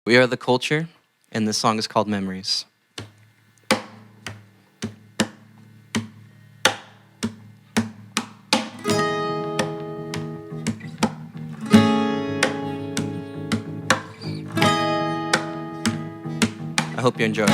We are the culture, and this song is called Memories. I hope you enjoy.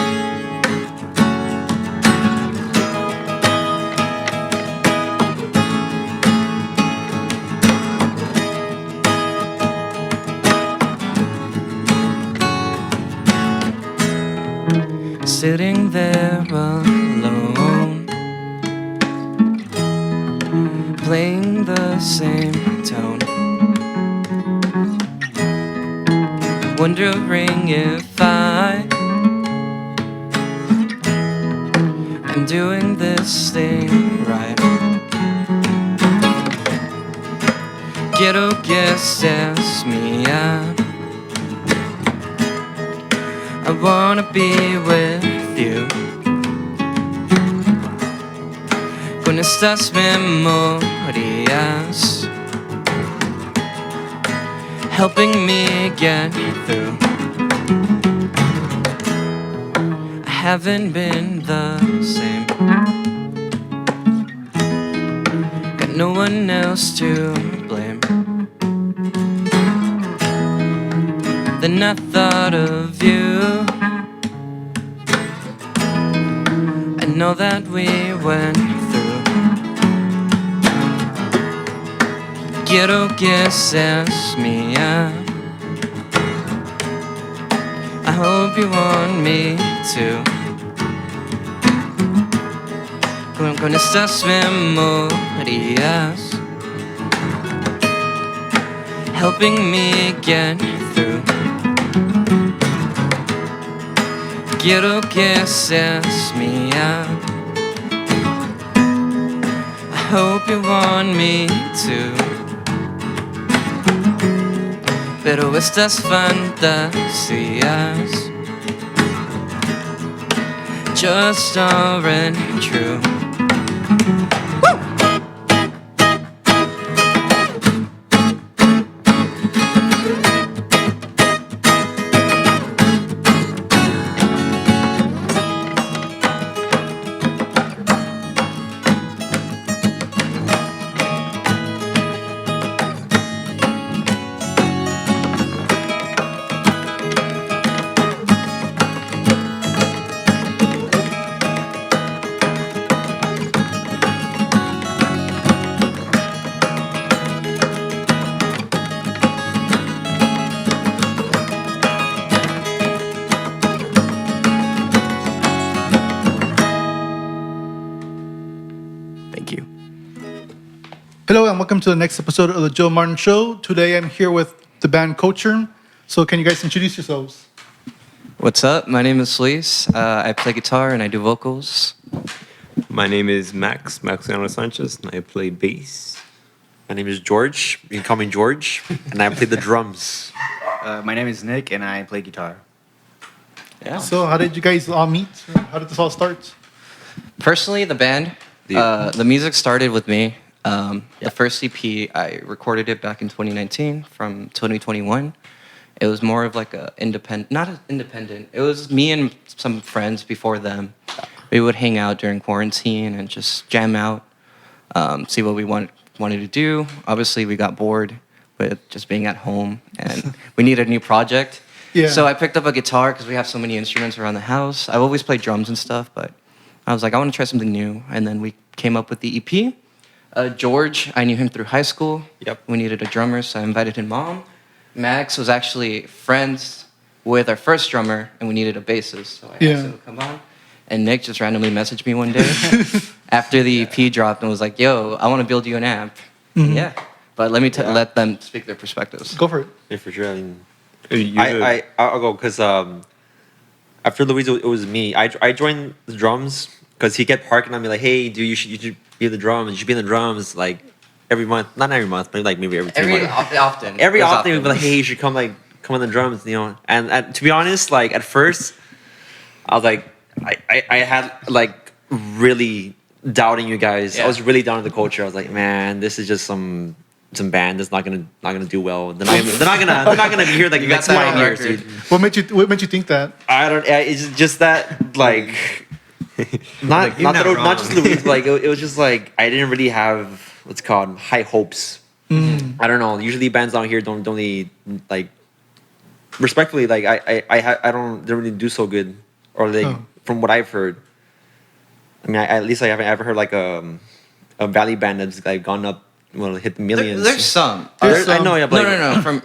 Sitting there alone, playing the same tone, wondering if I am doing this thing right. Quiero que seas mía. I wanna be with you. Con estas memorias helping me get through. I haven't been the same. Got no one else to blame. Then I thought of you. I know that we went through. Quiero que seas mía. I hope you want me to. Con estas memorias helping me get through. Quiero que seas mía. I hope you want me to. Pero estas fantasías just aren't true. Thank you. Hello and welcome to the next episode of the Joe Martin Show. Today I'm here with the band Culture. So can you guys introduce yourselves? What's up? My name is Felice. I play guitar and I do vocals. My name is Maximiliano Sanchez, and I play bass. My name is George. You can call me George, and I play the drums. My name is Nick, and I play guitar. Yeah. So how did you guys all meet? How did this all start? Personally, the band, the music started with me. The first EP, I recorded it back in 2019 from 2021. It was more of like a not independent. It was me and some friends before them. We would hang out during quarantine and just jam out, see what we wanted to do. Obviously, we got bored with just being at home, and we needed a new project. Yeah. So I picked up a guitar because we have so many instruments around the house. I've always played drums and stuff, but I was like, I want to try something new. And then we came up with the EP. George, I knew him through high school. Yep. We needed a drummer, so I invited him on. Max was actually friends with our first drummer, and we needed a bassist, so I asked him to come on. And Nick just randomly messaged me one day after the EP dropped and was like, yo, I want to build you an amp. Mm-hmm. Yeah. But let me let them speak their perspectives. Go for it. Yeah, for sure. I mean, You I'll go because after Luis, it was me. I joined the drums because he kept harking on me like, hey, dude, you should be in the drums. You should be in the drums like every month. Not every month, but like maybe every 2 months. Often. Every often we'd be like, hey, you should come on the drums, you know. And to be honest, like at first, I was like, I had like really doubting you guys. Yeah. I was really down to the culture. I was like, man, this is just some some band that's not gonna do well. They're not gonna be here like You next got that 5 on years, record. dude. What made you think that? I don't. It's just that like Like, you're not not just wrong. Louise. Like it was just like I didn't really have what's called high hopes. I don't know. Usually bands down here don't really like respectfully like I don't really do so good or like Oh. from what I've heard. I mean, at least I haven't ever heard like a valley band that's like gone up, well, hit the millions. There's some. There's I know, yeah, but No. From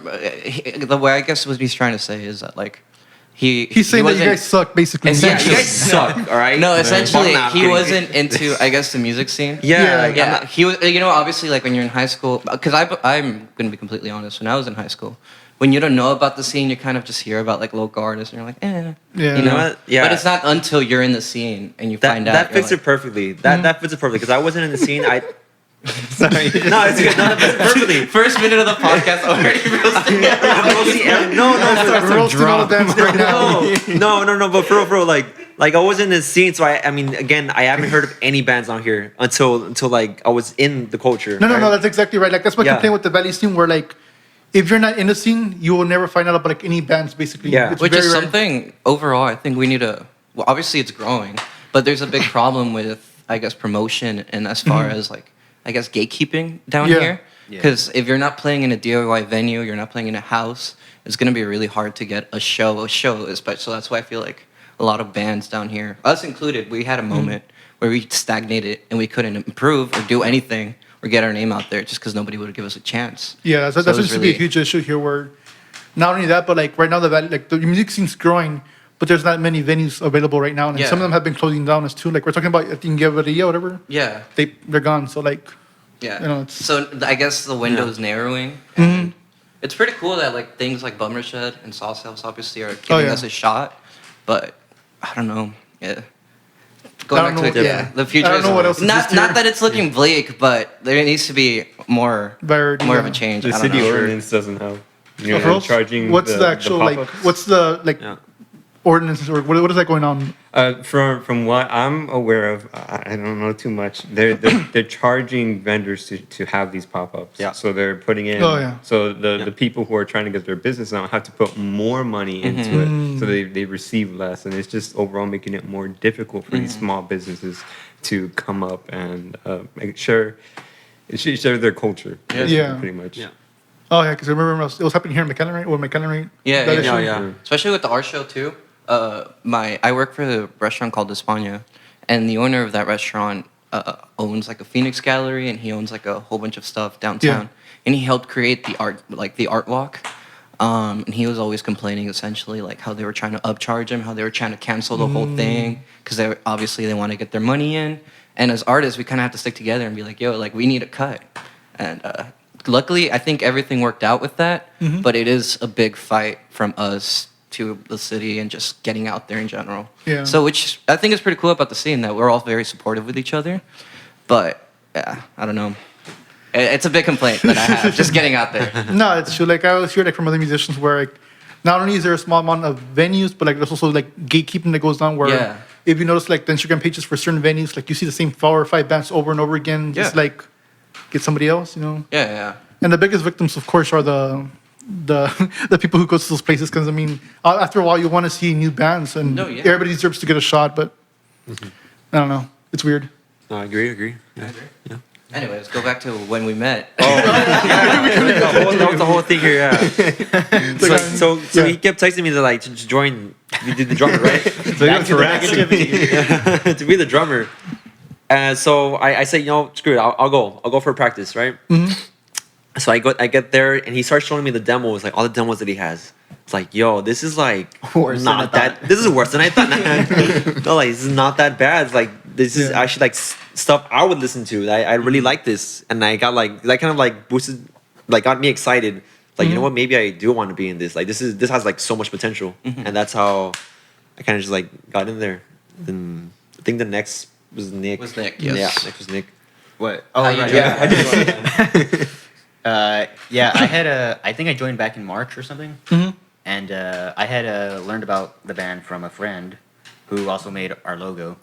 the way I guess what he's trying to say is that like He's saying that you wasn't- guys suck, basically. Yeah, you Essentially- guys suck. All right. No, essentially, Nah, I'm he kidding. wasn't into, I guess, the music scene. Yeah, like, I'm Yeah, not- he was. You know, obviously, like when you're in high school, because I'm gonna be completely honest. When I was in high school, when you don't know about the scene, you kind of just hear about like local artists, and you're like, Yeah. you You know. know what? Yeah. But it's not until you're in the scene and you that find out. that you're fits like, it perfectly. That fits it perfectly because I wasn't in the scene. Sorry. No, it's good. No, that fits it perfectly. First minute of the podcast already roasting everyone. No, We're roasting all the bands right now. no. But for real, like I was in the scene, so I mean, again, I haven't heard of any bands on here until like I was in the culture. No, right? that's exactly right. Like that's my Yeah. complaint with the Valley scene, where like if you're not in the scene, you will never find out about like any bands. Basically, Yeah. It's Which very is rare. something overall I think we need to. Well, obviously it's growing, but there's a big problem with I guess promotion and as far as like I guess gatekeeping down Yeah. here. Yeah. Because if you're not playing in a DIY venue, you're not playing in a house. It's gonna be really hard to get a show, especially. So that's why I feel like a lot of bands down here, us included, we had a moment where we stagnated and we couldn't improve or do anything or get our name out there just because nobody would give us a chance. Yeah, that's So that's it was used to be a really- huge issue here. Where not only that, but like right now the Valley, like the music scene's growing, but there's not many venues available right now, and Yeah. some of them have been closing down as too. Like we're talking about, I think Gaviria, whatever. Yeah. They're gone. So like, Yeah. You know, it's- So I guess the window's narrowing. And it's pretty cool that like things like Bummer Shed and Sauce House obviously are giving yeah. us a shot. But I don't know. Yeah. I Going don't back to know- it, yeah. The future I don't is know what else exists not here. that it's looking bleak, but there needs to be more Variety, more of yeah. a change. The I don't city know. ordinance doesn't help. You Oh, know, for real? charging. What's the actual like? pop-ups. What's the like Yeah. ordinances or what is that going on? From what I'm aware of, I don't know too much. They're charging vendors to have these pop-ups. Yeah. So they're putting in. Oh, yeah. So the people who are trying to get their business now have to put more money into it, so they receive less, and it's just overall making it more difficult for these small businesses to come up and make sure share their culture. Yeah. Pretty much. Yeah. Oh yeah, because I remember it was happening here in McAllen, right? Or McAllen, right? Yeah, That yeah, issue? yeah. Especially with the art show too. I work for the restaurant called España, and the owner of that restaurant owns like a Phoenix gallery, and he owns like a whole bunch of stuff downtown. Yeah. And he helped create the art walk. And he was always complaining essentially like how they were trying to upcharge him, how they were trying to cancel the whole thing because they want to get their money in. And as artists, we kind of have to stick together and be like, yo, like we need a cut. And luckily, I think everything worked out with that. But it is a big fight from us to the city and just getting out there in general. Yeah. So which I think is pretty cool about the scene that we're all very supportive with each other. But yeah, I don't know. It's a big complaint that I have just getting out there. No, it's true. Like I always hear like from other musicians where like not only is there a small amount of venues, but like there's also like gatekeeping that goes on where Yeah. if you notice like the Instagram pages for certain venues, like you see the same 4 or 5 bands over and over again, just Yeah. like get somebody else, you know. Yeah. And the biggest victims, of course, are the the people who go to those places. Because I mean, after a while, you want to see new bands, and No, yeah. everybody deserves to get a shot. But I don't know, it's weird. No, I agree. Yeah. Yeah. Anyways, go back to when we met. That was the whole thing here. Yeah. So Yeah. he kept texting me to like to join. You did the drummer, right? So you have to To be the drummer. And so I said, screw it, I'll go for a practice, right? So I get there and he starts showing me the demos, like all the demos that he has. It's like, yo, this is like Worse than I not that. This is worse than I thought. No, like this is not that bad. It's like this is Yeah. actually like stuff I would listen to. I really like this, and I got like that kind of like boosted, like got me excited. Like you know what, maybe I do want to be in this. Like this has like so much potential, and that's how I kind of just like got in there. Then I think the next was Nick. Was Nick, Yeah, yes. next was Nick. What? Oh, How you right. doing? Yeah, I think I joined back in March or something. And I had learned about the band from a friend who also made our logo.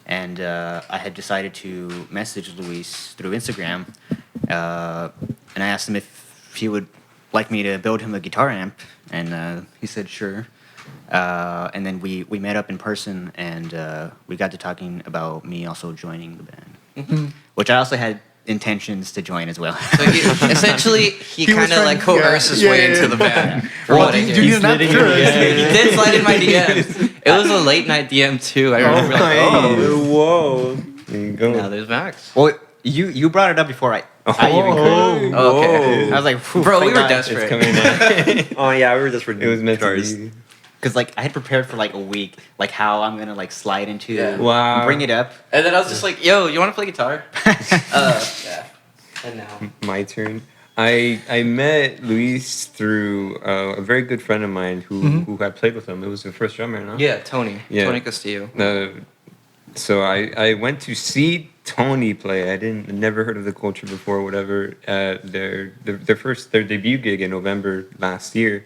And I had decided to message Luis through Instagram and I asked him if he would like me to build him a guitar amp, and he said sure. And then we met up in person, and we got to talking about me also joining the band, which I also had intentions to join as well. So essentially, he He was kind of like trying- coerced his yeah, way yeah, into yeah. the band. For Well, what I do hear. you need an app? Sure. He did slide in my DMs. It was a late night DM too. I remember. Whoa. There you go. Now there's Max. Well, you brought it up before I even could. Oh, okay. I was like, phew, Bro, we thank were God. desperate. It's coming in. Oh yeah, we were just for It was meant to guitars. be. Because like I had prepared for like a week, like how I'm gonna like slide into, Wow. bring it up. And then I was just like, "Yo, you want to play guitar?" Yeah. And now. My turn. I met Luis through a very good friend of mine who had played with him. It was the first drummer, no? Yeah, Tony. Yeah. Tony Castillo. So I went to see Tony play. I never heard of the culture before. Whatever. Their debut gig in November last year,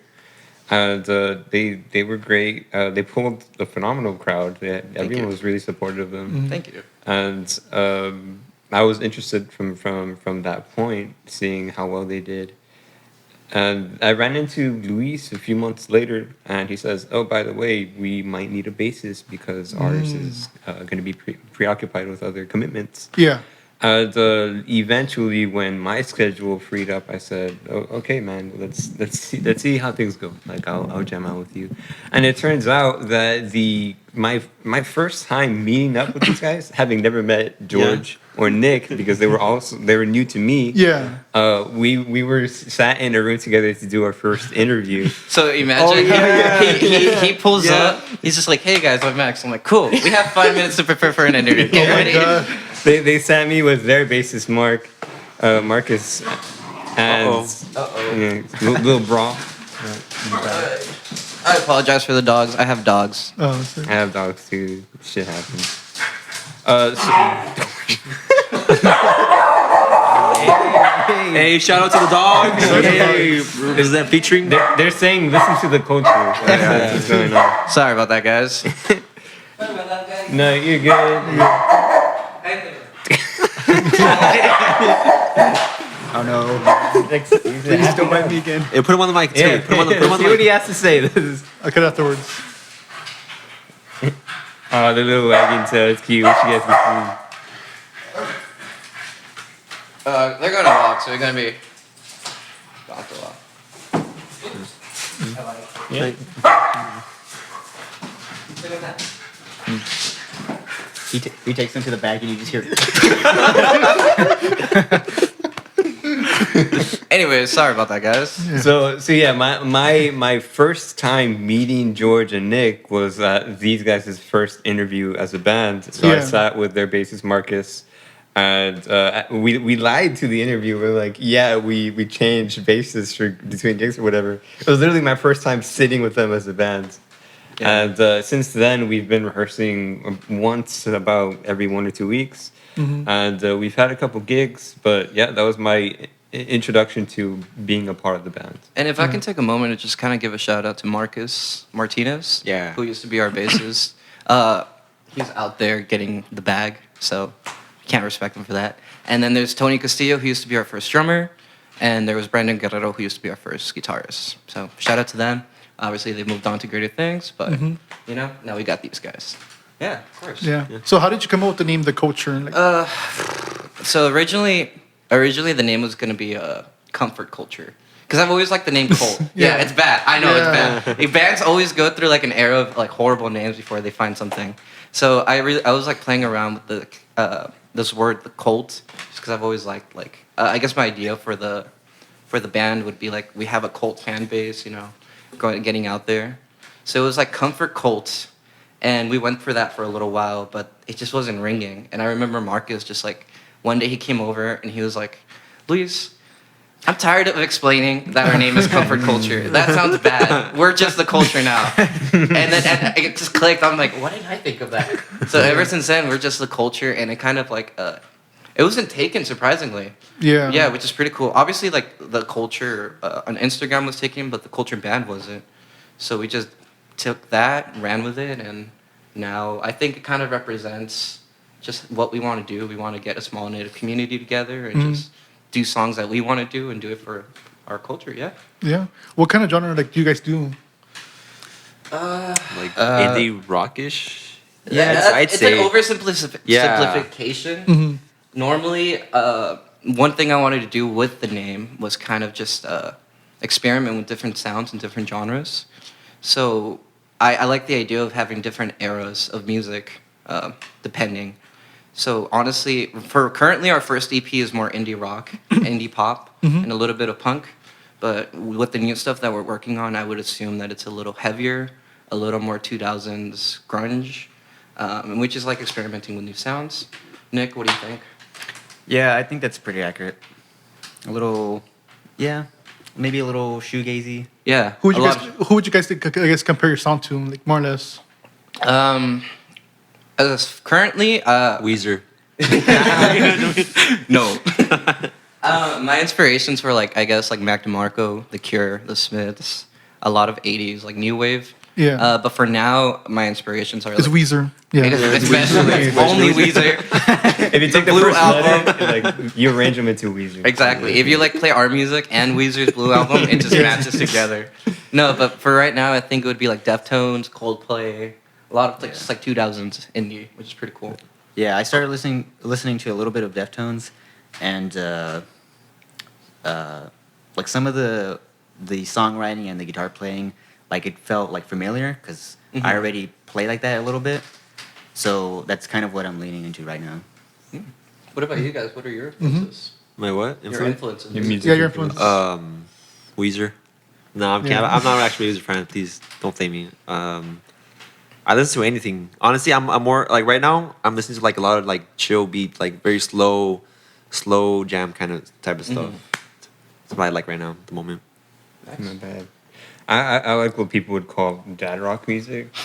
and they were great. They pulled a phenomenal crowd. Everyone you. was really supportive of them. Thank you. And I was interested from that point, seeing how well they did. And I ran into Luis a few months later, and he says, "Oh, by the way, we might need a bassist because ours is going to be preoccupied with other commitments." Yeah. And eventually, when my schedule freed up, I said, "Oh, okay, man, let's see how things go. Like, I'll jam out with you." And it turns out that my first time meeting up with these guys, having never met George or Nick because they were new to me. Yeah. We were sat in a room together to do our first interview. So imagine he pulls Yeah. up. He's just like, "Hey guys, I'm Max." I'm like, "Cool. We have 5 minutes to prepare for an interview. Get Oh my ready." God. They sat me with their bassist Marcus, and yeah, little bra. I apologize for the dogs. I have dogs. Oh, sorry. I have dogs too. Shit happens. Hey, shout out to the dogs. Hey, is that featuring? They're saying listen to the culture. That's what's going on. Sorry about that, guys. No, you're good. Oh no! Please don't mind me again. Hey, put him on the mic too. Yeah, Put him on the, put him on see the what he mic. has to say. This is I'll cut afterwards. the little wagging tail. It's cute. What you guys can They're gonna walk, so they're gonna be gone for a while. He takes them to the bag and you just hear. Anyways, sorry about that, guys. So yeah, my first time meeting George and Nick was these guys' first interview as a band. So I Yeah. sat with their bassist Marcus, and we lied to the interview. We're like, yeah, we changed bassists between gigs or whatever. It was literally my first time sitting with them as a band. Yeah. And since then, we've been rehearsing once about every 1 or 2 weeks. And we've had a couple gigs, but yeah, that was my introduction to being a part of the band. And if I can take a moment to just kind of give a shout out to Marcus Martinez, Yeah. who used to be our bassist. He's out there getting the bag, so can't respect him for that. And then there's Tony Castillo, who used to be our first drummer, and there was Brandon Guerrero, who used to be our first guitarist. So shout out to them. Obviously, they moved on to greater things, but you know, now we got these guys. Yeah, of course. Yeah. So how did you come up with the name The Culture? Like, So originally the name was gonna be Comfort Culture, because I've always liked the name Cult. Yeah. It's bad. I know Yeah. it's bad. Like, bands always go through like an era of like horrible names before they find something. So I was like playing around with the this word, the cult, just because I've always liked like I guess my idea for the band would be like we have a cult fan base, you know, getting out there. So it was like Comfort Cult. And we went for that for a little while, but it just wasn't ringing. And I remember Marcus just like, one day he came over and he was like, Luis, I'm tired of explaining that our name is Comfort Culture. That sounds bad. We're just the culture now. And then it just clicked. I'm like, why didn't I think of that? So ever since then, we're just the culture. And it kind of like, it wasn't taken, surprisingly. yeah. Yeah, which is pretty cool. Obviously, like the culture on Instagram was taken, but the culture band wasn't. So we just took that, ran with it, and now I think it kind of represents just what we want to do. We want to get a small native community together and just do songs that we want to do and do it for our culture. Yeah. Yeah. What kind of genre like do you guys do? Like indie rockish. Yeah, I'd it's say an oversimplification. Mm-hmm. Normally, one thing I wanted to do with the name was kind of just experiment with different sounds and different genres. So I like the idea of having different eras of music, depending. So honestly, for currently our first EP is more indie rock, indie pop, and a little bit of punk. But with the new stuff that we're working on, I would assume that it's a little heavier, a little more 2000s grunge, and which is like experimenting with new sounds. Nick, what do you think? Yeah, I think that's pretty accurate. A little, yeah, maybe a little shoegazy. Yeah. Who would a you lot guys who would you guys think, I guess compare your sound to, like more or less? As currently, Weezer. no. My inspirations were like, I guess, like Mac DeMarco, The Cure, The Smiths, a lot of 80s, like new wave. Yeah. But for now, my inspirations are It's like, Weezer. Yeah. especially only Weezer. If you take the Blue first Album. letter, like you arrange them into Weezer. Exactly. If you like play our music and Weezer's Blue Album, it just matches together. No, but for right now, I think it would be like Deftones, Coldplay, a lot of like just like 2000s indie, which is pretty cool. Yeah, I started listening to a little bit of Deftones, and like some of the songwriting and the guitar playing, like it felt like familiar because I already play like that a little bit. So that's kind of what I'm leaning into right now. What about you guys? What are your influences? My what? Your Influence? influences. Your music. Yeah, your influence. Weezer. No, I'm kidding. Yeah. I'm not actually a Weezer fan. Please don't blame me. I listen to anything. Honestly, I'm more like right now. I'm listening to like a lot of like chill beat, like very slow jam kind of type of stuff. That's what I like right now at the moment. Not bad. I like what people would call dad rock music.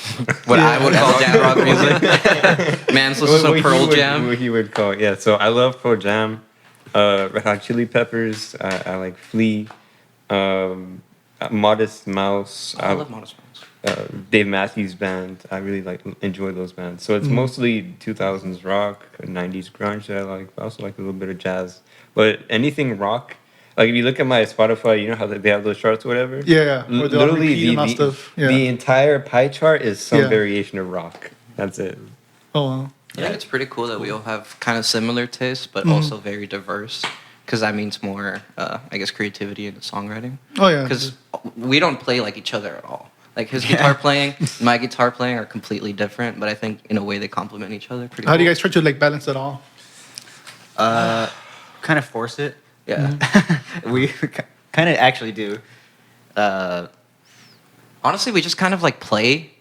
What I would call dad rock music. Man's listening to some Pearl Jam. What he would call it. Yeah, so I love Pearl Jam. Red Hot Chili Peppers. I like Flea. Modest Mouse. I love Modest Mouse. Dave Matthews Band. I really enjoy those bands. So it's mostly 2000s rock, 90s grunge that I like. I also like a little bit of jazz. But anything rock, like if you look at my Spotify, you know how they have those charts or whatever? Yeah. Or they'll repeat and all stuff. Yeah. the entire pie chart is some Yeah. variation of rock. That's it. Oh wow. I think it's pretty cool that we all have kind of similar tastes, but also very diverse. Because that means more, I guess, creativity in the songwriting. Oh yeah. Because we don't play like each other at all. Like his guitar playing, my guitar playing are completely different, but I think in a way they complement each other pretty How do you cool. guys try to like balance it all? Kind of force it. Yeah. We kind of actually do. Honestly, we just kind of like play.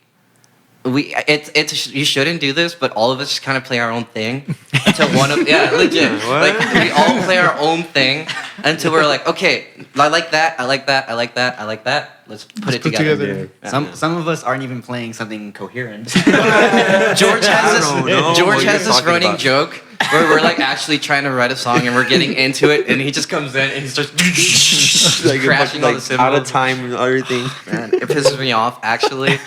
It's you shouldn't do this, but all of us just kind of play our own thing until one of legit. Like we all play our own thing until we're like, okay, I like that, I like that, I like that, I like that. Let's put it put together. together. Yeah. Some of us aren't even playing something coherent. George has don't know this. George what has you're this talking running about. joke where we're like actually trying to write a song and we're getting into it, and he just comes in and he starts Like crashing all the cymbals. out of time and everything. Man, it pisses me off actually.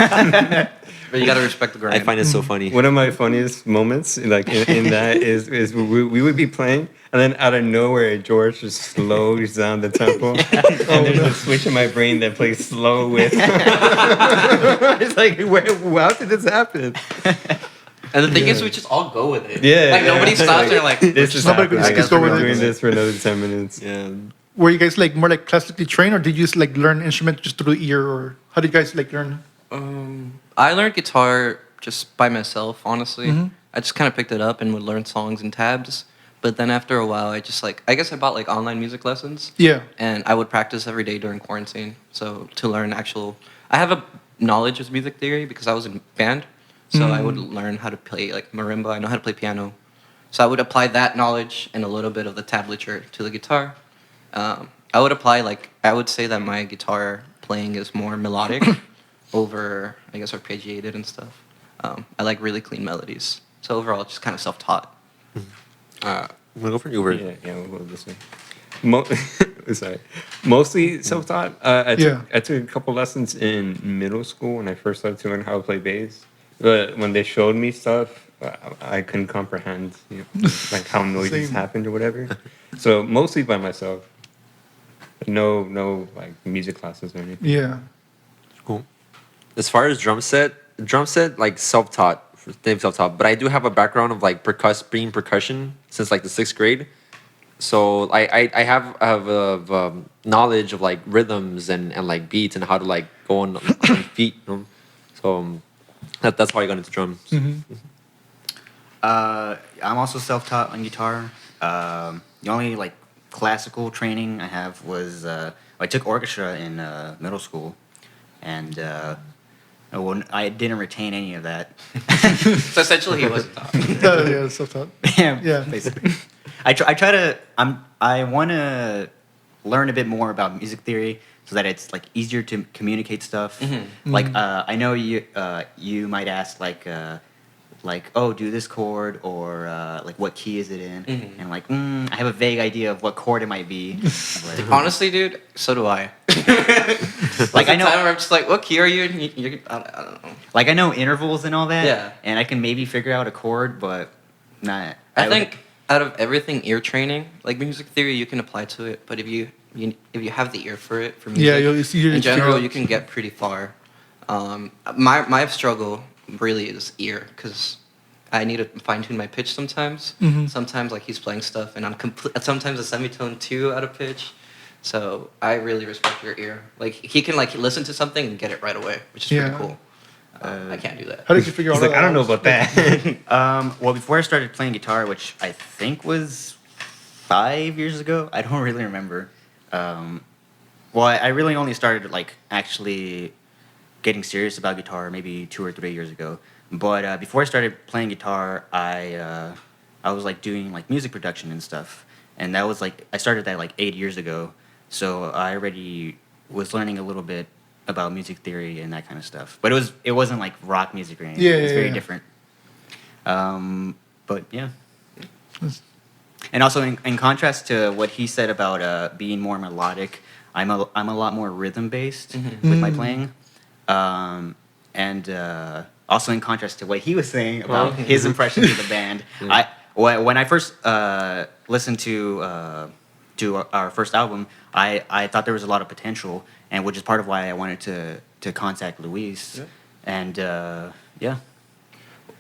But you gotta respect the grind. I find it so funny. One of my funniest moments, like in that, is we would be playing, and then out of nowhere, George just slows down the tempo, and there's a switch in my brain that plays slow with. It's like, how did this happen? And the thing is, we just all go with it. Yeah, Like nobody yeah. stops there. Like This is Somebody happening. just I guess go with we're it. doing this for another 10 minutes. Yeah. Were you guys like more like classically trained, or did you just like learn instrument just through the ear, or how did you guys like learn? I learned guitar just by myself, honestly. I just kind of picked it up and would learn songs and tabs. But then after a while, I just like, I guess I bought like online music lessons. Yeah. And I would practice every day during quarantine. So to learn I have a knowledge of music theory because I was in band. So I would learn how to play like marimba. I know how to play piano. So I would apply that knowledge and a little bit of the tablature to the guitar. I would say that my guitar playing is more melodic over, I guess, arpeggiated and stuff. I like really clean melodies. So overall, it's just kind of self-taught. I'm gonna go for you. Yeah, we'll go this way. Sorry. Mostly self-taught. I took a couple lessons in middle school when I first started to learn how to play bass. But when they showed me stuff, I couldn't comprehend, like how noises Same. happened or whatever. So mostly by myself. No, like music classes or anything. Yeah. Cool. As far as drum set like self-taught, self-taught. But I do have a background of like being percussion since like the 6th grade. So I have knowledge of like rhythms and like beats and how to like go on feet. So that's how I got into drums. I'm also self-taught on guitar. The only like classical training I have was I took orchestra in middle school, and I didn't retain any of that. So essentially, he wasn't taught. Yeah, self-taught. Yeah. basically. I try to I want to learn a bit more about music theory so that it's like easier to communicate stuff. Like I know you might ask like oh, do this chord, or like what key is it in, and like I have a vague idea of what chord it might be. But, Honestly, dude, so do I. like I know Time where I'm just like, what key are you? And I don't know. like I know intervals and all that. Yeah. And I can maybe figure out a chord, but not. I think out of everything ear training, like music theory, you can apply to it. But if you have the ear for it, for music, Yeah, it's easier to in figure general, out. you can get pretty far. My struggle really is ear, because I need to fine tune my pitch sometimes. Sometimes like he's playing stuff and I'm sometimes a semitone too out of pitch. So I really respect your ear. Like he can like listen to something and get it right away, which is Yeah. pretty cool. I can't do that. How did you figure He's out like, all I don't know that? about that. Well, before I started playing guitar, which I think was 5 years ago, I don't really remember. Well, I really only started like actually getting serious about guitar maybe 2 or 3 years ago. But before I started playing guitar, I was like doing like music production and stuff, and that was like I started that like 8 years ago. So I already was learning a little bit about music theory and that kind of stuff. But it wasn't like rock music or anything. Yeah, It was yeah, very yeah. different. But yeah. And also in contrast to what he said about being more melodic, I'm a lot more rhythm based with my playing. Also in contrast to what he was saying about his impressions of the band, when I first listened to our first album, I thought there was a lot of potential, and which is part of why I wanted to contact Luis. Yeah. And yeah.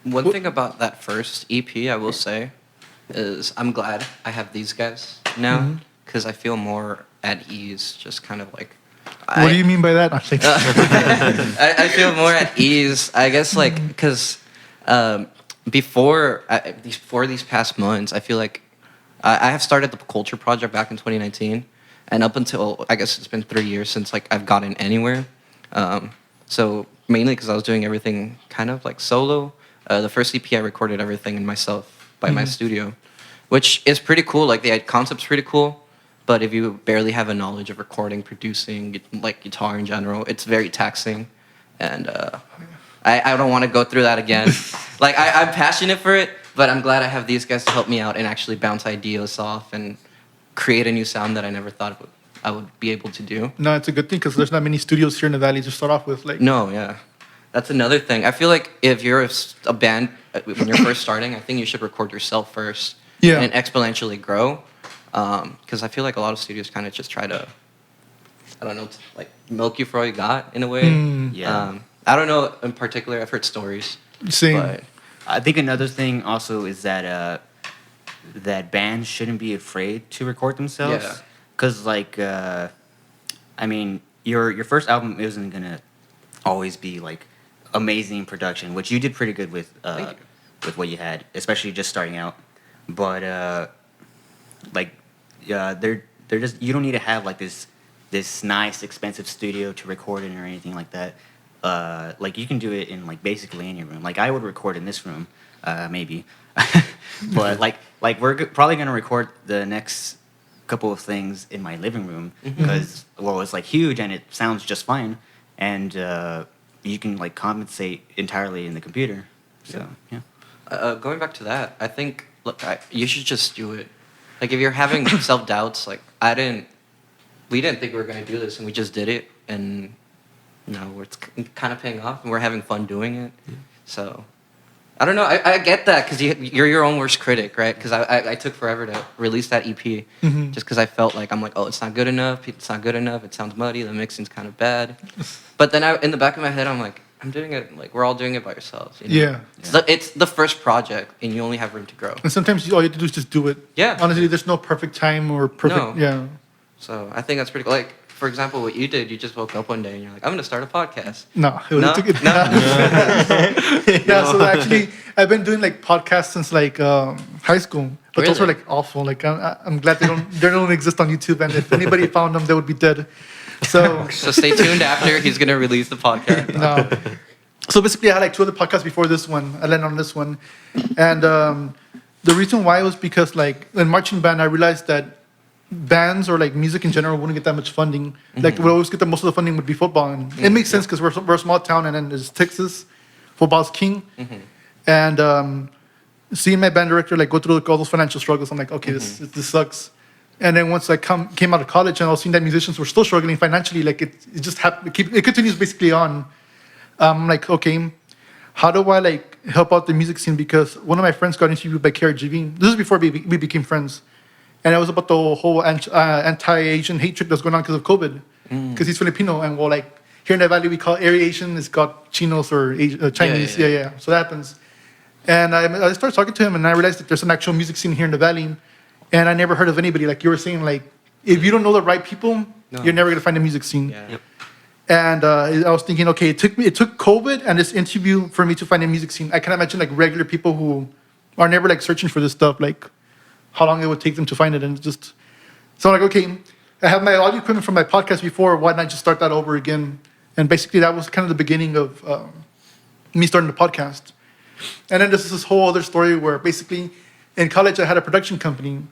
One thing about that first EP, I will say, is I'm glad I have these guys now, because I feel more at ease, just kind of like. What do you mean by that? I'm thinking. I feel more at ease, I guess, like, because before these past months, I feel like I have started the Culture Project back in 2019, and up until, I guess it's been 3 years since, like, I've gotten anywhere. So mainly because I was doing everything kind of, like, solo. The first EP, I recorded everything in myself by my studio, which is pretty cool. Like, the concept's pretty cool. But if you barely have a knowledge of recording, producing, like guitar in general, it's very taxing. And I don't want to go through that again. Like, I'm passionate for it, but I'm glad I have these guys to help me out and actually bounce ideas off and create a new sound that I never thought I would be able to do. No, it's a good thing because there's not many studios here in the valley to start off with. Like, No, yeah. That's another thing. I feel like if you're a band, when you're first starting, I think you should record yourself first. Yeah. And exponentially grow. Because I feel like a lot of studios kind of just try to, I don't know, like milk you for all you got in a way. Yeah. I don't know in particular. I've heard stories. same. But I think another thing also is that that bands shouldn't be afraid to record themselves. Yeah. Because like, I mean, your first album isn't gonna always be like amazing production, which you did pretty good with Thank you. with what you had, especially just starting out. But like, they're just you don't need to have like this nice expensive studio to record in or anything like that. Like you can do it in like basically any room. Like I would record in this room, maybe, but like we're probably gonna record the next couple of things in my living room because well it's like huge and it sounds just fine, and you can like compensate entirely in the computer. So yeah. going back to that, I think you should just do it. Like if you're having self doubts, like we didn't think we were gonna do this, and we just did it, and it's kind of paying off, and we're having fun doing it. So I don't know. I get that because you're your own worst critic, right? Because I took forever to release that EP just because I felt like I'm like, oh, it's not good enough. It's not good enough. It sounds muddy. The mixing's kind of bad. But then in the back of my head, I'm like, I'm doing it. Like we're all doing it by ourselves. You know? Yeah. It's the first project, and you only have room to grow. And sometimes all you have to do is just do it. Yeah. Honestly, there's no perfect time or perfect. No. Yeah. So I think that's pretty cool. Like for example, what you did, you just woke up one day and you're like, I'm gonna start a podcast. No. No? No? Yeah. So actually, I've been doing like podcasts since like high school. But those were Really? like awful. Like I'm glad they don't exist on YouTube. And if anybody found them, they would be dead. So So stay tuned after he's gonna release the podcast. no. So basically, I had like 2 other podcasts before this one. I landed on this one, and the reason why was because like in marching band, I realized that bands or like music in general wouldn't get that much funding. Like we always get the most of the funding would be football, and it makes sense because we're a small town, and then there's Texas, football's king, and seeing my band director like go through like, all those financial struggles, I'm like, okay, this sucks. And then once I came out of college and I was seeing that musicians were still struggling financially, like it just happened. It continues basically on. I'm like, okay, how do I like help out the music scene? Because one of my friends got interviewed by KRGV. This is before we became friends, and it was about the whole anti-Asian hatred that's going on because of COVID. Because he's Filipino, and well, like here in the valley we call area Asian. It's got Chinos or Chinese. Yeah. So that happens. And I started talking to him, and I realized that there's an actual music scene here in the valley, and I never heard of anybody. Like you were saying, like if you don't know the right people, you're never gonna find a music scene. Yeah. Yep. And I was thinking, okay, it took COVID and this interview for me to find a music scene. I can imagine like regular people who are never like searching for this stuff, like how long it would take them to find it, and just so I'm like, okay, I have my audio equipment from my podcast before. Why not just start that over again? And basically, that was kind of the beginning of me starting the podcast. And then this whole other story where basically in college I had a production company,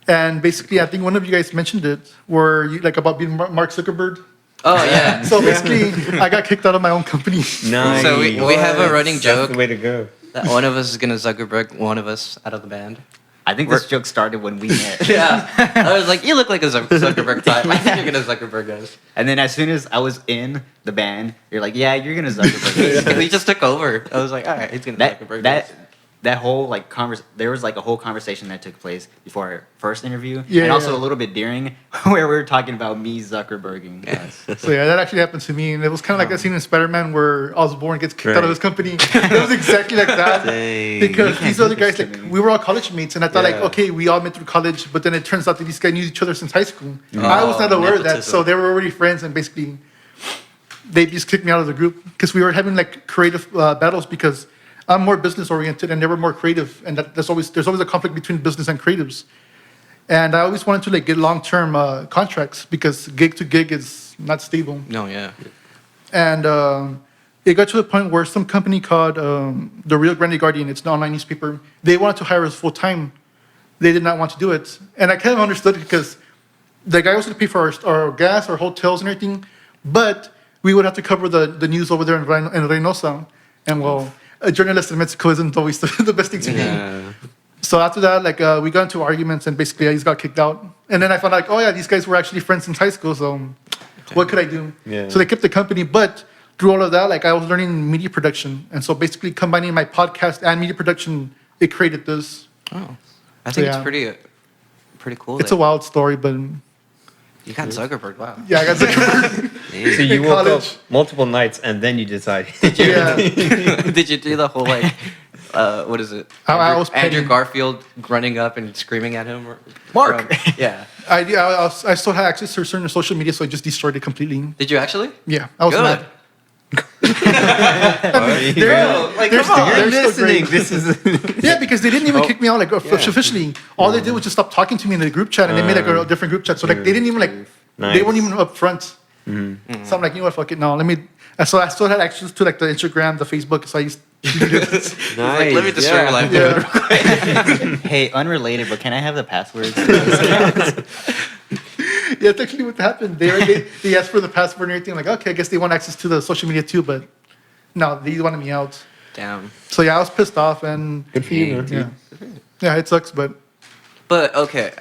and basically I think one of you guys mentioned it, where you like about being Mark Zuckerberg. Oh yeah. So basically, I got kicked out of my own company. Nice. So we have a running That's joke the way to go. that one of us is gonna Zuckerberg one of us out of the band. I think this joke started when we met. Yeah. I was like, you look like a Zuckerberg type. I think you're gonna Zuckerberg us. And then as soon as I was in the band, you're like, yeah, you're gonna Zuckerberg us. He just took over. I was like, all right, he's gonna Zuckerberg us. That whole like there was like a whole conversation that took place before our first interview, Yeah, and also yeah. a little bit during, where we were talking about me Zuckerberging. us. So yeah, that actually happened to me, and it was kind of like that scene in Spider-Man where Osborn gets kicked out of his company. It was exactly like that. Dang. Because these do other guys, this to like me. we were all college mates, and I thought like, Yeah. okay, we all met through college, but then it turns out that these guys knew each other since high school. I was not aware of that, so they were already friends, and basically they just kicked me out of the group because we were having like creative battles because I'm more business oriented and they were more creative, and there's always a conflict between business and creatives. And I always wanted to like get long-term contracts because gig to gig is not stable. No, yeah. And it got to the point where some company called the Rio Grande Guardian, it's an online newspaper, they wanted to hire us full time. They did not want to do it. And I kind of understood it because the guy was going to pay for our gas, our hotels and everything, but we would have to cover the news over there in Reynosa. And well, a journalist in Mexico isn't always the best thing to do. Yeah. So after that, like we got into arguments, and basically I just got kicked out. And then I found out, like, oh yeah, these guys were actually friends since high school. So what could I do? Yeah. So they kept the company, but through all of that, like I was learning media production, and so basically combining my podcast and media production, it created this. Oh, I think Yeah. it's pretty cool. It's that a wild story, but you got Zuckerberg. Wow. yeah, I got Zuckerberg. So you In woke up college. multiple nights and then you decide. Yeah, Did you do the whole like, what is it? I was Andrew petty. Garfield running up and screaming at him. Mark! Yeah. I still had access to certain social media, so I just destroyed it completely. Did you actually? Yeah, I was Good. mad. Bro, like, they're come on. still- they're still great. This is. Yeah, because they didn't even kick me out like officially. All they did was just stop talking to me in the group chat, and they made like a different group chat. So like they didn't even like they weren't even up front. So I'm like, you know what, fuck it, no, let me. And so I still had access to like the Instagram, the Facebook. So I used to do this. Like, let me destroy your life. Yeah. Hey, unrelated, but can I have the passwords? Yeah, that's actually what happened. They asked for the password and everything. I'm like, okay, I guess they want access to the social media too, but no, they wanted me out. Damn. So yeah, I was pissed off, and Good for you, man. yeah, yeah, it sucks, but But okay,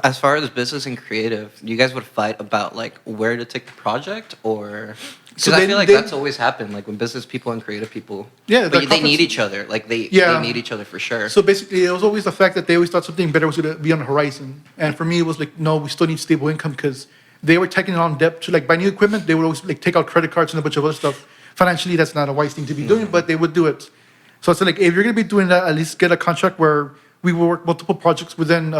as far as business and creative, you guys would fight about like where to take the project, or because So I they- feel like they- that's always happened, like when business people and creative people, Yeah, but the they need conference- each other, like they Yeah. need each other for sure. So basically, it was always the fact that they always thought something better was going to be on the horizon. And for me, it was like, no, we still need stable income because they were taking on debt to like buy new equipment. They would always like take out credit cards and a bunch of other stuff. Financially, that's not a wise thing to be doing, but they would do it. So it's like, if you're going to be doing that, at least get a contract where we will work multiple projects within.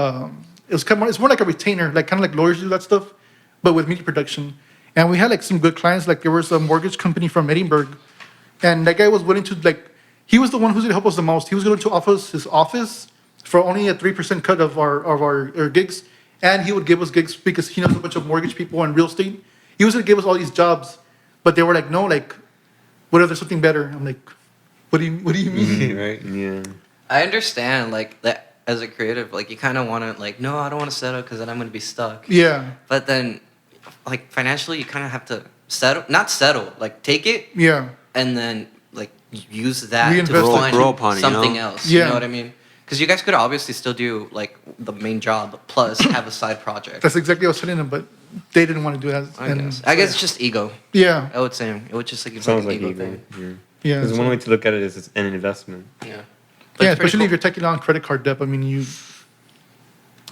It's more like a retainer, like kind of like lawyers do that stuff, but with media production. And we had like some good clients. Like there was a mortgage company from Edinburgh, and that guy was willing to like. He was the one who's going to help us the most. He was going to offer us his office for only a 3% cut of our gigs, and he would give us gigs because he knows a bunch of mortgage people and real estate. He was going to give us all these jobs, but they were like, no, like, what if there's something better? I'm like, what do you mean? Right? Yeah. I understand like that as a creative, like you kind of want to like, no, I don't want to settle because then I'm going to be stuck. Yeah, But then, like financially, you kind of have to not settle, like take it yeah, and then like use that Reinvest to it. find Grow upon it, you something know? else. You Yeah. know what I mean? Because you guys could obviously still do like the main job plus have a side project. that's exactly what I was telling them, but they didn't want to do that. I guess it's just ego. Yeah, I would say it would just like Sounds like ego ego. thing. Yeah. yeah, Because one way to look at it is it's an investment. Yeah. yeah. it's pretty Especially if cool. you're taking on credit card debt. I mean,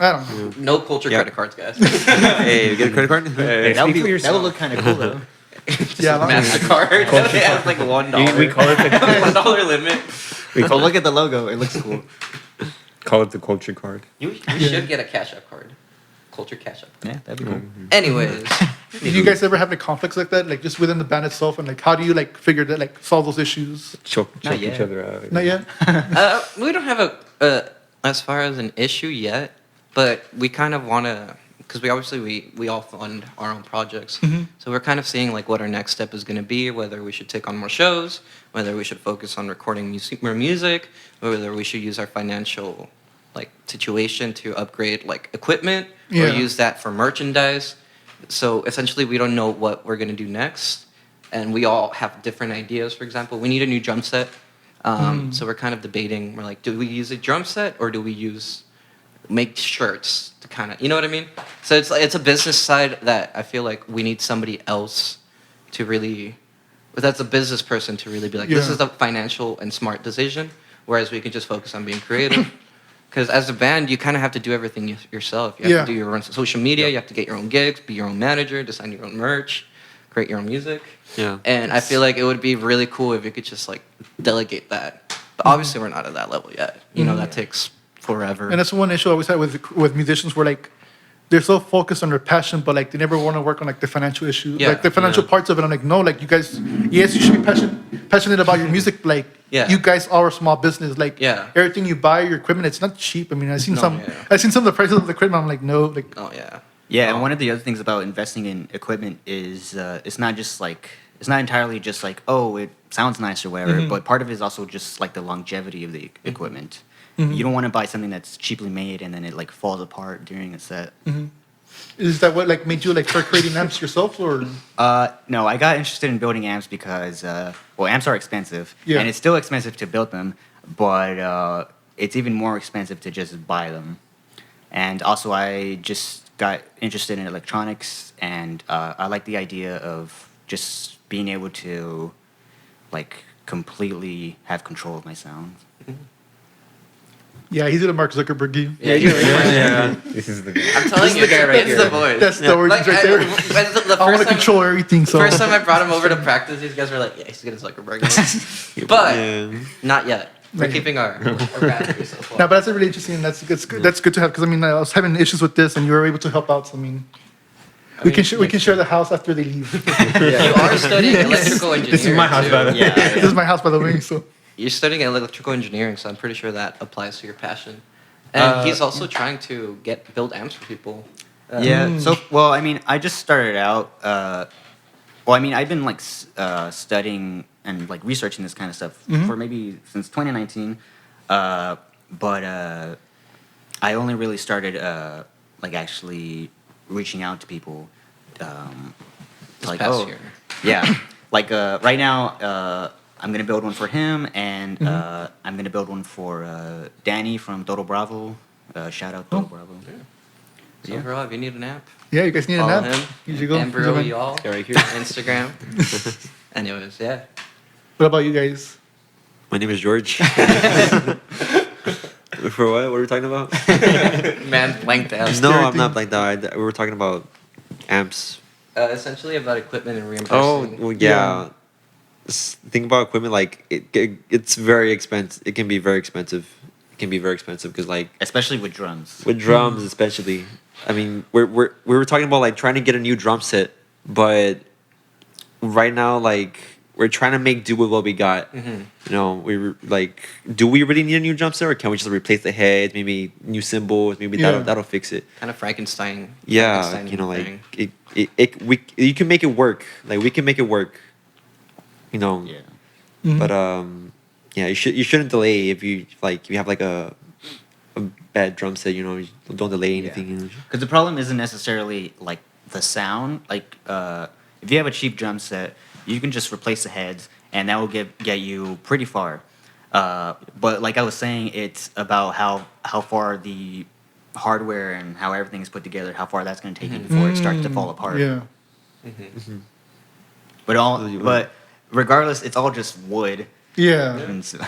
I don't know. No culture Yeah. credit cards, guys. Hey, get a credit card. Hey, That would speak for yourself. look kind of cool though. Just Yeah, a Mastercard. They have like $1. We call it the $1 limit. Oh, look at the logo. It looks cool. call it the culture card. You should get a Cash App card. Culture Cash App. Yeah, that'd be cool. Anyways, Do you guys ever have like conflicts like that, like just within the band itself, and like how do you like figure that, like solve those issues? Choke each yet. other out. Not yet. we don't have a as far as an issue yet, but we kind of want to, because we all fund our own projects, so we're kind of seeing like what our next step is going to be, whether we should take on more shows, whether we should focus on recording more music, or whether we should use our financial like situation to upgrade like equipment or Yeah. use that for merchandise. So essentially, we don't know what we're going to do next, and we all have different ideas. For example, we need a new drum set. So we're kind of debating. We're like, do we use a drum set or do we make shirts to kind of, you know what I mean? So it's a business side that I feel like we need somebody else to really, but that's a business person to really be like, this Yeah. is the financial and smart decision, whereas we can just focus on being creative. Because as a band, you kind of have to do everything yourself. You have Yeah. to do your own social media. You have to get your own gigs, be your own manager, design your own merch, create your own music. Yeah. And I feel like it would be really cool if you could just like delegate that. But obviously, we're not at that level yet. You know, that takes forever. And that's one issue I always had with musicians, where like they're so focused on their passion, but like they never want to work on like the financial issue, Yeah, like the financial parts of it. I'm like, no, like you guys, yes, you should be passionate about your music, but like Yeah. you guys are a small business. Like Yeah. everything you buy, your equipment, it's not cheap. I mean, I've seen No, some, yeah. I've seen some of the prices of the equipment. I'm like, no, like Oh yeah. Yeah, and one of the other things about investing in equipment is it's not just like it's not entirely just like, oh, it sounds nice or whatever, but part of it is also just like the longevity of the equipment. You don't want to buy something that's cheaply made and then it like falls apart during a set. is that what like made you like start creating amps yourself, or? No, I got interested in building amps because, well, amps are expensive, Yeah. and it's still expensive to build them, but it's even more expensive to just buy them. And also, I just got interested in electronics, and I like the idea of just being able to, like, completely have control of my sound. Yeah, he's a Mark Zuckerberg. Yeah, you're Yeah. This is the I'm telling you, the guy right it's here. the voice. That's the words right there. The I want to control everything. So First time I brought him over to practice, these guys were like, yeah, he's good as Zuckerberg. But Yeah. not yet. We're Right. keeping our boundaries so far. No, but that's really interesting. And that's good. That's good to have, because I mean, I was having issues with this, and you were able to help out. So I mean, we can share the house after they leave. You are studying electrical engineering. This is my house, too. by the way. Yeah, This is my house, by the way. So You're studying electrical engineering, so I'm pretty sure that applies to your passion. And he's also trying to build amps for people. Yeah. So, well, I mean, I just started out. Well, I mean, I've been like studying and like researching this kind of stuff for maybe since 2019, but I only really started like actually reaching out to people. Like, past oh, year. yeah, like right now. I'm gonna build one for him, and I'm gonna build one for Danny from Toto Bravo. Shout out Toto Bravo. So overall, if you need an app, Yeah, you guys need follow an app. him. You should go. Embryo y'all. Yeah, right here. Instagram. Anyways, yeah. What about you guys? My name is George. For what? What are we talking about? Man blanked out. No, I'm everything. not like that. We were talking about amps. Essentially about equipment and Oh, reimbursing. well, yeah. Think about equipment like it's very expensive. It can be very expensive. It can be very expensive because like Especially with drums. with drums especially. I mean, we were talking about like trying to get a new drum set, but right now like we're trying to make do with what we got. Mm-hmm. You know, like, do we really need a new drum set, or can we just replace the heads? Maybe new cymbals. Maybe Yeah. that'll fix it. Kind of Frankenstein. Yeah, Frankenstein you know, like thing. you can make it work. Like we can make it work. You know. Yeah. Mhm. But yeah, you shouldn't delay if you have like a bad drum set. You know, you don't delay anything. You know? Because the problem isn't necessarily like the sound. Like if you have a cheap drum set, you can just replace the heads, and that will get you pretty far. But like I was saying, it's about how far the hardware and how everything is put together, how far that's going to take you before it starts to fall apart. Yeah. But regardless, it's all just wood. Yeah. And so,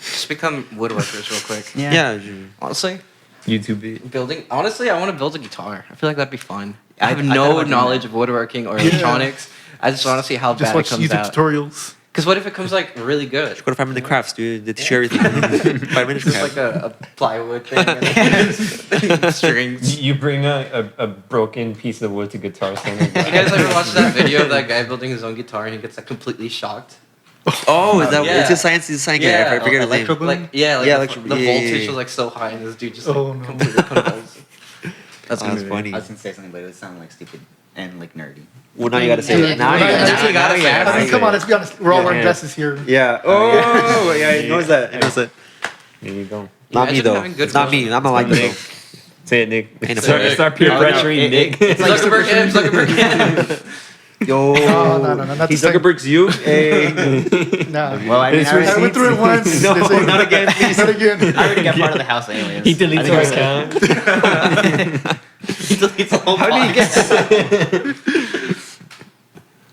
Just become woodworkers real quick. yeah. Honestly, YouTube it. building. Honestly, I want to build a guitar. I feel like that'd be fun. I I have thought about no doing knowledge that. of woodworking or electronics. I just want to see how Just bad it watch comes YouTube out. tutorials. Because what if it comes like really good? Go to 5 Minute Crafts, dude. They teach you everything. 5 Minute Just Crafts. like a plywood thing and strings. You bring a broken piece of wood to Guitar Center. You guys ever watch that video of that guy building his own guitar and he gets like completely shocked? Oh, is that Yeah. it's a science? It's a science guy. I forget his name. Electro Boom? Like yeah, Yeah, the yeah, yeah, voltage yeah. was like so high and this dude just Oh, like, no. completely convulsed. That's Oh, gonna that's be funny. I was gonna say something, but it sounded like stupid and like nerdy. Well, now you gotta say Yeah. it. Now you Now gotta say it. gotta Now you say it. gotta I mean, say come it. on, let's be honest. We're all wearing Yeah. glasses here. Yeah. Oh, yeah. He knows that. He knows that. There you go. Not me Imagine though. having good It's not me. vision. I'm not like Nick. this. Say it, Nick. Ain't a Start, big- start peer Oh, no, pressuring Nick. it's like Zuckerberg him, Zuckerberg him. Yo. No, not He's the same. Zuckerberg's you. Hey. Nah. Well, I mean, It's I went through it once. No, They say- not again, please. Not again. I already got part of the house anyways. He deletes I our think I was- account. He deletes the whole How did he box.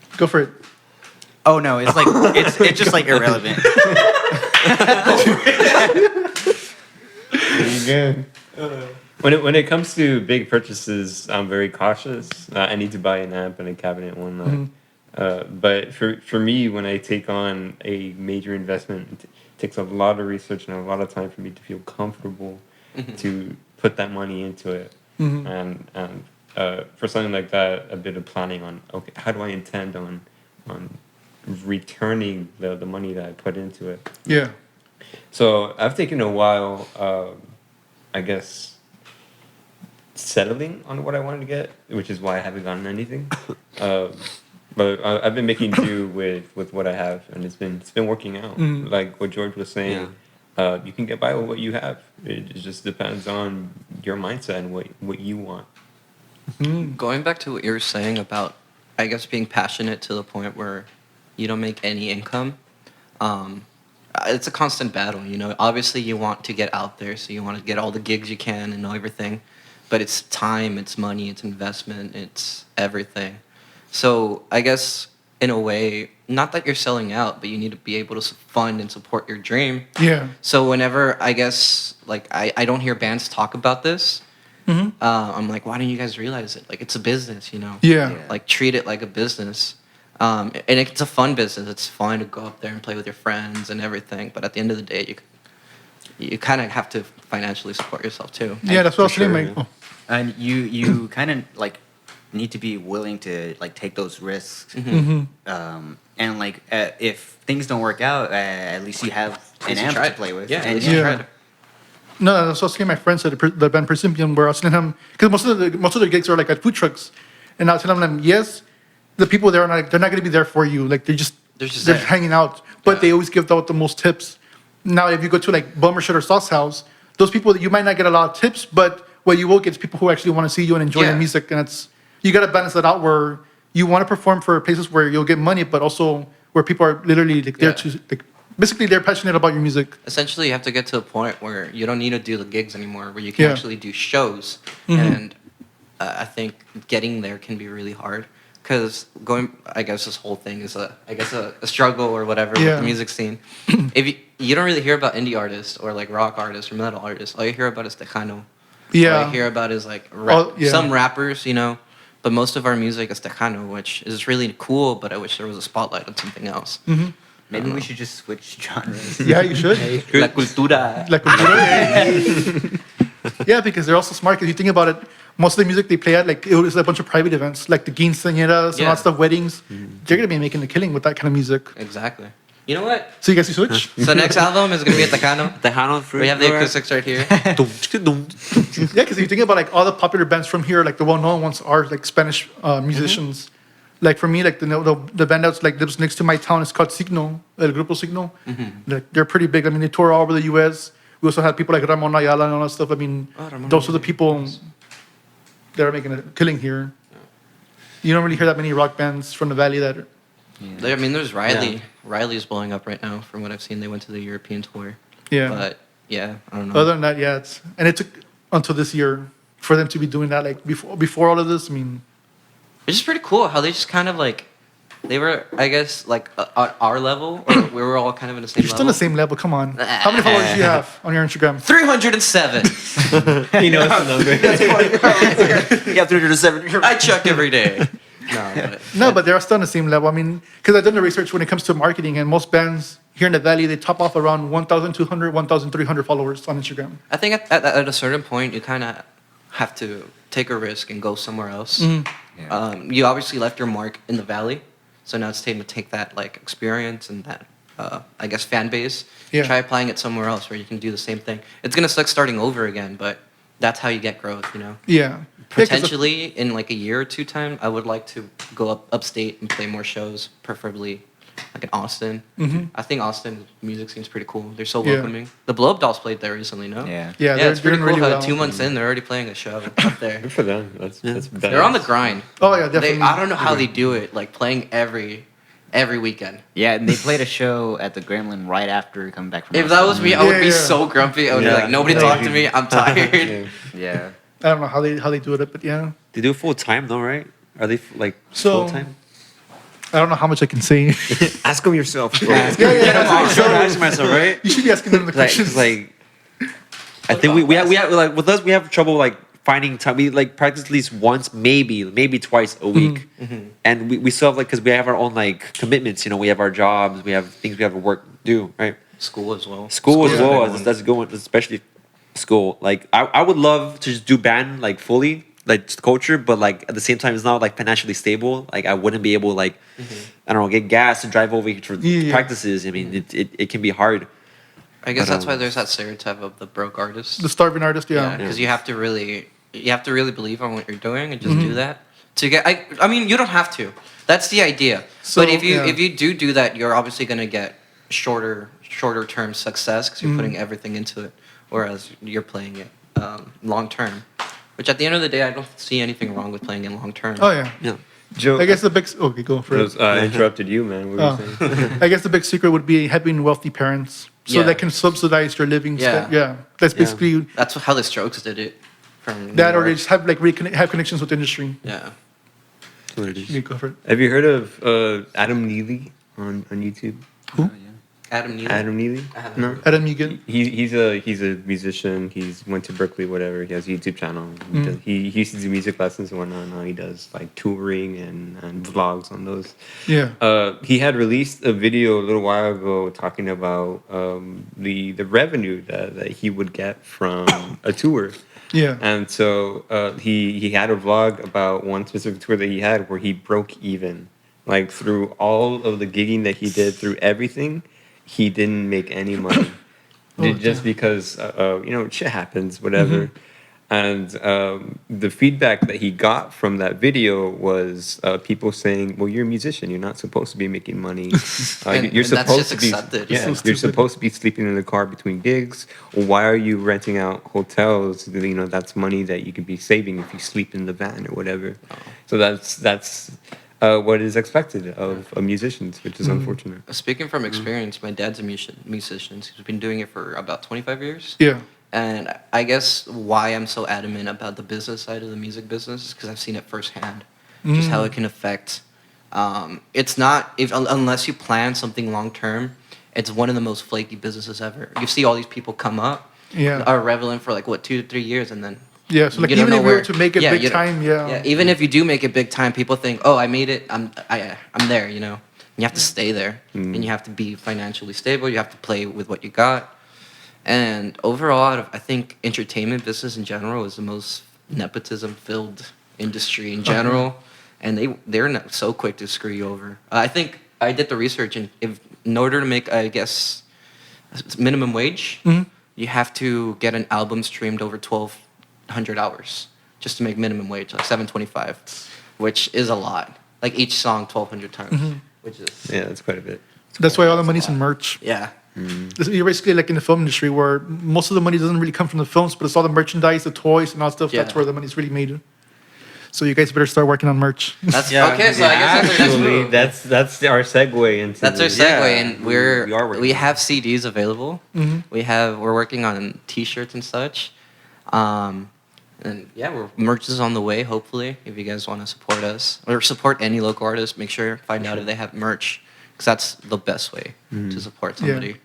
get? Go for it. Oh no, it's like it's just like irrelevant. There you go. When it comes to big purchases, I'm very cautious. I need to buy an amp and a cabinet and whatnot. But for me, when I take on a major investment, it takes a lot of research and a lot of time for me to feel comfortable to put that money into it. And for something like that, a bit of planning on, okay, how do I intend on returning the money that I put into it? Yeah. So I've taken a while, I guess, settling on what I wanted to get, which is why I haven't gotten anything. But I've been making do with what I have, and it's been working out. Like what George was saying, you can get by with what you have. It just depends on your mindset and what you want. Going back to what you were saying about, I guess, being passionate to the point where you don't make any income. It's a constant battle, you know. Obviously, you want to get out there, so you want to get all the gigs you can and know everything. But it's time, it's money, it's investment, it's everything. So I guess, in a way, not that you're selling out, but you need to be able to fund and support your dream. Yeah. So whenever, I guess, like, I don't hear bands talk about this, I'm like, why don't you guys realize it? Like, it's a business, you know? Yeah. Like, treat it like a business. And it's a fun business. It's fun to go up there and play with your friends and everything. But at the end of the day, you kind of have to financially support yourself, too. Yeah, that's what I was For saying. sure, Like, yeah. oh, And you kind of like need to be willing to like take those risks. And like if things don't work out, at least you have an least you amp to tried. play with. Yeah, at And least you Yeah. tried. no, that's what I was saying. My friends at the band Persimpian, where I was telling him, because most of the gigs are like at food trucks, and I was telling them, yes, the people there are not, they're not going to be there for you. Like they're just They're just there. hanging out, but Yeah. they always give out the most tips. Now, if you go to like Bummer Shit or Sauce House, those people you might not get a lot of tips, but what you will get is people who actually want to see you and enjoy Yeah. your music, and it's you got to balance that out where you want to perform for places where you'll get money, but also where people are literally like there Yeah. to like basically they're passionate about your music. Essentially, you have to get to a point where you don't need to do the gigs anymore, where you can Yeah. actually do shows. And I think getting there can be really hard. Because I guess this whole thing is a struggle or whatever with Yeah. the music scene. If you don't really hear about indie artists or like rock artists or metal artists, all you hear about is Tejano. All Yeah. you hear about is like Yeah. some rappers, you know. But most of our music is Tejano, which is really cool. But I wish there was a spotlight on something else. Maybe we should just switch genres. Yeah, you should. La cultura. Like, yeah, because they're also smart. Because you think about it, most of the music they play at, like, it was a bunch of private events, like the quinceañeras and all Yeah. that stuff, weddings. They're gonna be making a killing with that kind of music. Exactly. You know what? So you guys, you switch? So next album is gonna be a Tejano. Tejano fruit. We have the acoustics right here. Yeah, because you think about like all the popular bands from here, like the well-known ones are like Spanish musicians. Like for me, like the band that's like lives next to my town is called Signo, El Grupo Signo. Like, they're pretty big. I mean, they tour all over the U.S. We also have people like Ramon Ayala and all that stuff. I mean, Ramon those are the people that are making a killing here. You don't really hear that many rock bands from the Valley that. I mean, there's Riley. Yeah. Riley's blowing up right now, from what I've seen. They went to the European tour. Yeah. But yeah, I don't know. Other than that, yeah, and it took until this year for them to be doing that. Like before all of this, I mean, It's just pretty cool how they just kind of like, they were, I guess, like at our level, or we were all kind of in the same you're still level. on the same level. Come on, how many followers do you have on your Instagram? 307. He knows the number. You have 307. I check every day. No, but they're still on the same level. I mean, because I've done the research when it comes to marketing, and most bands here in the Valley, they top off around 1,200, 1,300 followers on Instagram. I think at a certain point, you kind of have to take a risk and go somewhere else. You obviously left your mark in the Valley, so now it's time to take that like experience and that I guess fan base, Yeah. try applying it somewhere else where you can do the same thing. It's gonna suck starting over again, but that's how you get growth, you know. Yeah. Potentially in like a year or two time, I would like to go upstate and play more shows, preferably like in Austin. I think Austin music seems pretty cool. They're so Yeah. welcoming. The Blow Up Dolls played there recently, no? Yeah. Yeah, Yeah, it's pretty doing cool really how well. 2 months in, they're already playing a show up there. Good for them. That's They're on the grind. Oh yeah, definitely. I don't know how they do it, like playing every weekend. Yeah, and they played a show at the Gremlin right after coming back from. If that was me, I would be Yeah. so grumpy. I would be Yeah. like, nobody talk to me. I'm tired. Yeah. I don't know how they do it, but yeah. They do it full time though, right? Are they like So- full time? I don't know how much I can say. Ask them yourself. yeah. I'm sure I ask myself, right? You should be asking them the Like, questions. I think we have like with us we have trouble like finding time. We like practice at least once, maybe twice a week, and we still have like because we have our own like commitments. You know, we have our jobs, we have things we have to work do, right? School as well. School as is a well big as one. that's going, especially school. Like I would love to just do band like fully, like just culture, but like at the same time, it's not like financially stable. Like I wouldn't be able to like I don't know get gas and drive over here for Yeah. practices. I mean, it can be hard. I guess But, that's why there's that stereotype of the broke artist. the starving artist, yeah. Because you have to really believe on what you're doing and just do that to get. I mean, you don't have to. That's the idea. So, but if yeah. you do that, you're obviously gonna get shorter term success because you're putting everything into it, whereas you're playing it long term. Which at the end of the day, I don't see anything wrong with playing it long term. Oh yeah. Yeah. Joe, I guess the big. Okay, go for it. I interrupted you, man. What were you saying? I guess the big secret would be having wealthy parents, so Yeah. they can subsidize your living. Yeah. Yeah, that's Yeah. basically That's how the Strokes did it. From that, New or they York. just have like have connections with the industry. Yeah. You go for it. Have you heard of Adam Neely on YouTube? Adam Neely. Adam Neely? I haven't No. heard of Adam Egan. He's a musician. He's went to Berkeley, whatever. He has a YouTube channel. He used to do music lessons and whatnot. Now he does like touring and vlogs on those. Yeah. He had released a video a little while ago talking about the revenue that he would get from a tour. Yeah. And so he had a vlog about one specific tour that he had where he broke even, like through all of the gigging that he did, through everything, he didn't make any money, just because shit happens, whatever. And the feedback that he got from that video was people saying, "Well, you're a musician. You're not supposed to be making money. And you're that's supposed just to be. accepted. Yeah, So you're stupid. supposed to be sleeping in the car between gigs. Why are you renting out hotels? You know, that's money that you could be saving if you sleep in the van or whatever. So that's what is expected of musicians, which is unfortunate. Speaking from experience, my dad's a musician. He's been doing it for about 25 years. Yeah. And I guess why I'm so adamant about the business side of the music business is because I've seen it firsthand, just how it can affect. It's not unless you plan something long term. It's one of the most flaky businesses ever. You see all these people come up, Yeah. are relevant for like what 2 to 3 years, and then Yeah, so like you don't even know if we were where- to make it yeah, big you don't- time, yeah. even if you do make it big time, people think, oh, I made it. I'm there. You know, you have to stay there, and you have to be financially stable. You have to play with what you got. And overall, I think entertainment business in general is the most nepotism-filled industry in general, and they're not so quick to screw you over. I think I did the research, and if in order to make, I guess, minimum wage, you have to get an album streamed over 1,200 hours just to make minimum wage, like 725, which is a lot. Like each song 1,200 times, which is Yeah, that's quite a bit. That's why all the That's a money's in lot. merch. yeah. You're basically like in the film industry where most of the money doesn't really come from the films, but it's all the merchandise, the toys, and all that stuff. That's Yeah. where the money's really made. So you guys better start working on merch. That's okay. So I guess Actually, that's our segue into. That's our this. segue, Yeah, and we are working we on it. have CDs available. We're working on T-shirts and such, and yeah, merch is on the way. Hopefully, if you guys want to support us or support any local artist, make sure find out if they have merch, because that's the best way to support somebody.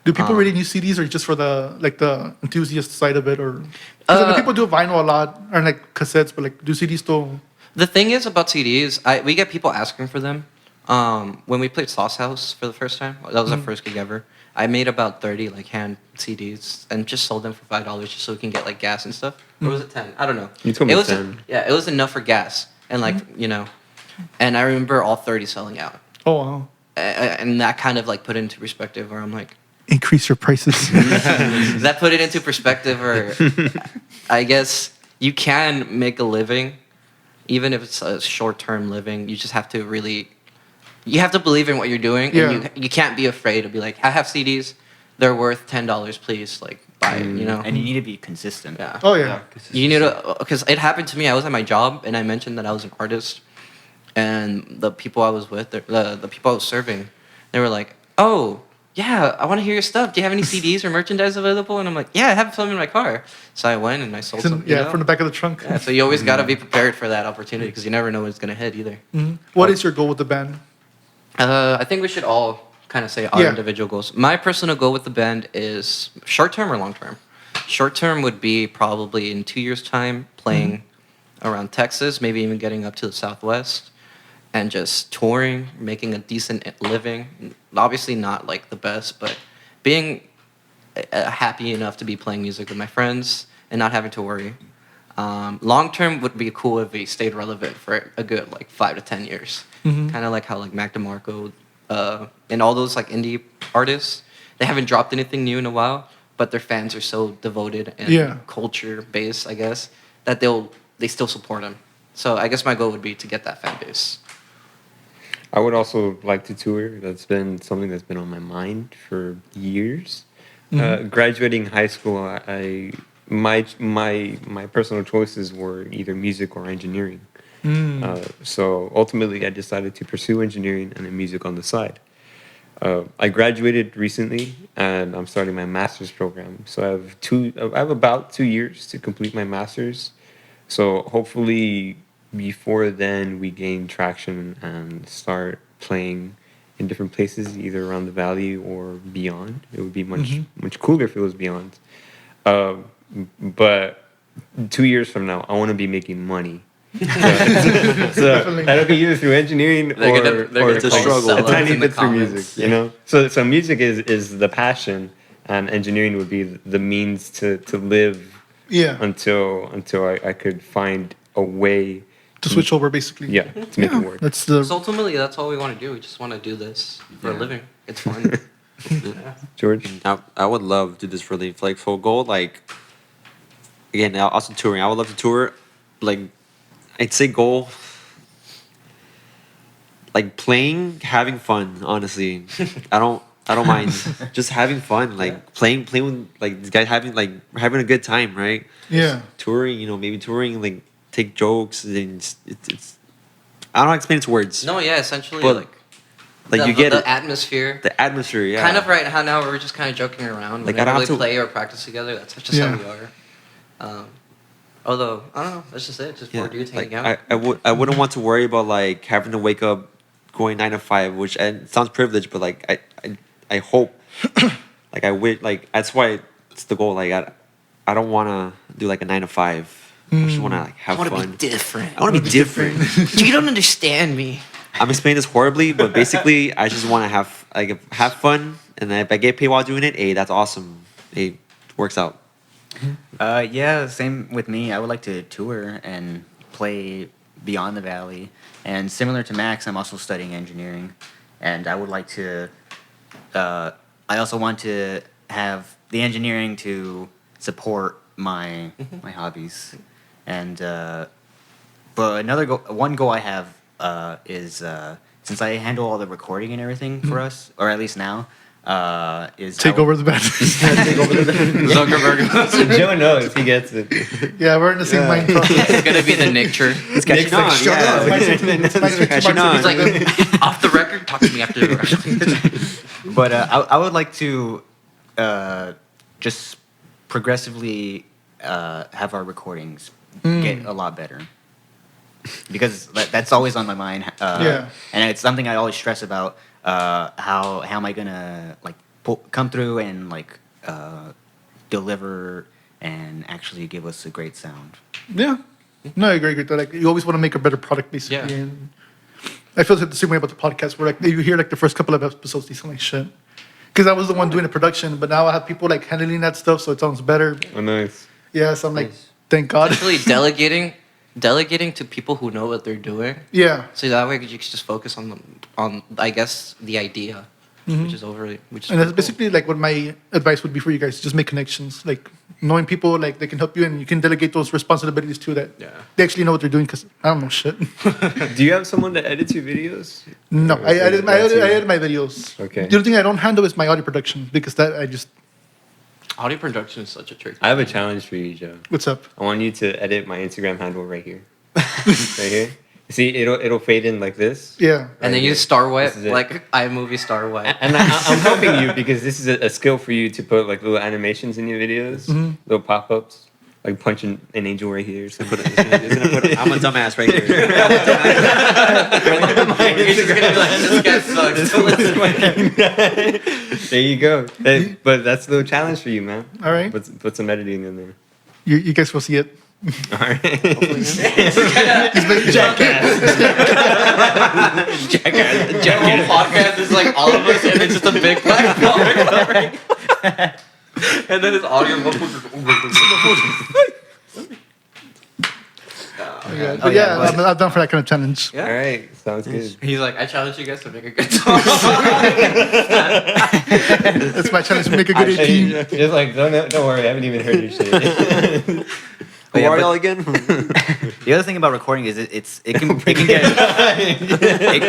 Do people really need CDs or just for the the enthusiast side of it, or because people do vinyl a lot or like cassettes, but like do CDs still? The thing is about CDs, we get people asking for them. When we played Sauce House for the first time, that was our first gig ever. I made about 30 like hand CDs and just sold them for $5 just so we can get like gas and stuff. Or was it 10? I don't know. You told me it was 10. Yeah, it was enough for gas and like and I remember all 30 selling out. Oh wow! And that kind of like put it into perspective where I'm like, Increase your prices. that put it into perspective where I guess you can make a living, even if it's a short-term living. You just have to you have to believe in what you're doing. Yeah. And you can't be afraid to be like, I have CDs, they're worth $10, please, like, buy it, And you need to be consistent. Yeah. Oh yeah. You need to, because it happened to me. I was at my job, and I mentioned that I was an artist, and the people I was with, the people I was serving, they were like, oh, yeah, I want to hear your stuff. Do you have any CDs or merchandise available? And I'm like, yeah, I have some in my car. So I went and I sold some. Yeah, from the back of the trunk. Yeah, so you always got to be prepared for that opportunity because you never know when it's going to hit either. What is your goal with the band? I think we should all kind of say our Yeah. individual goals. My personal goal with the band is short term or long term. Short term would be probably in 2 years' time playing around Texas, maybe even getting up to the Southwest, and just touring, making a decent living. Obviously, not like the best, but being happy enough to be playing music with my friends and not having to worry. Long term would be cool if we stayed relevant for a good like 5 to 10 years. Kind of like how like Mac DeMarco and all those like indie artists, they haven't dropped anything new in a while, but their fans are so devoted and Yeah. culture based, I guess, that they still support them. So I guess my goal would be to get that fan base. I would also like to tour. That's been something that's been on my mind for years. Graduating high school, my personal choices were either music or engineering. So ultimately, I decided to pursue engineering and then music on the side. I graduated recently, and I'm starting my master's program. So I have about 2 years to complete my master's. So hopefully, before then, we gain traction and start playing in different places, either around the valley or beyond. It would be much cooler if it was beyond. But 2 years from now, I want to be making money. So that'll be either through engineering They're gonna or struggle a with it tiny in the bit through comments. music, you know. So music is the passion, and engineering would be the means to live Yeah. until I could find a way, To switch over, basically. to make it work. That's the. So ultimately, that's all we want to do. We just want to do this for a living. It's fun. George, I would love to do this for the like for goal. Like again, also touring. I would love to tour. Like I'd say goal. Like playing, having fun. Honestly, I don't mind just having fun. Like playing with like these guys having a good time, right? Yeah. Touring, maybe touring like take jokes and it's I don't know how to explain it to words. No, yeah, essentially, But- like Like the, you get the it. atmosphere. The atmosphere, yeah. Kind of right now we're just kind of joking around. Like, Like, I don't we have really to- play or practice together. That's just Yeah. how we are. Although I don't know, that's just it. Just four dudes like, hanging out. I wouldn't want to worry about like having to wake up going 9 to 5, which and it sounds privileged, but like I hope like I wish like that's why it's the goal. Like I don't want to do like a 9 to 5. I just want to like have I want to fun. be different. I want to be different. You don't understand me. I'm explaining this horribly, but basically I just want to have fun, and then if I get paid while doing it, hey, that's awesome. Hey, it works out. Yeah, same with me. I would like to tour and play beyond the valley. And similar to Max, I'm also studying engineering, and I would like to. I also want to have the engineering to support my hobbies, and but one goal I have is since I handle all the recording and everything for us, or at least now, is Take over the band. Zuckerberg. Joe knows. He gets it. Yeah, we're in the same mind process. It's gonna be the Nickture. It's catching on. shut up. Catching on. He's like, off the record, talk to me after the record. But I would like to just progressively have our recordings get a lot better. Because that's always on my mind. Yeah. And it's something I always stress about. How am I gonna like come through and like deliver and actually give us a great sound? Yeah. No, I agree with that. Like, you always want to make a better product, basically. Yeah. And I feel the same way about the podcast, where like you hear like the first couple of episodes, they sound like shit. Because I was the one doing the production, but now I have people like handling that stuff, so it sounds better. Oh, nice. Yeah, so I'm like, thank God. Actually, delegating to people who know what they're doing. Yeah. So that way you can just focus on I guess the idea, which is And that's really basically like what my advice would be for you guys. Just make connections. Like knowing people, like they can help you, and you can delegate those responsibilities to that. Yeah. They actually know what they're doing, because I don't know shit. Do you have someone that edits your videos? No, Or I is edit, it I, that's edit, I you? edit my videos. Okay. The only thing I don't handle is my audio production, because that I just, cool. Audio production is such a trick. I have a challenge for you, Joe. what's up? I want you to edit my Instagram handle right here. Right here. See, it'll fade in like this. Yeah. And then Right use here. Star White, This is it. like iMovie Star White. And I'm helping you because this is a skill for you to put like little animations in your videos, little pop-ups, like punching an angel right here. So I'm a dumbass right here. You're gonna be like, this guy sucks. There you go. Hey, but that's a little challenge for you, man. All right. Put some editing in there. You guys will see it. All right. General podcast is like all of us, and it's just a big black ball. And then his audio. Yeah. But Oh, yeah, yeah, but- I'm down for that kind of challenge. All right. Sounds good. He's like, I challenge you guys to make a good song. That's my challenge to make a good AP. Just like don't worry, I haven't even heard your shit. Who Yeah, are but- y'all again? The other thing about recording is it can get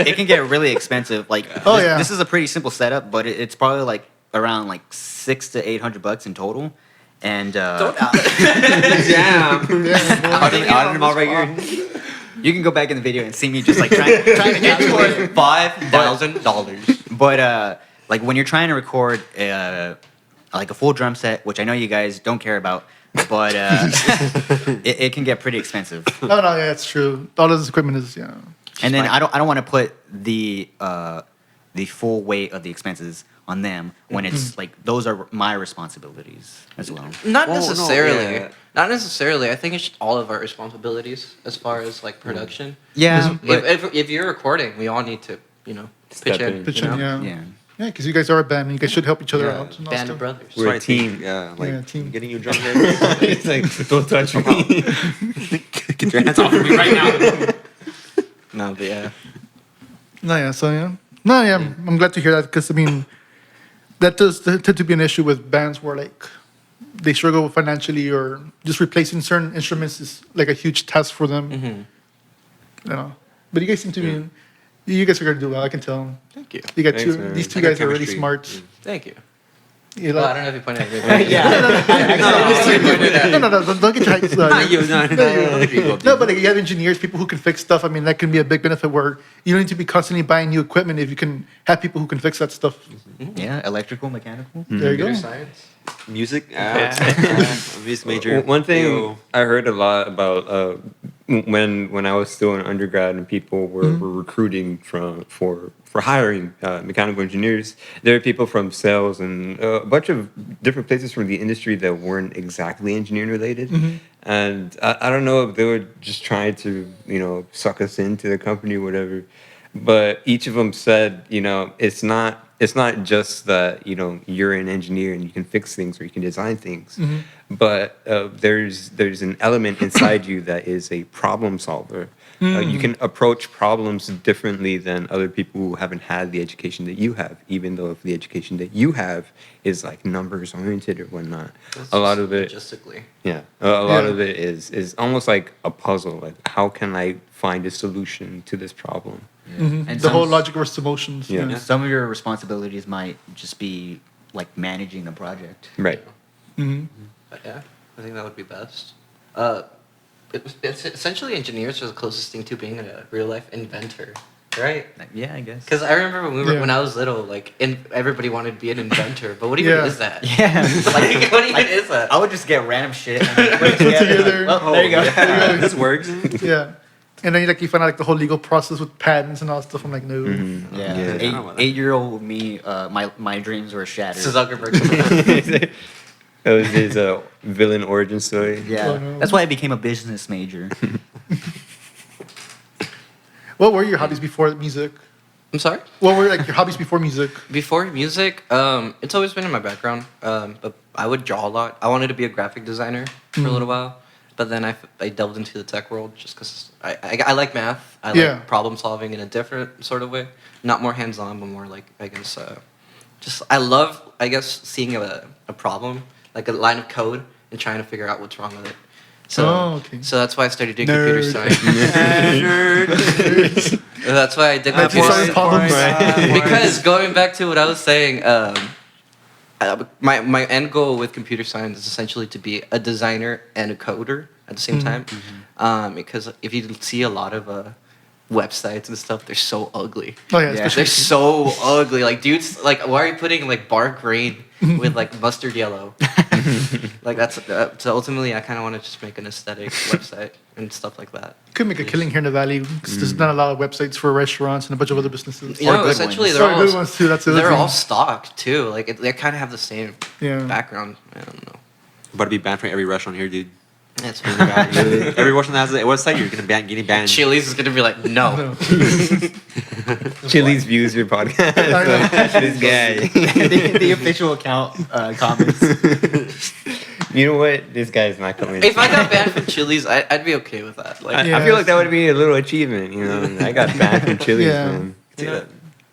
it can get really expensive. Like Oh, this, yeah. this is a pretty simple setup, but it's probably like around like $600 to $800 in total. And Don't Damn. Audit them all right here. you can go back in the video and see me just like trying to calculate. $5,000. But like when you're trying to record like a full drum set, which I know you guys don't care about, but it can get pretty expensive. No, yeah, it's true. All this equipment is, yeah. And then I don't want to put the full weight of the expenses on them when it's like those are my responsibilities as well. Not Well, no, necessarily. yeah. Not necessarily. I think it's just all of our responsibilities as far as like production. Yeah, but If you're recording, we all need to, Step pitch in. in. Pitch you in, know? yeah. yeah. Yeah, because you guys are a band, and you guys should help each other Yeah, out. And all band stuff. of brothers. We're a That's what I think, team. Yeah, like Yeah, team. getting you drunk. It's like don't touch me. Get your hands off of me right now. No, but yeah. No, yeah, so yeah. No, yeah, I'm glad to hear that, because, I mean, that does tend to be an issue with bands where, like, they struggle financially, or just replacing certain instruments is, like, a huge task for them. Mm-hmm. You know? But you guys seem to be, you guys are going to do well, I can tell. Thank you. You got Thanks, two, man. these two I got guys are really chemistry. smart. Thank you. You Well, I know? don't know if you pointed at me. Don't get your hypes. Not you, no. No, but like, you have engineers, people who can fix stuff. I mean, that can be a big benefit where you don't need to be constantly buying new equipment if you can have people who can fix that stuff. Yeah, electrical, mechanical. There you go. Computer science. Music? Music Well, major. one thing Ew. I heard a lot about when I was still in undergrad and people were recruiting for hiring mechanical engineers. There were people from sales and a bunch of different places from the industry that weren't exactly engineering related. And I don't know if they were just trying to suck us into the company or whatever. But each of them said, it's not just that you're an engineer and you can fix things or you can design things, but there's an element inside you that is a problem solver. You can approach problems differently than other people who haven't had the education that you have, even though if the education that you have is like numbers oriented or whatnot. A lot of it, Logistically. yeah, a lot of it is almost like a puzzle. Like, how can I find a solution to this problem? And The some- whole logic versus emotions. Yeah. Some of your responsibilities might just be like managing the project. Right. But yeah, I think that would be best. It's essentially engineers are the closest thing to being a real life inventor, right? Like, yeah, I guess. Because I remember when Yeah. I was little, like, everybody wanted to be an inventor, but what even Yeah. is that? Yeah. Like, what even is that? I would just get random shit and put it together. together. Like, well, there you go. Yeah, this works. Yeah. And then you find out like the whole legal process with patents and all that stuff. I'm like, no. Yeah. Yeah. I don't know about that. 8-year-old me, my dreams were shattered. Zuckerberg. That was his villain origin story. Yeah. Oh, no. That's why I became a business major. What were your hobbies before music? I'm sorry? What were like your hobbies before music? Before music, it's always been in my background, but I would draw a lot. I wanted to be a graphic designer for a little while, but then I delved into the tech world just because I like math. I like Yeah. problem solving in a different sort of way. Not more hands-on, but more like, I guess, I love, I guess, seeing a problem, like a line of code, and trying to figure out what's wrong with it. So, Oh, okay. so that's why I started doing computer Nerd. science. That's why I did That's computer solving problems. because going back to what I was saying, my end goal with computer science is essentially to be a designer and a coder at the same time. Because if you see a lot of websites and stuff, they're so ugly. Oh yeah, Yeah. especially They're so ugly. Like, dudes, like, why are you putting like bar green with like mustard yellow? Like, that's so ultimately, I kind of want to just make an aesthetic website and stuff like that. could make a killing here in the valley because there's not a lot of websites for restaurants and a bunch of other businesses. You know, good essentially, ones. they're Or all good ones too. That's the other they're thing. all stocked too. Like, they kind of have the same Yeah. background. I don't know. About to be banned from every restaurant here, dude. That's Every restaurant that has a website, you're gonna getting banned. Chili's is gonna be like, no. No. Chili's views your podcast. I know. This guy. the official account comments. You know what? This guy's not coming. If I got banned from Chili's, I'd be okay with that. Like, Yeah. I feel like that would be a little achievement. I got banned from Chili's, Yeah. man. you know,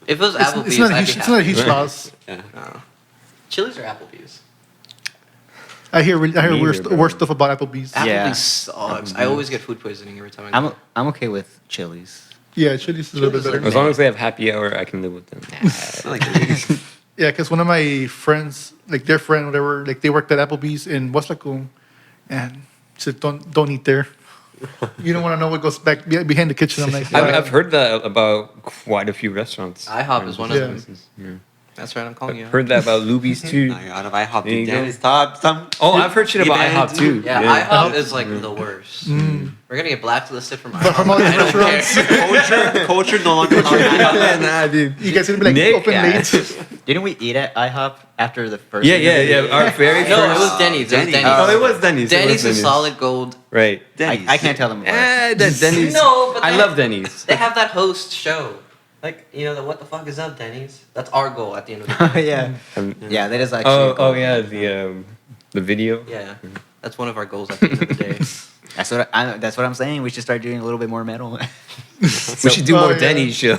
if it was Applebee's, It's not a I'd huge. be It's not a happy. huge loss. No. Chili's or Applebee's? I hear Neither, worse bro. worse stuff about Applebee's. Applebee's Yeah. sucks. I always get food poisoning every time I go. I'm okay with Chili's. Yeah, Chili's is a little bit Chili's is better. like- As long as they have happy hour, I can live with them. It's not like Yeah, because one of my friends, like their friend, whatever, like they worked at Applebee's in Westlaco, and said, "Don't eat there. You don't want to know what goes back behind the kitchen." I'm like, I've heard that about quite a few restaurants. IHOP is one of Yeah. them. Yeah. That's right, I'm calling you. I've out. heard that about Luby's too. out of IHOP, There you dude. go. Danny's top. Oh, I've heard shit about IHOP too. Yeah, IHOP is like the worst. We're gonna get blacklisted from IHOP. But from all these I don't care. restaurants, Culture no longer. Nah, dude. you guys gonna be like Nick, open yeah. late. Didn't we eat at IHOP after the first? Yeah. interview? Our very No, first. it was Denny's. It was Denny's. Denny's. Oh, it was Denny's. Denny's is solid gold. Right. I can't tell them. That Denny's. No, but I they- love Denny's. They have that host show. Like, the what the fuck is up, Denny's? That's our goal at the end of the day. yeah, Um, yeah, that is actually. Oh yeah, the video. Yeah. That's one of our goals at the end of the day. That's what I'm saying. We should start doing a little bit more metal. We should do Oh, more yeah. Denny's show.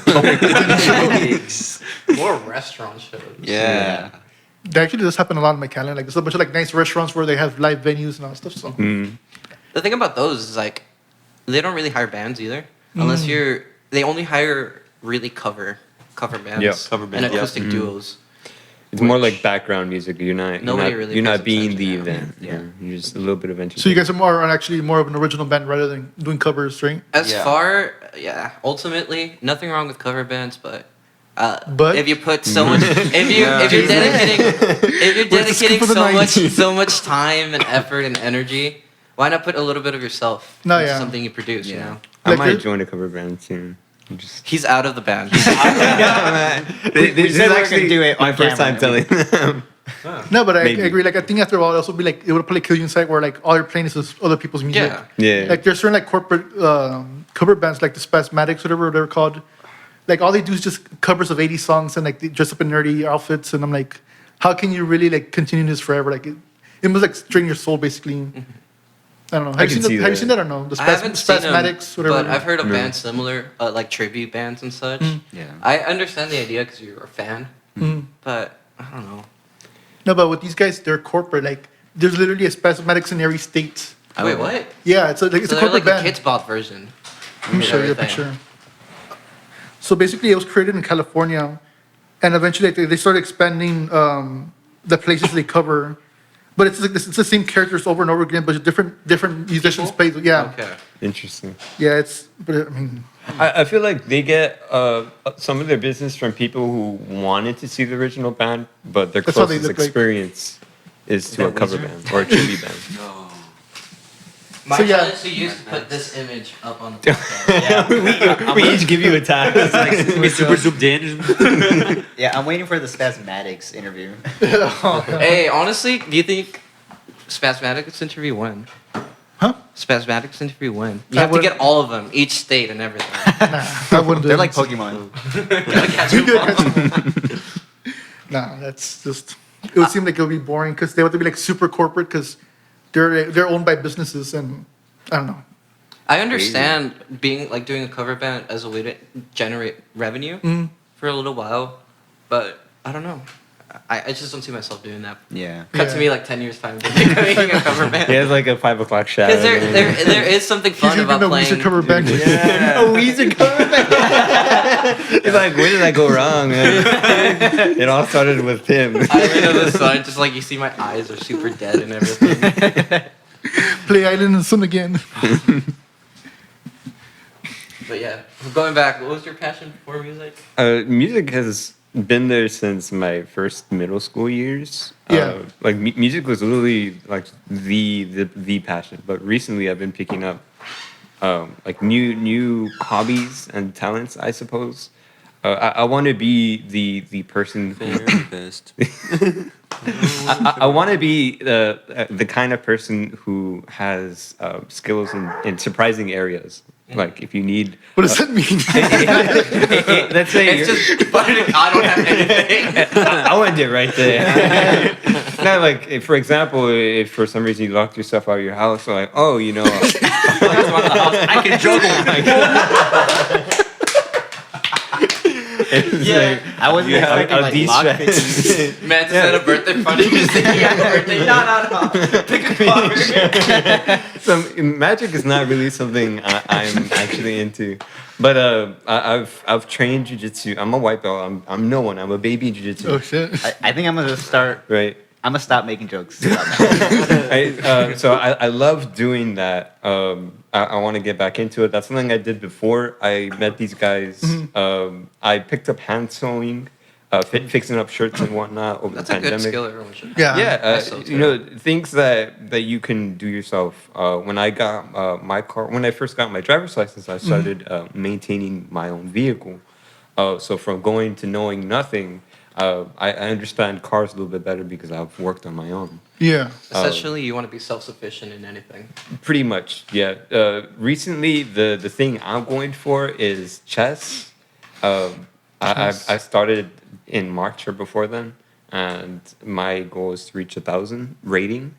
More restaurant shows. Yeah. That actually does happen a lot in McAllen. Like there's a bunch of like nice restaurants where they have live venues and all that stuff. So The thing about those is like they don't really hire bands either. Unless they only hire really cover bands. Yeah, cover bands, and yeah. acoustic duos. It's more like background music. Nobody really You're not pays being the attention event. Yeah. You're just a little bit of entertainment. So you guys are actually more of an original band rather than doing covers, right? As Yeah. far, yeah, ultimately, nothing wrong with cover bands, but But- if you put so much, if you're dedicating for the so much 90s? so much time and effort and energy, why not put a little bit of yourself No, into yeah. something you produce? You Yeah. know, I Like might you're- join a cover band soon. Just he's out of the band. this we said we were gonna do it my on first camera. time telling them. No, but I Maybe. agree. Like I think after a while, it'll also be like it would probably kill you inside where like all you're playing is other people's music. Yeah. Yeah. Like there's certain like corporate cover bands like the Spasmatics, whatever they're called. Like all they do is just covers of 80 songs and like they dress up in nerdy outfits. And I'm like, how can you really like continue this forever? Like it must like strain your soul basically. I don't know. Have, can you, see seen have you that. seen that or no? The I haven't seen them, Spasmatics, whatever. but I've heard of No. bands similar, like tribute bands and such. Yeah. I understand the idea because you're a fan, Mhm. but I don't know. No, but with these guys, they're corporate. Like there's literally a Spasmatics in every state. Wait, what? Yeah, it's a, like, it's So a they're corporate like band. a Kids Bop version. Let me show you a Everything. picture. So basically, it was created in California, and eventually they started expanding the places they cover. But it's like it's the same characters over and over again, but different musicians play. Yeah, Okay. Interesting. yeah. But I mean, I feel like they get some of their business from people who wanted to see the original band, but their That's how they closest look like. experience is to a cover band or a tribute band. My So, yeah. challenge to you is to put this image up on the podcast. We each give you a task. We super zoomed in. Yeah, I'm waiting for the Spasmatics interview. Hey, honestly, do you think Spasmatics interview when? huh? Spasmatics interview when? You I have to would- get all of them, each state and everything. Nah, I wouldn't do They're it. like Pokemon. Gotta catch them all. Nah, that's just. It would seem like it would be boring because they have to be like super corporate because they're owned by businesses and I don't know. I understand being like doing a cover band as a way to generate revenue for a little while, but I don't know. I just don't see myself doing that. Yeah. Cut to Yeah. me like 10 years time making a cover band. He has like a 5 o'clock shadow. Because there is something He's fun gonna about be a playing. Weezer cover band. Yeah. A Weezer cover band. He's like, where did I go wrong? It all started with him. Island of the Sun, just like you see my eyes are super dead and everything. Play Island and Sun again. But yeah, going back, what was your passion for music? Music has been there since my first middle school years. Yeah. Like music was literally like the passion. But recently, I've been picking up like new hobbies and talents, I suppose. I want to be the person. Best. I want to be the kind of person who has skills in surprising areas. Like if you need, What does that mean? let's say It's just, but I don't have anything. I want it right there. Not like, for example, if for some reason you locked yourself out of your house, or like, oh, you know, I can juggle. yeah, I wasn't expecting like lockpicking. Man, to set a birthday party, just thinking happy birthday. No. Pick a card. So magic is not really something I'm actually into, but I've trained jujitsu. I'm a white belt. I'm no one. I'm a baby in jujitsu. Oh shit. I think I'm gonna start. Right. I'm gonna stop making jokes. About that. So I love doing that. I want to get back into it. That's something I did before I met these guys. I picked up hand sewing, fixing up shirts and whatnot over That's the a good pandemic. skill everyone should have. Yeah. Yeah, I sew too. you know, things that you can do yourself. When I got my car, when I first got my driver's license, I started maintaining my own vehicle. So from going to knowing nothing, I understand cars a little bit better because I've worked on my own. Yeah. Essentially, you want to be self-sufficient in anything. Pretty much, yeah. Recently, the thing I'm going for is chess. I started in March or before then, and my goal is to reach 1,000 rating.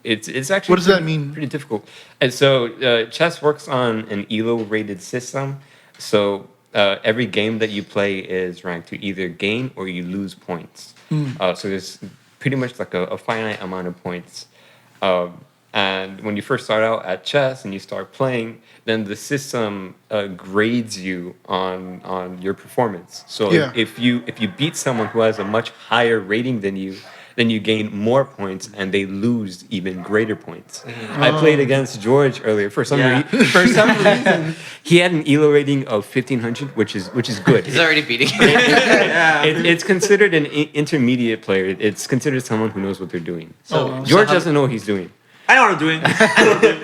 It's actually What does that mean? Pretty difficult. And so chess works on an ELO rated system. So every game that you play is ranked to either gain or you lose points. So there's pretty much like a finite amount of points. And when you first start out at chess and you start playing, then the system grades you on your performance. So Yeah. if you beat someone who has a much higher rating than you, then you gain more points and they lose even greater points. I played against George earlier. For some reason, he had an ELO rating of 1500, which is good. He's already beating. It's considered an intermediate player. It's considered someone who knows what they're doing. Oh. George doesn't know what he's doing. I know what I'm doing.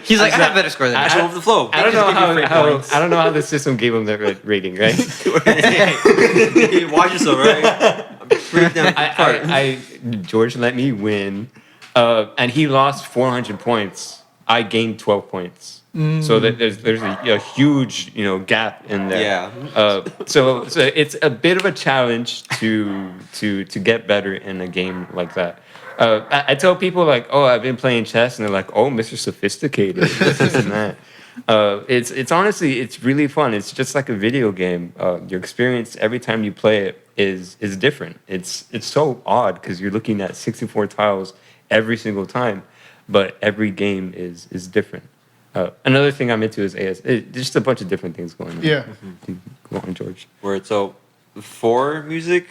He's like, I have a better score than I you. show over the flow. I don't know how points. I don't know how the system gave him that rating, right? Hey, watch yourself, right? Break down apart. George let me win, and he lost 400 points. I gained 12 points. So that there's a huge gap in there. Yeah. So it's a bit of a challenge to get better in a game like that. I tell people like, oh, I've been playing chess, and they're like, oh, Mr. Sophisticated, this and that. It's honestly, it's really fun. It's just like a video game. Your experience every time you play it is different. It's so odd because you're looking at 64 tiles every single time, but every game is different. Another thing I'm into is there's just a bunch of different things going on. Yeah. Go on, George. Word. So for music,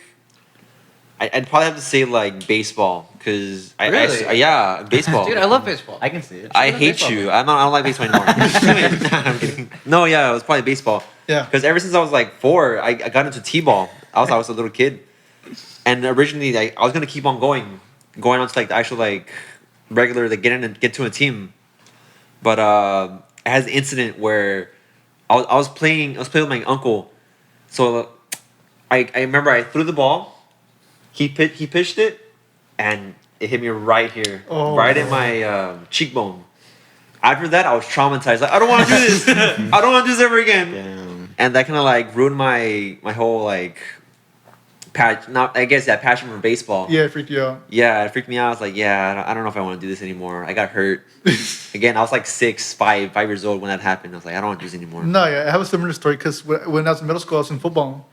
I'd probably have to say like baseball because Really? yeah, baseball. Dude, I love baseball. I can see it. I hate baseball, you. I don't like baseball anymore. I'm kidding. No, yeah, it was probably baseball. Yeah. Because ever since I was like 4, I got into t-ball. I was a little kid, and originally I was gonna keep on going on to like the actual like regular like get to a team, but it has an incident where I was playing with my uncle, so I remember I threw the ball, he pitched it, and it hit me right here, right in my cheekbone. After that, I was traumatized. Like, I don't want to do this. I don't want to do this ever again. Damn. And that kind of like ruined my whole like passion for baseball. Yeah, it freaked you out. Yeah, it freaked me out. I was like, yeah, I don't know if I want to do this anymore. I got hurt. Again, I was like 5 years old when that happened. I was like, I don't want to do this anymore. No, yeah, I have a similar story because when I was in middle school, I was in football.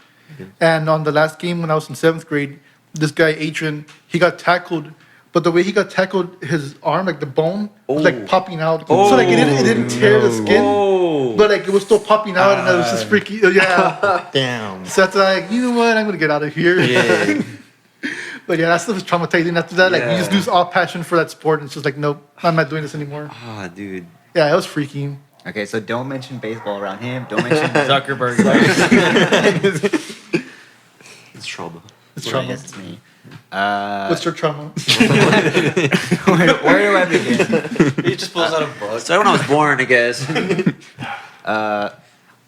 And on the last game when I was in 7th grade, this guy, Adrian, he got tackled. But the way he got tackled, his arm, like the bone, was like popping out. So like it didn't tear the skin, but like it was still popping out, and it was just freaky. Yeah. Damn. So that's like, you know what? I'm gonna get out of here. Yeah. But yeah, that stuff was traumatizing. After that, like you just lose all passion for that sport, and it's just like, nope, I'm not doing this anymore. Ah, dude. Yeah, it was freaky. Okay, so don't mention baseball around him. Don't mention Zuckerberg. It's trauma. It's Well, I trauma. guess it's me. What's your trauma? Where do I begin? He just pulls out a book. So when I was born, I guess.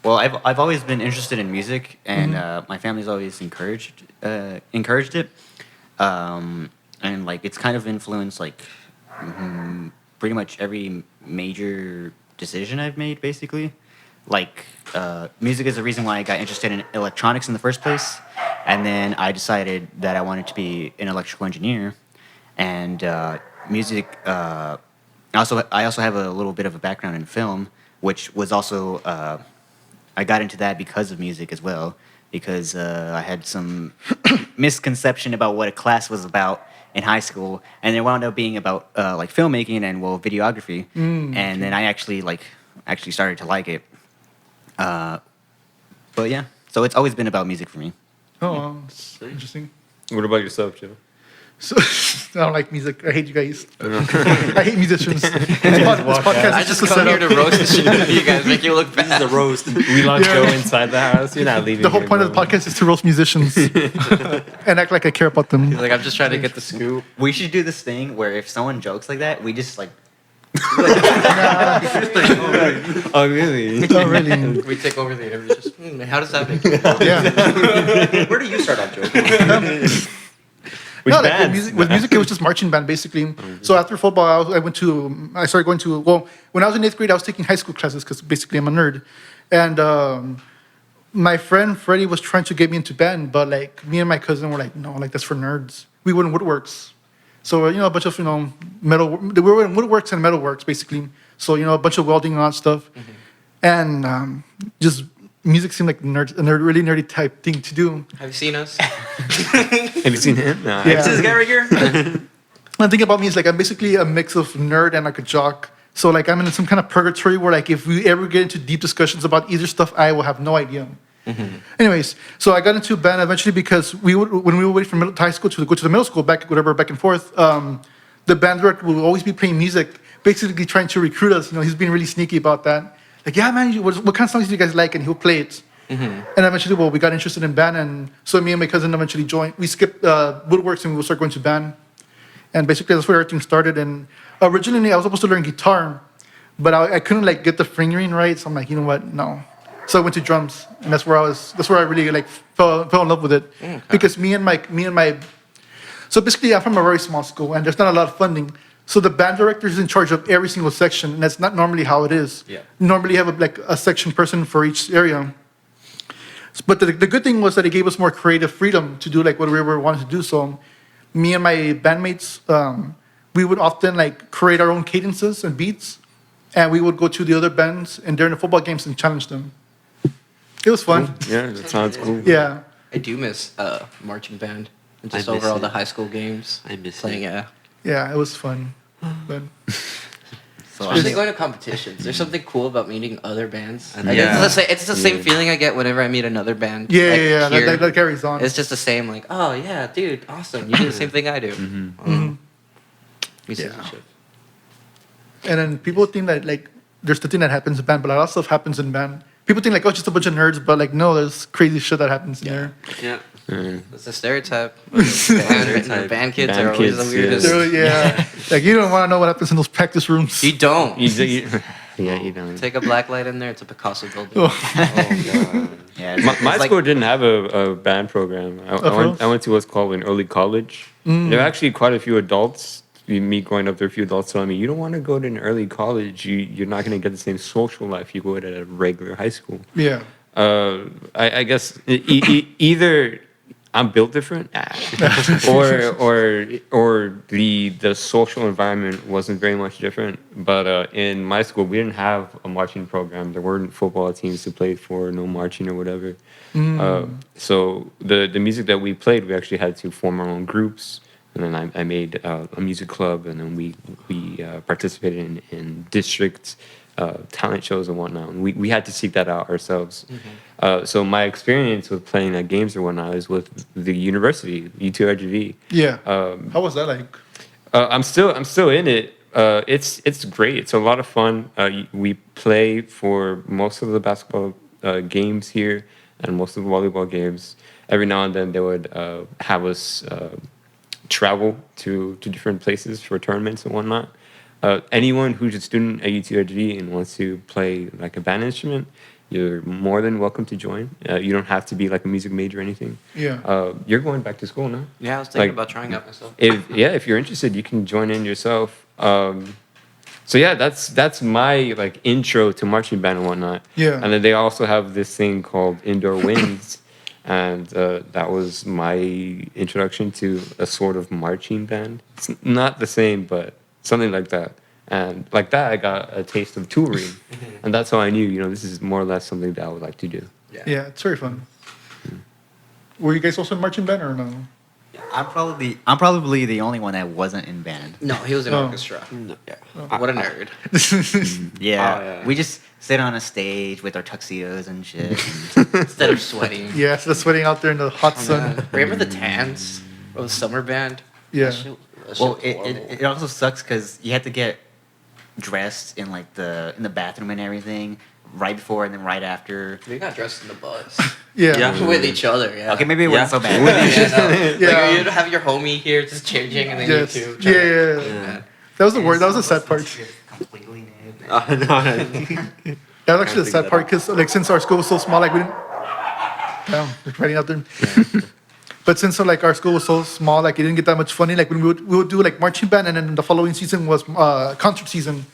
Well, I've always been interested in music, and my family's always encouraged it, and like it's kind of influenced like pretty much every major decision I've made, basically. Like music is the reason why I got interested in electronics in the first place, and then I decided that I wanted to be an electrical engineer, and music. I also have a little bit of a background in film, which was also I got into that because of music as well, because I had some misconception about what a class was about in high school, and it wound up being about like filmmaking and videography, and then I actually started to like it. But yeah, so it's always been about music for me. Oh, it's interesting. What about yourself, Joe? So I don't like music. I hate you guys. I hate musicians. This podcast I is just a come here to setup. roast the shit out of you guys, make you look This is bad. a roast. We locked Yeah. Joe inside the house. You're not leaving. The whole here, point of the bro. podcast is to roast musicians and act like I care about them. He's like, I'm just trying to get the scoop. We should do this thing where if someone jokes like that, we just like Oh really? Oh, really? We take over the interview. Just, how does that make you? Yeah. Where do you start off, Joe? Which No, like bands? with music, it was just marching band basically. So after football, I started going to, well, when I was in 8th grade, I was taking high school classes because basically I'm a nerd. And my friend Freddie was trying to get me into band, but like me and my cousin were like, no, like that's for nerds. We were in woodworks. So, a bunch of, metal, we were in woodworks and metalworks basically. So, a bunch of welding and all that stuff. And just music seemed like a really nerdy type thing to do. Have you seen us? Have you seen him? No. Yeah. This guy right here? One thing about me is like I'm basically a mix of nerd and like a jock. So like I'm in some kind of purgatory where like if we ever get into deep discussions about either stuff, I will have no idea. Anyways, so I got into band eventually because when we would wait from high school to go to the middle school, back and forth, the band director would always be playing music, basically trying to recruit us. You know, he's being really sneaky about that. Like, yeah, man, what kind of songs do you guys like? And he'll play it. And eventually, well, we got interested in band, and so me and my cousin eventually joined. We skipped woodworks and we started going to band. And basically, that's where everything started. And originally, I was supposed to learn guitar, but I couldn't like get the fingering right. So I'm like, you know what? No. So I went to drums, and that's where I really like fell in love with it. Because me and my so basically, I'm from a very small school, and there's not a lot of funding. So the band director is in charge of every single section, and that's not normally how it is. Yeah. Normally, you have a section person for each area. But the good thing was that it gave us more creative freedom to do like what we were wanting to do. So me and my bandmates, we would often like create our own cadences and beats, and we would go to the other bands and during the football games and challenge them. It was fun. Yeah, that sounds cool. Yeah. I do miss marching band. And just I miss overall the it. high school games. I miss playing, it. Yeah. Yeah, it was fun. But So Especially going to competitions. There's something cool about meeting other bands. And Like, yeah. it's the same Yeah. feeling I get whenever I meet another band. yeah, Like, yeah, here, that carries on. It's just the same, like, oh, yeah, dude, awesome. You do the same thing I do. Musicianship. And then people think that like there's the thing that happens in band, but a lot of stuff happens in band. People think like, oh, it's just a bunch of nerds, but like no, there's crazy shit that happens in there. Yeah. It's a stereotype. Band kids Band are always kids, the weirdest. So, yeah. Like you don't want to know what happens in those practice rooms. You don't. Yeah, you know. Take a black light in there, it's a Picasso building. yeah, My it's like- school didn't have a band program. I went to what's called an early college. There were actually quite a few adults. Me growing up, there were a few adults telling me, you don't want to go to an early college. You're not going to get the same social life you would at a regular high school. Yeah. I guess either I'm built different, or the social environment wasn't very much different. But in my school, we didn't have a marching program. There weren't football teams to play for, no marching or whatever. So the music that we played, we actually had to form our own groups. And then I made a music club, and then we participated in district talent shows and whatnot. And we had to seek that out ourselves. So my experience with playing at games or whatnot is with the university, UTRGV. Yeah. How was that like? I'm still in it. It's great. It's a lot of fun. We play for most of the basketball games here and most of the volleyball games. Every now and then they would have us travel to different places for tournaments and whatnot. Anyone who's a student at UTRGV and wants to play like a band instrument, you're more than welcome to join. You don't have to be like a music major or anything. Yeah. You're going back to school now. Yeah, I was thinking Like, about trying out myself. If you're interested, you can join in yourself. So yeah, that's my like intro to marching band and whatnot. Yeah. And then they also have this thing called indoor winds, and that was my introduction to a sort of marching band. It's not the same, but something like that. And like that, I got a taste of touring, and that's how I knew, this is more or less something that I would like to do. Yeah, it's very fun. Were you guys also in marching band or no? I'm probably the only one that wasn't in band. No, he was in Oh. orchestra. Yeah. What a nerd. Yeah, yeah. we just sit on a stage with our tuxedos and shit. Instead of sweating. Yeah, so sweating out there in the hot sun. Remember the tans? Or the summer band? Yeah. That shit Well, was it horrible. also sucks because you had to get dressed in like in the bathroom and everything right before and then right after. We got dressed in the bus. Yeah. Yeah. With each other, yeah. Okay, maybe it Yeah. wasn't so bad. Yeah. Yeah. Like, you'd have your homie here just changing, and then Yes. you two. Yeah. That was the word. That was the sad part. Completely naked. No. That was actually the sad part because, like, since our school was so small, like, we didn't. Damn, they're writing out there. But since like our school was so small, like it didn't get that much funding. Like when we would do like marching band, and then the following season was concert season.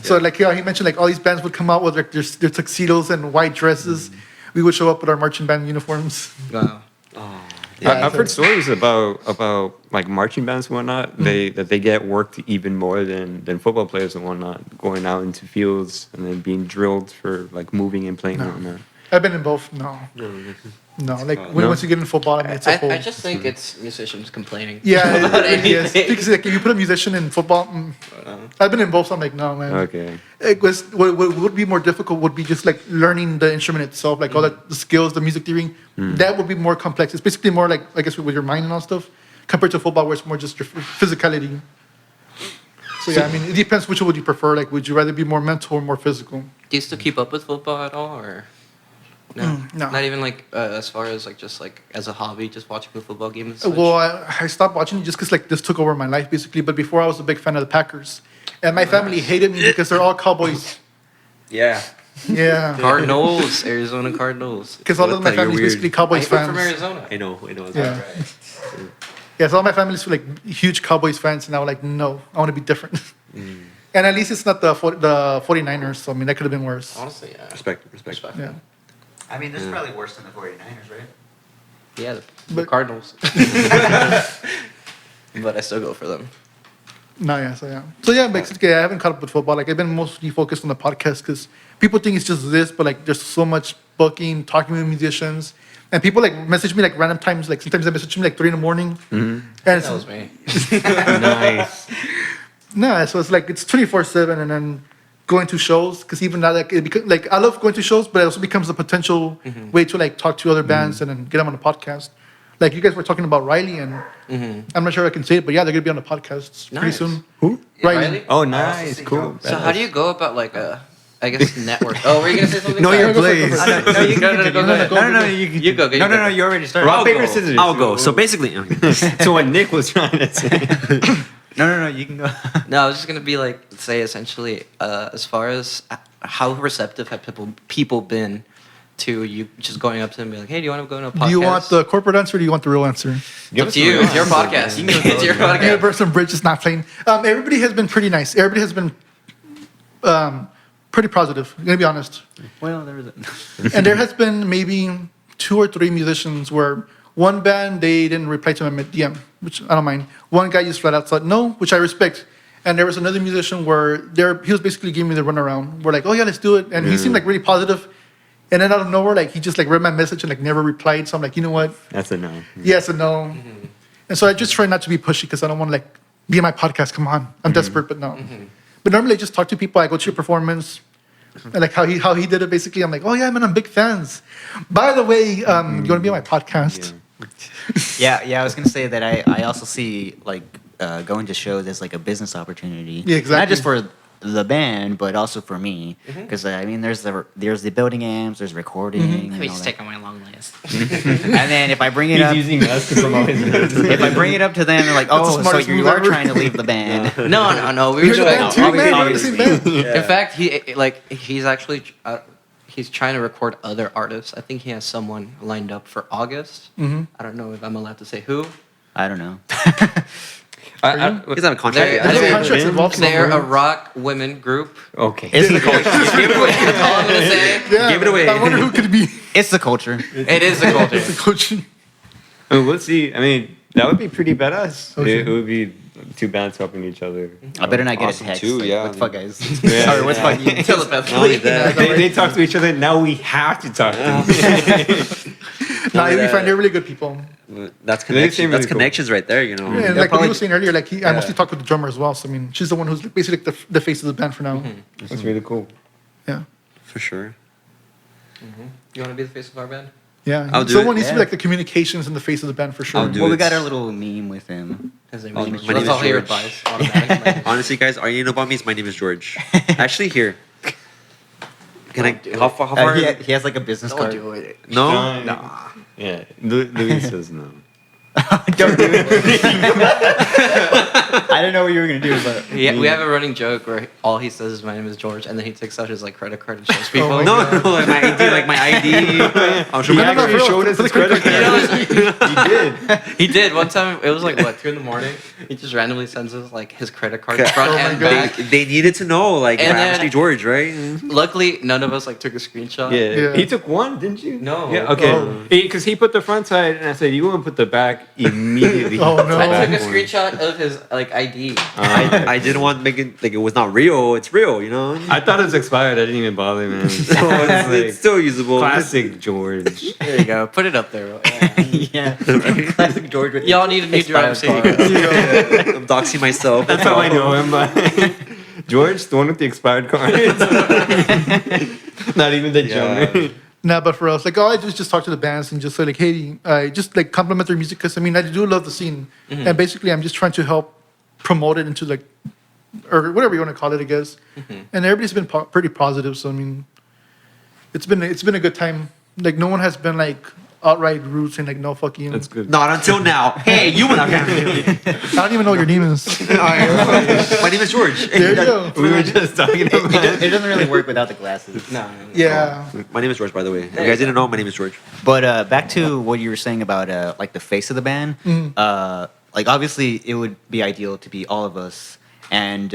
So like he mentioned, like all these bands would come out with like their tuxedos and white dresses. We would show up with our marching band uniforms. Wow. Yeah, I've heard stories about like marching bands and whatnot. That they get worked even more than football players and whatnot, going out into fields and then being drilled for like moving and playing and whatnot. I've been in both. No. No, like Oh, when no? once you get in football, I mean, it's a whole. I just think it's musicians complaining. Yeah, about it is. anything. Because like, if you put a musician in football, I've been in both, so I'm like, no, man. Okay. It was what would be more difficult would be just like learning the instrument itself, like all the skills, the music theory. That would be more complex. It's basically more like I guess with your mind and all stuff, compared to football where it's more just your physicality. So yeah, I mean, it depends which one would you prefer. Like, would you rather be more mental or more physical? Do you still keep up with football at all, or no? No. Not even like as far as like just like as a hobby, just watching the football game. And such? Well, I stopped watching it just because like this took over my life basically. But before I was a big fan of the Packers, and my family hated me because they're all Cowboys. Yeah. Yeah, Cardinals, Arizona Cardinals. because all of my You're family is weird. basically I'm Cowboys from fans. Arizona. I know. Yeah. Yeah, so all my family's like huge Cowboys fans, and I was like, no, I want to be different. And at least it's not the 49ers, so I mean, that could have been worse. Honestly, yeah. Respect. Yeah. I mean, that's probably worse than the 49ers, right? Yeah, the But- Cardinals. But I still go for them. No, yeah, so yeah. So yeah, basically, I haven't caught up with football. Like, I've been mostly focused on the podcast because people think it's just this, but like, there's so much booking, talking with musicians. And people like message me like random times, like sometimes they message me like 3 in the morning. And That was me. Nice. no, so it's like it's 24/7, and then going to shows because even now like like I love going to shows, but it also becomes a potential way to like talk to other bands and then get them on the podcast. Like you guys were talking about Riley, and I'm not sure I can say it, but yeah, they're gonna be on the podcast pretty Nice. soon. Who? Riley. Oh, also nice. see Cool. So how do you go about like I guess network? Oh, were you gonna say something? No, Sorry. you're Blaze. No, you Go, can go, go, continue. go, No, go. you can. You go, No, go. you already started. Rock, I'll paper, go. scissors. I'll go. So basically, So what Nick was trying to say. No, you can go. No, I was just gonna be like say essentially as far as how receptive have people been to you just going up to them and be like, hey, do you want to go on a podcast? Do you want the corporate answer or do you want the real answer? Up to you. It's your podcast. It's your I'm gonna podcast. burn some bridges, not playing. Everybody has been pretty nice. Everybody has been pretty positive. I'm gonna be honest. Well, there was a. And there has been maybe 2 or 3 musicians where one band they didn't reply to my DM, which I don't mind. One guy just flat out said no, which I respect. And there was another musician where he was basically giving me the runaround. We're like, oh yeah, let's do it. And he seemed like really positive. And then out of nowhere, like he just like read my message and like never replied. So I'm like, you know what? That's a no. Yes and no. And so I just try not to be pushy because I don't want to like be in my podcast. Come on, I'm desperate, but no. But normally I just talk to people. I go to your performance, and like how he did it. Basically, I'm like, oh yeah, man, I'm big fans. By the way, you want to be on my podcast? Yeah. I was gonna say that I also see like going to shows as like a business opportunity. Yeah, exactly. Not just for the band, but also for me, because I mean, there's the building amps, there's recording. And Let me all just that. take on my long list. And then if I bring it up, using us to promote his if I bring it up to them, they're like, That's the oh, so smartest you move are ever. trying to leave the band. No. We were You're the doing band too, man. You're the same band. In fact, he's actually he's trying to record other artists. I think he has someone lined up for August. I don't know if I'm allowed to say who. I don't know. he's on a contract. There's no contracts involved They're a somewhere. rock women group. Okay. It's the culture. Give it away. That's all I'm gonna say. Yeah, Give it away. I wonder who could be It's the culture. It is the culture. the coach. I mean, we'll see. I mean, that would be pretty badass. Okay. It would be 2 bands helping each other. I better not get Awesome a text. too, like, yeah. what the fuck, guys? Yeah. Sorry, what's fuck you? Telepathically. They talk to each other. Now we have to talk to them. Nah, you'll be fine. They're really good people. That's They seem connection. really That's cool. connections right there. You know. Yeah, and like what probably- you were saying earlier, like I mostly talk with the drummer as well. So I mean, she's the one who's basically like the face of the band for now. That's really cool. Yeah, For sure. You want to be the face of our band? yeah. I'll do Someone it. needs to be like the communications and the face of the band for sure. I'll do Well, we it. got our little meme with him. His name Oh, is my George. name That's is all he George. replies automatically. Honestly, guys, all you know about me is my name is George. Actually, here. Can I? How far? How far? He has like a business Don't card. do it. No. Nah. Yeah. Louis says no. Don't do it. I didn't know what you were gonna do, but Yeah, we have a running joke where all he says is my name is George, and then he takes out his like credit card and shows people. my No, like my ID, like my ID. I'm sure No, my no, ID for real. showed us his credit You know, card. he did. He did one time. It was like what 2 a.m. He just randomly sends us like his credit card front Oh my and God. back. They needed to know, like, And I'm then- actually George, right? Luckily, none of us like took a screenshot. Yeah. Yeah. He took one, didn't you? No. Yeah. Okay. Oh. Because he put the front side, and I said, "You want to put the back immediately." Oh, no. I took a Back one. screenshot of his like like ID. I didn't want to make it like it was not real. It's real, you know. I thought it was expired. I didn't even bother, man. So it's It's still usable. classic George. There you go. Put it up there. Yeah. Classic George with Y'all need a new drum expired set. car. I'm doxing myself. That's how I know him. George, the one with the expired cards. Not even the Yeah. drummer. Nah, but for us, like all I do is just talk to the bands and just say like, hey, I just like compliment their music because I mean I do love the scene, and basically I'm just trying to help promote it into like, or whatever you want to call it, I guess. And everybody's been pretty positive, so I mean, it's been a good time. Like no one has been like outright rude saying like no fuck you. That's good. Not until now. Hey, you went out. I don't even know what your name is. My name is George. There you go. We were just talking about It doesn't really work without the glasses. No. Yeah. My name is George, by the way. If you guys didn't know, my name is George. But back to what you were saying about like the face of the band. Like obviously it would be ideal to be all of us, and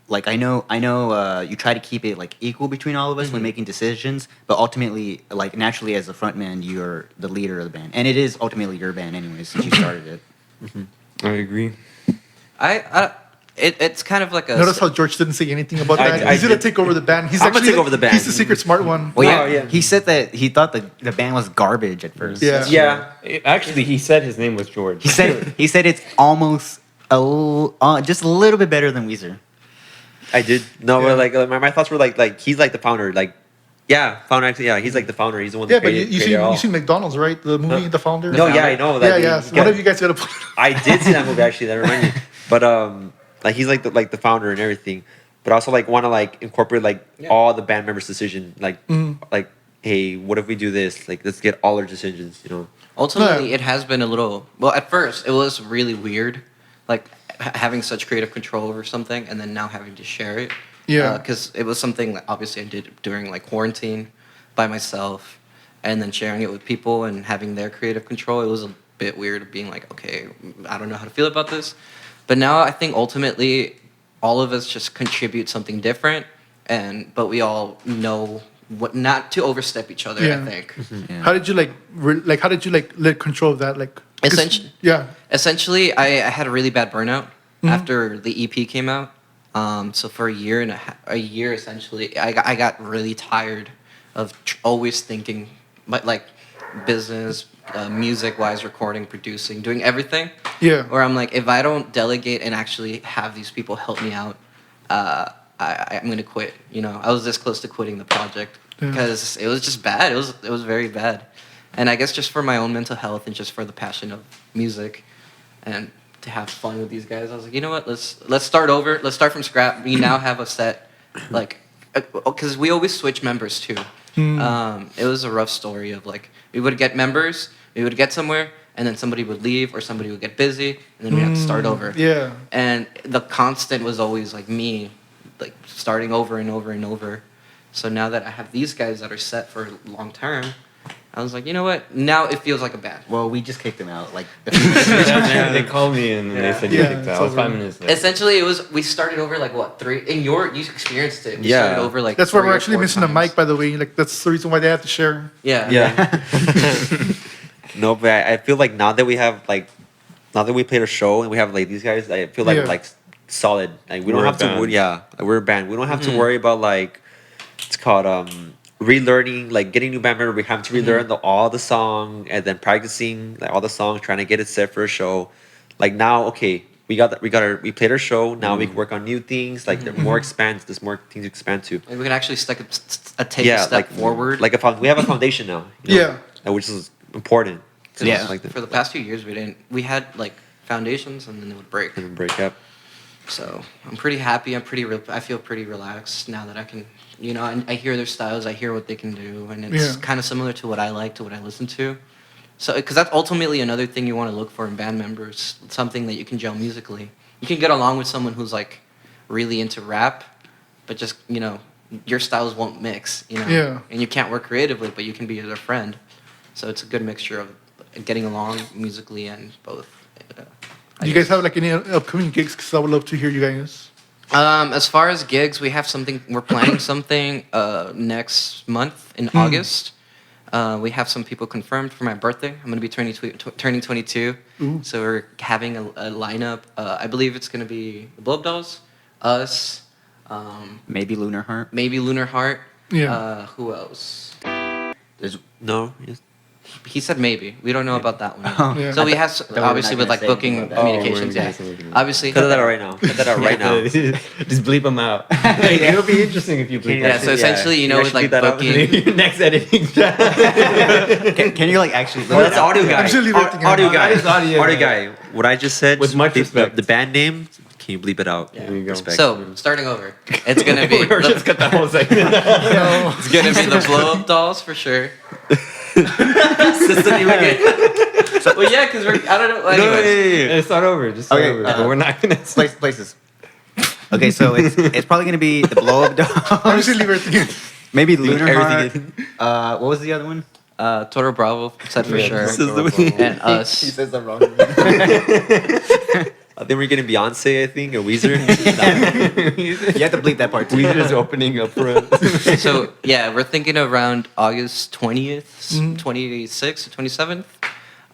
like I know you try to keep it like equal between all of us when making decisions, but ultimately like naturally as the front man you're the leader of the band, and it is ultimately your band anyways since you started it. I agree. It's kind of like a. Notice how George didn't say anything about I- that. I He's gonna did. take over the band. He's I'm gonna actually take over the band. He's the secret smart one. Well, Oh, yeah. He said that he thought the band was garbage at first. Yeah. Yeah. Actually, he said his name was George. He said it's almost just a little bit better than Weezer. I did. No, Yeah. but my thoughts were like he's like the founder. Like, yeah, founder actually. Yeah, he's like the founder. He's the one that Yeah, but created, you created it all. seen McDonald's, right? The movie, The Founder. No, yeah, I know. Yeah, That yeah. he So one got- of you guys gotta put. I did see that movie actually. That reminded me. But like he's like the founder and everything. But I also like want to like incorporate like all the band members' decision. Like like hey, what if we do this? Like let's get all our decisions. You know. Ultimately, Yeah. it has been a little. Well, at first, it was really weird, like having such creative control over something, and then now having to share it. Yeah. Because it was something that obviously I did during like quarantine by myself, and then sharing it with people and having their creative control. It was a bit weird being like, okay, I don't know how to feel about this. But now I think ultimately, all of us just contribute something different, but we all know what not to overstep each other. Yeah. I think. Yeah. How did you how did you like let control of that? Like 'cause- Essentially- Yeah. Essentially, I had a really bad burnout after the EP came out. So for a year essentially, I got really tired of always thinking, like business, music-wise, recording, producing, doing everything. Yeah. Where I'm like, if I don't delegate and actually have these people help me out, I'm gonna quit. You know, I was this close to quitting the project because it was just bad. It was very bad, and I guess just for my own mental health and just for the passion of music, and to have fun with these guys, I was like, you know what? Let's start over. Let's start from scratch. We now have a set, like, because we always switch members too. It was a rough story of like we would get members, we would get somewhere, and then somebody would leave or somebody would get busy, and then we had to start over. Yeah. And the constant was always like me, like starting over and over and over. So now that I have these guys that are set for long term, I was like, you know what? Now it feels like a band. Well, we just kicked him out. Like, They called me and they said you Yeah, kicked it's out. I was over. 5 minutes late. Essentially, we started over like what, 3? You experienced it. We Yeah. started over like. That's why 3 we're or actually 4 missing a times. mic, by the way. Like that's the reason why they have to share. Yeah. Yeah. No, but I feel like now that we played a show and we have like these guys, I feel like Yeah. we're like solid. Like we don't We're a have to. band. We're a band. We don't have to worry about like it's called relearning, like getting new band member. We have to relearn all the song and then practicing like all the songs, trying to get it set for a show. Like now, okay, we played our show. Now we can work on new things. Like there's more there's more things to expand to. Like we can actually take a step forward. Like we have a foundation now. you know, Yeah. which is important. 'Cause Yeah. like for the past few years, we had like foundations and then it would break. and break up. So I'm pretty happy. I feel pretty relaxed now that I can, you know, I hear their styles, I hear what they can do, and it's Yeah. kind of similar to what I like, to what I listen to. So, because that's ultimately another thing you want to look for in band members, something that you can gel musically. You can get along with someone who's like really into rap, but just, you know, your styles won't mix, you know. Yeah. And you can't work creatively, but you can be their friend. So it's a good mixture of getting along musically and both. Do you guys have like any upcoming gigs? Because I would love to hear you guys. As far as gigs, we have something. We're planning something next month in August. We have some people confirmed for my birthday. I'm going to be turning 22. So we're having a lineup. I believe it's going to be the Blow Up Dolls, us, Maybe Lunar Heart. maybe Lunar Heart. Yeah. Who else? There's No. Yes. He said maybe. We don't know about that one. Oh. Yeah. So we have we were obviously not with like gonna say booking anything about that. communications. Oh, we Yeah, weren't gonna say anything. obviously. Cut that out right now. Cut that out right now. Just bleep them out. Like, it'll be interesting if you bleep Yeah, that so shit. essentially, you know, with actually like leave that out. booking. Next editing job. can you like actually? Well, that's audio guy. I'm sure leave everything Audio out. guy. That is audio Audio guy. guy. What I just said. With much the- respect. The band name. Can you bleep it out? Yeah. There you go. Respect. So starting over, it's gonna be. Or just cut that whole segment. It's gonna be the Blow Up Dolls for sure. System even get. Well, yeah, because we're. I don't know. Anyways. It's not over. Just start Okay, over. But we're not gonna. Places. Okay, so it's probably gonna be the Blow Up I'm just Dolls. gonna leave everything. Maybe Lunar Heart. everything. What was the other one? Toro Bravo said for Yeah, sure, this is the- and us. says the wrong. I think we're getting Beyonce. I think or Weezer. You have to bleep that part too. Weezer is opening up for us. So yeah, we're thinking around August 20th, Mhm. 26th, 27th.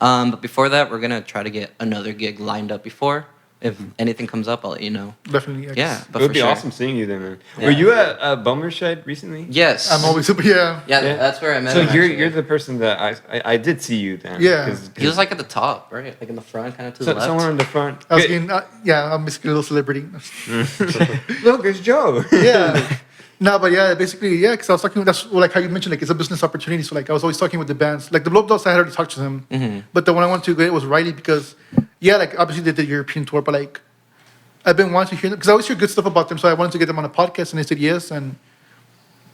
But before that, we're gonna try to get another gig lined up before. If anything comes up, I'll let you know. Definitely. I Yeah, guess. but It would for be sure. awesome seeing you there, man. Yeah. Were you at Bummer Shed recently? Yes. I'm always yeah. Yeah, Yeah. that's where I met So him. you're actually. the person that I did see you then. Yeah. 'Cause- He was like at the top, right? Like in the front, kind of to the left. somewhere in the front. I was getting, yeah, I'm basically a little celebrity. Look, it's Joe. Yeah. No, but yeah, basically, yeah, because I was talking, that's like how you mentioned, like it's a business opportunity. So like I was always talking with the bands, like the Blow Up Dolls, I had already talked to them, Mm-hmm. but the one I wanted to get was Riley because, yeah, like obviously they did the European tour, but like I've been wanting to hear them because I always hear good stuff about them, so I wanted to get them on a podcast, and they said yes, and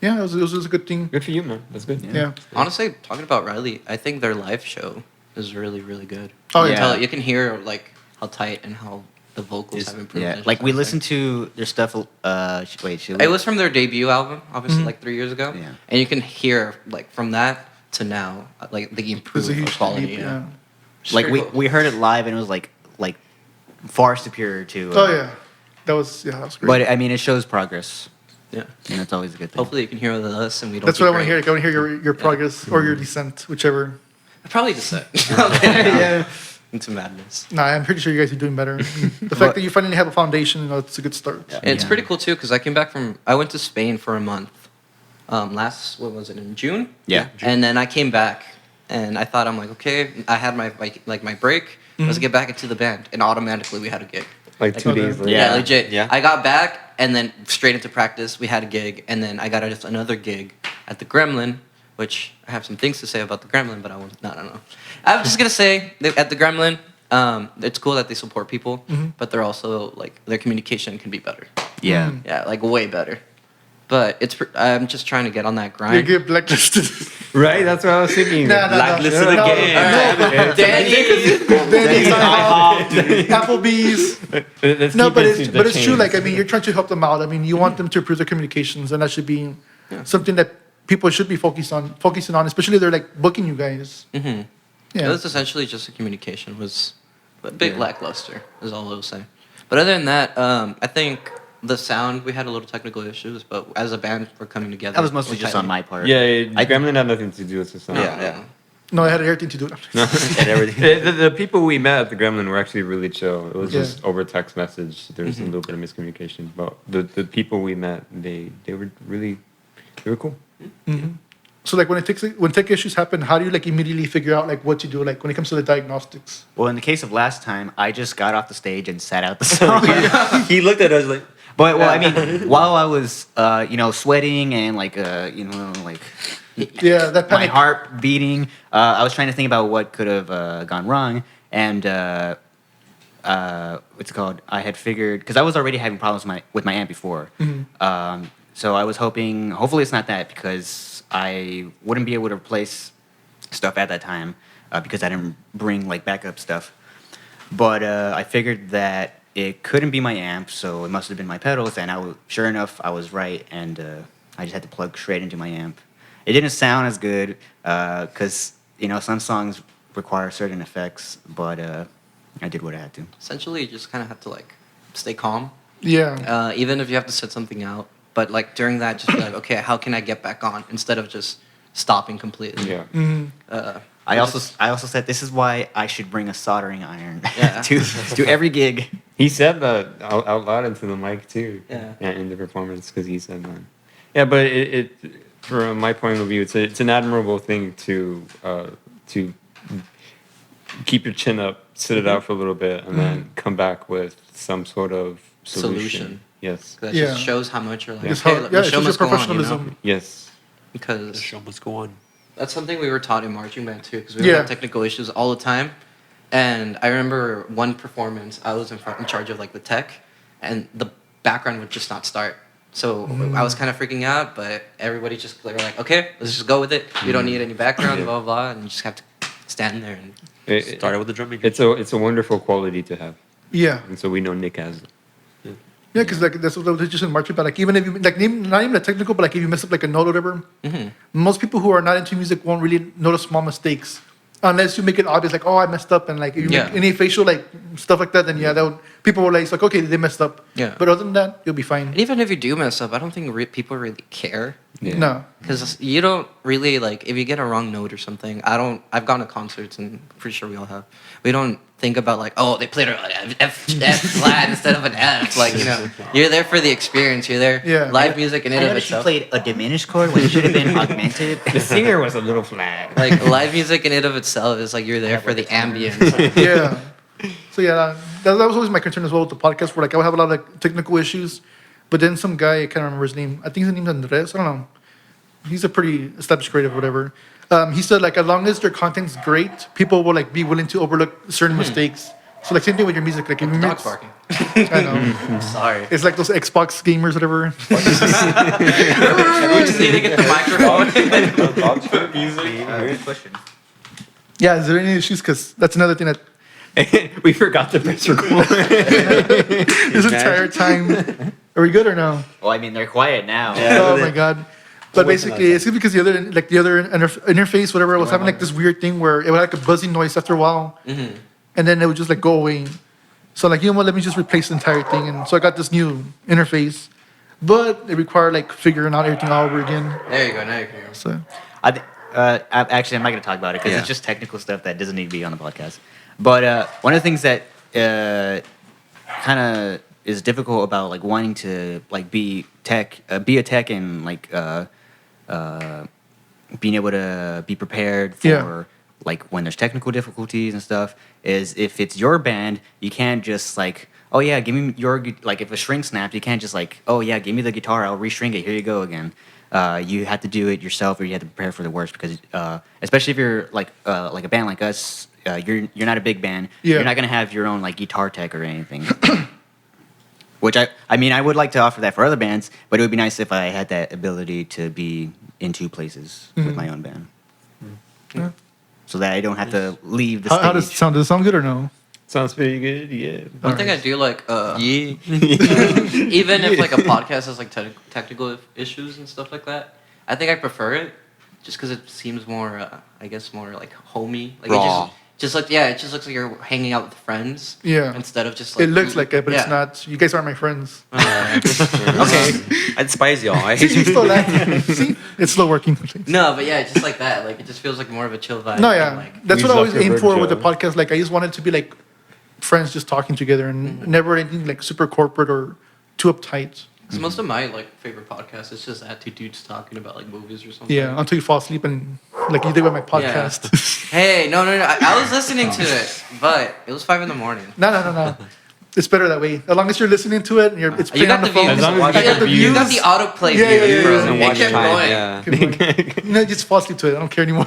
yeah, it was a good thing. Good for you, man. That's good. Yeah. Honestly, talking about Riley, I think their live show is really, really good. Oh, you yeah. can tell, you can hear like how tight and how the vocals have improved. Yeah, and like we everything. listened to their stuff. Wait, should we? It was from their debut album, obviously, Mhm. like 3 years ago. Yeah. And you can hear like from that to now, like the It's a improved huge quality. leap, Yeah. like Pretty cool. we heard it live and it was like far superior to. Oh yeah, that was great. But I mean, it shows progress, Yeah. and that's always a good thing. Hopefully, you can hear with us, and we don't. That's be what I want to great. hear. Like, I want to hear your progress or your descent, whichever. Probably just that. Yeah. Into madness. Nah, I'm pretty sure you guys are doing better. The fact that you finally have a foundation, you know, it's a good start. And it's Yeah. pretty cool too, because I came back from. I went to Spain for a month. What was it in June? Yeah. And then I came back, and I thought I'm like, okay, I had my break. Let's get back into the band, and automatically we had a gig. Like 2 Okay. days later. Yeah, Yeah. legit. Yeah. I got back and then straight into practice. We had a gig, and then I got another gig at the Gremlin, which I have some things to say about the Gremlin, but I won't. No, no, no. I'm just gonna say that at the Gremlin, it's cool that they support people, but they're also like their communication can be better. Yeah. Yeah, like way better. But I'm just trying to get on that You grind. get blacklisted. Right? That's what I was thinking. Nah, nah, Blacklisted no, again. no, Danny. Danny's Applebee's. Let's No, keep but it it's to the true. chain. Like I mean, you're trying to help them out. I mean, you want them to improve their communications, and that should be something that people should be focusing on, especially if they're like booking you guys. Mm-hmm. It Yeah. was essentially just the communication was a bit lackluster, is all I will say. But other than that, I think the sound, we had a little technical issues, but as a band, we're coming together. That was mostly We're just tightly- on my part. Yeah, I- Gremlin had nothing to do with the song. Yeah, yeah. No, I had everything to do. And everything. The people we met at the Gremlin were actually really chill. It was Yeah. just over text message. There was a little bit of miscommunication, but the people we met, they were cool. So like when tech issues happen, how do you like immediately figure out like what to do? Like when it comes to the diagnostics. Well, in the case of last time, I just got off the stage and sat out the song. He looked at us like, But well, I mean, while I was, sweating and like, Yeah, that my panic. heart beating, I was trying to think about what could have gone wrong, and what's it called? I had figured because I was already having problems with my amp before, so I was hopefully it's not that because I wouldn't be able to replace stuff at that time because I didn't bring like backup stuff. But I figured that it couldn't be my amp, so it must have been my pedals. And sure enough, I was right, and I just had to plug straight into my amp. It didn't sound as good because some songs require certain effects, but I did what I had to. Essentially, you just kind of have to like stay calm, Yeah. even if you have to set something out. But like during that, just be like, okay, how can I get back on? Instead of just stopping completely. Yeah. I also said this is why I should bring a soldering iron Yeah. to every gig. He said that out loud into the mic too. Yeah. In the performance, because he said that. Yeah, but it from my point of view, it's an admirable thing to keep your chin up, sit it out for a little bit, and then come back with some sort of solution. Yes. That Yeah. just shows how much you're like, It's okay, how- look, yeah, the it show shows your must go on, you know? professionalism. Yes. Because Show must go on. that's something we were taught in marching band too, because we would Yeah. have technical issues all the time. And I remember one performance, I was in charge of like the tech, and the background would just not start. So I was kind of freaking out, but everybody just they were like, okay, let's just go with it. We don't need any background, blah blah blah, and you just have to stand there and Started with the drum major. It's a wonderful quality to have, Yeah. and so we know Nick has it. Yeah, because like that's what they just in marching band. Like even if you like not even the technical, but like if you mess up like a note or whatever, most people who are not into music won't really notice small mistakes unless you make it obvious. Like, oh, I messed up, and like if you Yeah. make any facial like stuff like that, then yeah, that would, people will like it's like okay, they messed up. Yeah. But other than that, you'll be fine. And even if you do mess up, I don't think people really care. Yeah. No. Because you don't really like if you get a wrong note or something. I've gone to concerts and pretty sure we all have. We don't think about like, oh, they played an F flat instead of an F. Like, you know, you're there for the experience. You're there. Yeah. Live music in I and of noticed you itself. played a diminished chord when it should have been augmented. The singer was a little flat. Like live music in and of itself is like you're there for the ambience. Yeah. So yeah, that was always my concern as well with the podcast. Where like I would have a lot of like, technical issues, but then some guy I can't remember his name. I think his name's Andres. I don't know. He's a pretty established creative, or whatever. He said like as long as their content's great, people will like be willing to overlook certain mistakes. So like same thing with your music. Like if you Dog's mix, barking. I know. Sorry. It's like those Xbox gamers, whatever. We just need to get the microphone. Good question. Yeah, is there any issues? Because that's another thing that We forgot to press record. this entire time. Are we good or no? Well, I mean, they're quiet now. Oh my god. But basically, it's because the other interface, whatever, was having like this weird thing where it would have like a buzzing noise after a while, and then it would just like go away. So like, you know what? Let me just replace the entire thing, and so I got this new interface, but it required like figuring out everything all over again. There you go. Now you can hear us. So Actually, I'm not going to talk about it because Yeah. it's just technical stuff that doesn't need to be on the podcast. But one of the things that kind of is difficult about like wanting to like be a tech and like being able to be prepared for Yeah. like when there's technical difficulties and stuff is if it's your band, you can't just like, oh yeah, give me like if a string snaps, you can't just like, oh yeah, give me the guitar, I'll restring it, here you go again. You have to do it yourself, or you have to prepare for the worst because especially if you're like a band like us, you're not a big band. Yeah. You're not gonna have your own like guitar tech or anything. Which I mean I would like to offer that for other bands, but it would be nice if I had that ability to be in two places with my own band, yeah. so that I don't have to leave the How does it stage. sound? Does it sound good or no? Sounds pretty good. Yeah. One thing I do like, even if like a podcast has like technical issues and stuff like that, I think I prefer it just because it seems more, I guess, more like homey. Like Raw. it just like it just looks like you're hanging out with friends. Yeah. Instead of just like It looks like it, but it's yeah. not. You guys aren't my friends. Okay, I despise y'all. I See, hate you you. still laughing. See, it's still working. No, but yeah, just like that. Like it just feels like more of a chill vibe. No, and, yeah, like, that's We what I always aim Zuckerberg for with the Joe. podcast. Like, I just want it to be like friends just talking together, and never anything like super corporate or too uptight. Because most of my like favorite podcasts, it's just that two dudes talking about like movies or something. Yeah, until you fall asleep and like you did with my podcast. Hey, no. I was listening to it, but it was 5 a.m. No. It's better that way. As long as you're listening to it and it's You playing on got the the phone. views. As long as I you got the You got views. the autoplay Yeah, yeah, views, yeah, bro. yeah. And It watch kept time. going. Yeah. Keep going. Just fall asleep to it. I don't care anymore.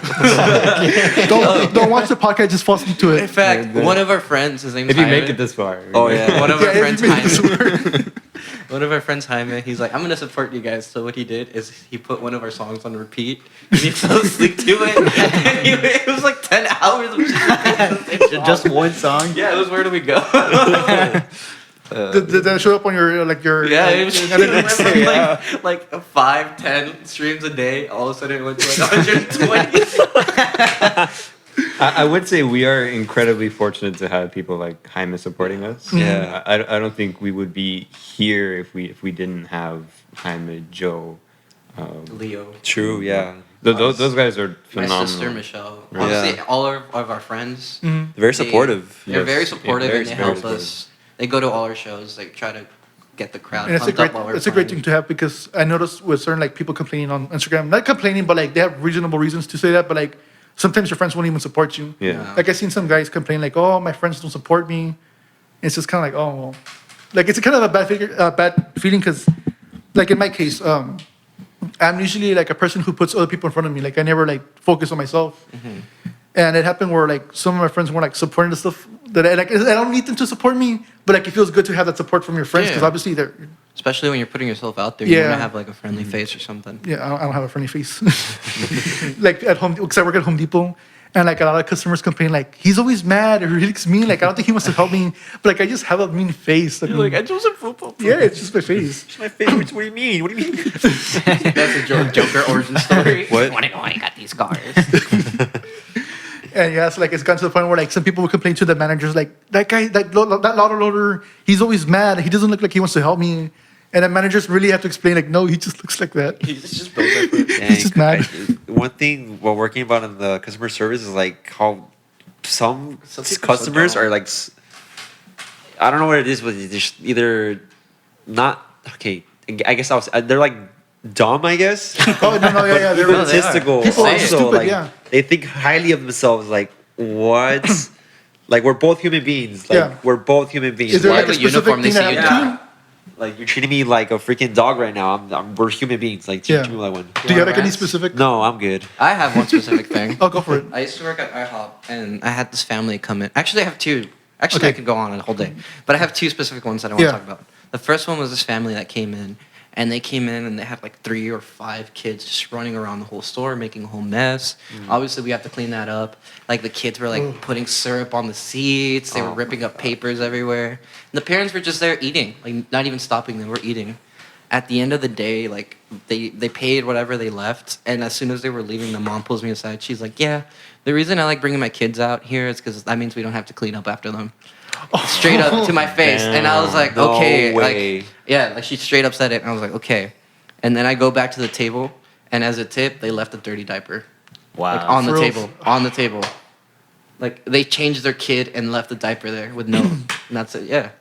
don't watch the podcast. Just fall asleep to In it. fact, one of our friends, his name's If you Jaime. make it this far. Oh yeah. One of our Yeah, friends, if you make this Jaime. work. One of our friends, Jaime, he's like, I'm gonna support you guys. So what he did is he put one of our songs on repeat, and he fell asleep to it. And it was like 10 hours of just one song. Yeah, it was Where Do We Go? Did that show up on your Yeah, it was analytics? it went from like 5, 10 streams a day. All of a sudden, it went to like 120. I would say we are incredibly fortunate to have people like Jaime supporting us. Yeah. I don't think we would be here if we didn't have Jaime, Joe. Leo. True. Yeah. Those guys are My phenomenal. sister Michelle. Yeah. Obviously, all of our friends. Mhm. Very they- supportive. They're very Yes. supportive Yeah, and they very help supportive. us. They go to all our shows. They try to get the crowd And it's a pumped great, up while we're it's a great playing. thing to have because I noticed with certain like people complaining on Instagram, not complaining, but like they have reasonable reasons to say that. But like sometimes your friends won't even support you. Yeah. Like I seen some guys complain like, "Oh, my friends don't support me." It's just kind of like, oh, well, like it's kind of a bad feeling because, like in my case, I'm usually like a person who puts other people in front of me. Like I never like focus on myself. And it happened where like some of my friends were like supporting the stuff that I don't need them to support me, but like it feels good to have that support from your friends because Yeah. obviously they're Especially when you're putting yourself out there, you want Yeah. to have like a friendly face or something. yeah I don't have a friendly face like at home because I work at Home Depot and like a lot of customers complain like he's always mad or he looks mean like I don't think he wants to help me but like I just have a mean face. I mean, chose a football. yeah, it's just my face. My favorite. What do you mean? What do you mean? That's a Joker origin story. What? Want to know why I got these scars? And yeah, so like it's gotten to the point where like some people will complain to the managers like that guy that louder loader he's always mad he doesn't look like he wants to help me and the managers really have to explain like no he just looks like that. He's just built different. He's just mad. One thing while working about in the customer service is like how some Some people are so customers dumb. are like, I don't know what it is, but it's just either not okay. I guess they're like dumb. I guess. Oh no yeah they're No, they are. Egotistical. People are also, stupid, like, yeah. They think highly of themselves. Like what? Like we're both human beings. Like Yeah. we're both human beings. Is there Why like a have a uniform specific they thing see that you happened to you? Like you're treating me like a freaking dog right now. We're human beings. Like treat Yeah. me like one. Do you have like any rants? specific? No, I'm good. I have one specific thing. Oh, go for it. I used to work at IHOP, and I had this family come in. Actually, I have two. Actually, Okay. I could go on a whole day, but I have two specific ones that I want Yeah. to talk about. The first one was this family that came in, and they came in and they had like 3 or 5 kids just running around the whole store, making a whole mess. Obviously, we have to clean that up. Like the kids were like putting syrup on the seats. They were ripping up papers everywhere. And the parents were just there eating, like not even stopping. They were eating. At the end of the day, like they paid whatever they left, and as soon as they were leaving, the mom pulls me aside. She's like, "Yeah, the reason I like bringing my kids out here is because that means we don't have to clean up after them." Straight up to my face, and I was like, No "Okay, way. like yeah," like she straight up said it, and I was like, "Okay," and then I go back to the table, and as a tip, they left a dirty diaper Wow. like on the For real? table, on the table. Like they changed their kid and left the diaper there with no, and that's it. Yeah.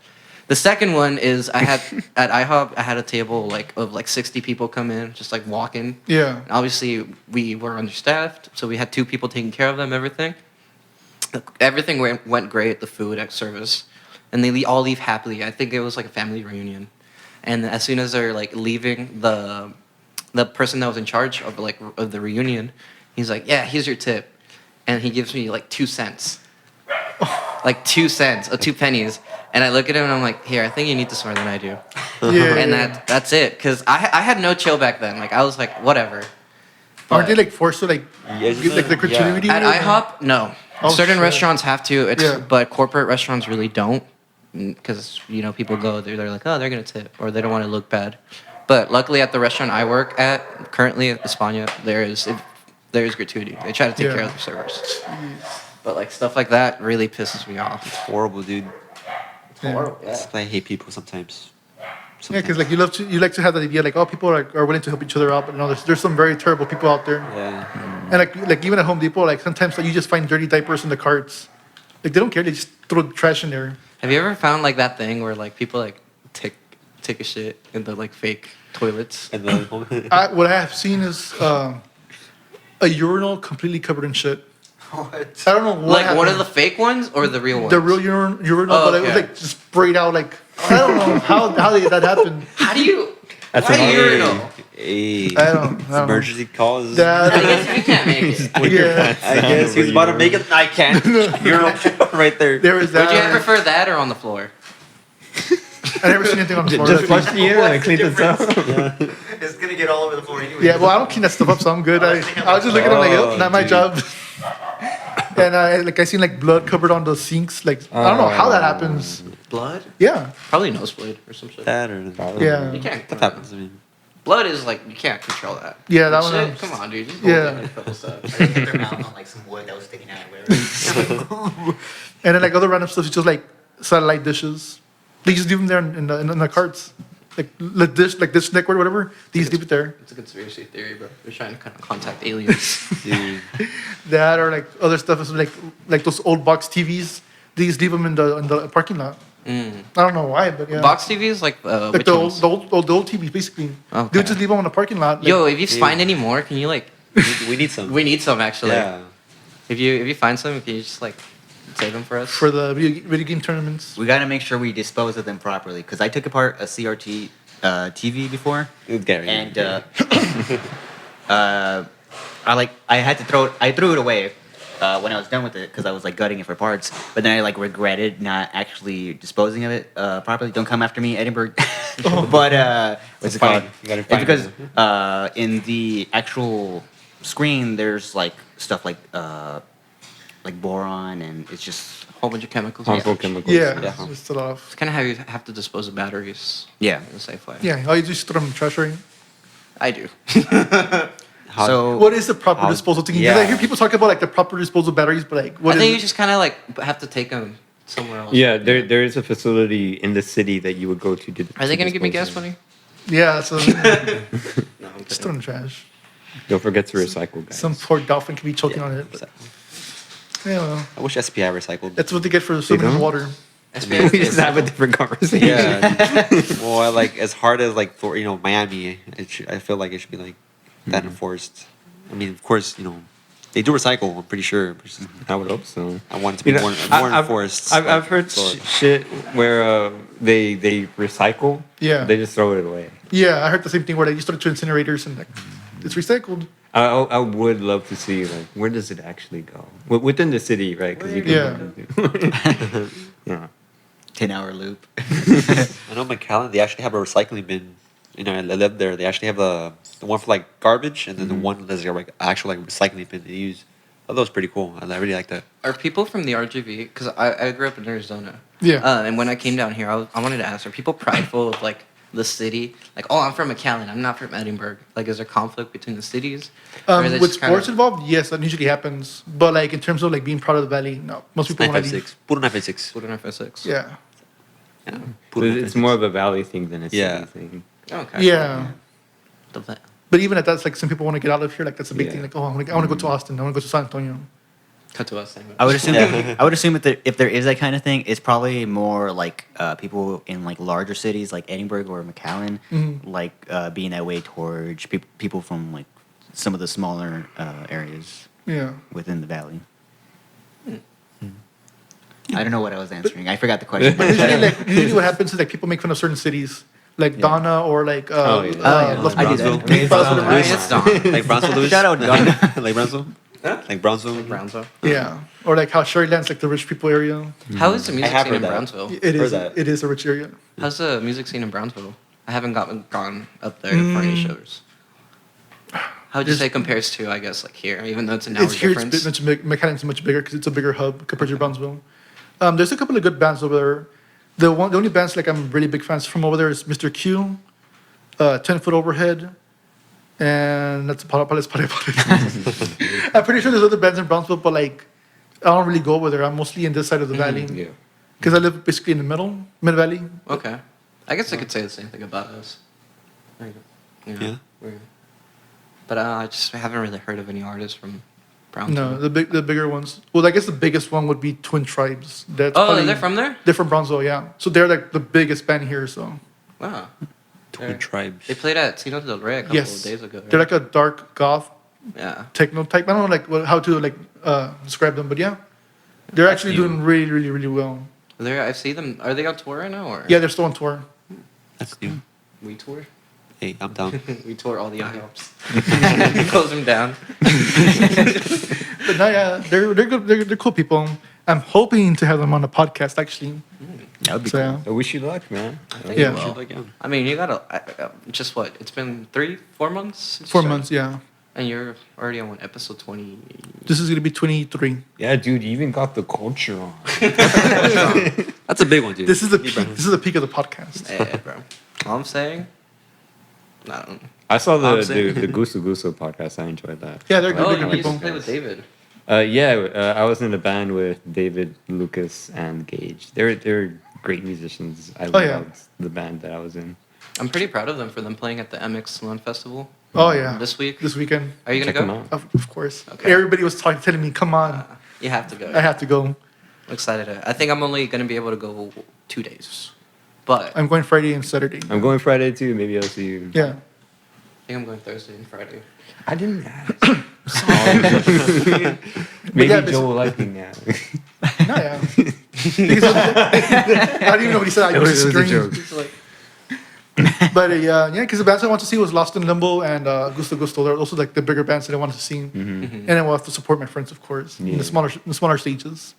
The second one is I had at IHOP I had a table like of like 60 people come in just like walking. Yeah. And obviously we were understaffed, so we had 2 people taking care of them. Everything went great. The food, service, and they all leave happily. I think it was like a family reunion, and as soon as they're like leaving, the person that was in charge of of the reunion, he's like, "Yeah, here's your tip," and he gives me like 2 cents. Like 2 cents, or 2 pennies, and I look at him and I'm like, "Here, I think you need this more than I do." Yeah. And that's it, because I had no chill back then. Like I was like, whatever. Aren't they like forced to like Yeah, give like the yeah. gratuity? At or- IHOP, no. Oh, Certain shit. restaurants have to, Yeah. but corporate restaurants really don't, because people go they're like, oh, they're gonna tip, or they don't want to look bad. But luckily, at the restaurant I work at currently, at España, there is gratuity. They try to take Yeah. care of their servers. But like stuff like that really pisses me off. Horrible, dude. Yeah. I hate people sometimes. Yeah, because like you like to have that idea like people are willing to help each other out, but no, there's some very terrible people out there. Yeah. And like even at Home Depot, like sometimes like you just find dirty diapers in the carts. Like they don't care, they just throw the trash in there. Have you ever found like that thing where like people like take a shit in the like fake toilets? And then What I have seen is a urinal completely covered in shit. What? I don't know what Like one of happened. the fake ones or the real ones? The real urinal, Oh, but it was okay. like just sprayed out. Like I don't know how that happened. How do you? That's why an urinal? Hey, I don't know. emergency calls. I That, guess you can't make it. yeah, I guess he was about to make it. I can't. You're right there. there was that. Would you prefer that or on the floor? I never seen anything on the floor. Just That's- flush the air and it cleans itself. It's gonna get all over the floor anyway. Yeah, well, I don't clean that stuff up, so I'm good. I was just looking at it like, Oh, oh, not my dude. job. And I seen like blood covered on the sinks. Like I don't know how that happens. Blood? Yeah, Probably nosebleed or some shit. That or yeah, You can't. That happens. I mean, Blood is like you can't control that. yeah. That Shit, one. come on, dude. Just Yeah. hold it a couple steps. Or they get their mouth on like some wood that was sticking out everywhere. And then like other random stuff is just like satellite dishes. They just leave them there in the carts. like this neck or whatever. These leave it there. It's a conspiracy theory, bro. They're trying to kind of contact aliens. Dude. That or like other stuff is like those old box TVs. These leave them in the parking lot. I don't know why, but yeah. Box TVs, like like which the ones? old TVs, basically. Okay. They would just leave them in the parking lot. Like, Yo, if you find any more, can you like? We need some. We need some actually. Yeah. If you find some, can you just like save them for us? for the video game tournaments. We got to make sure we dispose of them properly because I took apart a CRT TV before, Gary. and I had to throw it. I threw it away when I was done with it because I was like gutting it for parts. But then I like regretted not actually disposing of it properly. Don't come after me, Edinburgh. But what's it Fine. called? You gotta It's find because it. in the actual screen, there's like stuff like boron, and it's just A whole bunch of chemicals. Harmful chemicals. Yeah, Yeah. just a lot It's of. kind of how you have to dispose of batteries. yeah. In a safe way. Yeah, all you just throw them in the trash, right? I do. How- So What is the proper How- disposal thing? yeah. Because I hear people talk about like the proper disposal of batteries, but like what I is think it? you just kind of like have to take them somewhere else. Yeah, there is a facility in the city that you would go to. Are they gonna give me dispose gas of. money? Yeah, so No, I'm just throw kidding. it in the trash. Don't forget to recycle, guys. Some poor dolphin could be choking on it. But, yeah, well, I wish SPI recycled. that's what they get for swimming in the don't? water. SPI we just have a different conversation. Yeah. Well, like as hard as like for Miami, I feel like it should be like that enforced. I mean, of course, they do recycle. I'm pretty sure. But just- I would hope so. I want it to be more enforced. I've heard shit where they recycle. Yeah. They just throw it away. Yeah, I heard the same thing where they just throw it to incinerators and like it's recycled. I would love to see like where does it actually go within the city, right? Because you can. Yeah. 10-hour loop. I know McAllen. They actually have a recycling bin. I lived there. They actually have the one for like garbage, and then the one that's like actual like recycling bin they use. I thought that was pretty cool. I really like that. Are people from the RGV? Because I grew up in Arizona. Yeah. And when I came down here, I wanted to ask: are people prideful of like the city? Like, oh, I'm from McAllen. I'm not from Edinburgh. Like, is there conflict between the cities? Or is it With just kinda- sports involved, yes, that usually happens. But like in terms of like being proud of the valley, no. Most people want to leave. 956. Puro 956. Puro 956. Yeah. Yeah. Puro It's more of a valley thing than a city Yeah. thing. Okay. Yeah. The va- But even at that, it's like some people want to get out of here. Like that's a big Yeah. thing. Like, oh, I want to go to Austin. I want to go to San Antonio. Cut to us. I would assume. Yeah. I would assume if there is that kind of thing, it's probably more like people in like larger cities like Edinburgh or McAllen, like being that way towards people from like some of the smaller areas Yeah. within the valley. I don't know what I was answering. I forgot the question. But usually what happens is like people make fun of certain cities, like Donna or like Oh, yeah. Los I do that. Brownsville. Okay, Brownsville, Alright, it's Dawn. Like Brownsville, Louis? Shout out, Don. Like Brownsville? Like Brownsville? Brownsville. Yeah. Or like how Sherryland's like the rich people area. How is the music have scene in heard that. Brownsville? It is. Heard that. It is a rich area. How's the music scene in Brownsville? I haven't gone up there for any shows. How would you say it compares to, I guess, like here, even though it's an hour It's here. difference? It's much big. McAllen's much bigger because it's a bigger hub compared to Brownsville. There's a couple of good bands over there. The only bands like I'm really big fans from over there is Mr. Q, 10 Foot Overhead, and that's probably about it. I'm pretty sure there's other bands in Brownsville, but like I don't really go over there. I'm mostly in this side of the valley Yeah. because I live basically in the mid valley. Okay. I guess I could say the same thing about us. There you go. Yeah. We're- But I just haven't really heard of any artists from Brownsville. No, the bigger ones. Well, I guess the biggest one would be Twin Tribes. That's Oh, probably- they're from there? They're from Brownsville, yeah. So they're like the biggest band here. So Wow. Twin Tribes. They played at Tino Del Rey a couple yes, of days ago. they're right? like a dark goth Yeah. techno type. I don't know like how to like describe them, but yeah, they're actually new. doing really, really, really well. I see them. Are they on tour right now? Or Yeah, they're still on tour. That's new. We tour? Hey, I'm down. We tour all the IHOPs. Close them down. But no, yeah, they're good. They're cool people. I'm hoping to have them on the podcast actually. That would be So cool. yeah. I wish you luck, man. Yeah. Well, Like, yeah. I mean, you gotta. Just what? It's been 4 months? since you 4 started? months, yeah. And you're already on episode 20. This is gonna be 23. Yeah, dude, you even got the culture on. That's a big one, dude. This is the peak of the podcast. Hey, bro. All I'm saying. I don't know. I saw I'm the saying- Guso Guso podcast. I enjoyed that. Yeah, they're good, Oh, they're you good used to people. play with David. I was in a band with David, Lucas, and Gage. They're great musicians. I Oh, yeah. loved the band that I was in. I'm pretty proud of them for them playing at the MX Salon Festival. Oh yeah. This week. This weekend. Are you Check gonna them go? out. Of course. Okay. Everybody was telling me, "Come on, You have to go. I have to go." I'm excited. I think I'm only gonna be able to go 2 days, but I'm going Friday and Saturday. I'm going Friday too. Maybe I'll see you. Yeah. I think I'm going Thursday and Friday. I didn't Maybe yeah, Joe will like me now. No, yeah. I don't even know what he said. I It was was a screaming. joke. It's like, But yeah, because the bands I want to see was Lost in Limbo and Gusto Gusto. They're also like the bigger bands that I wanted to see. And then we'll have to support my friends, of course, in Yeah. the smaller stages.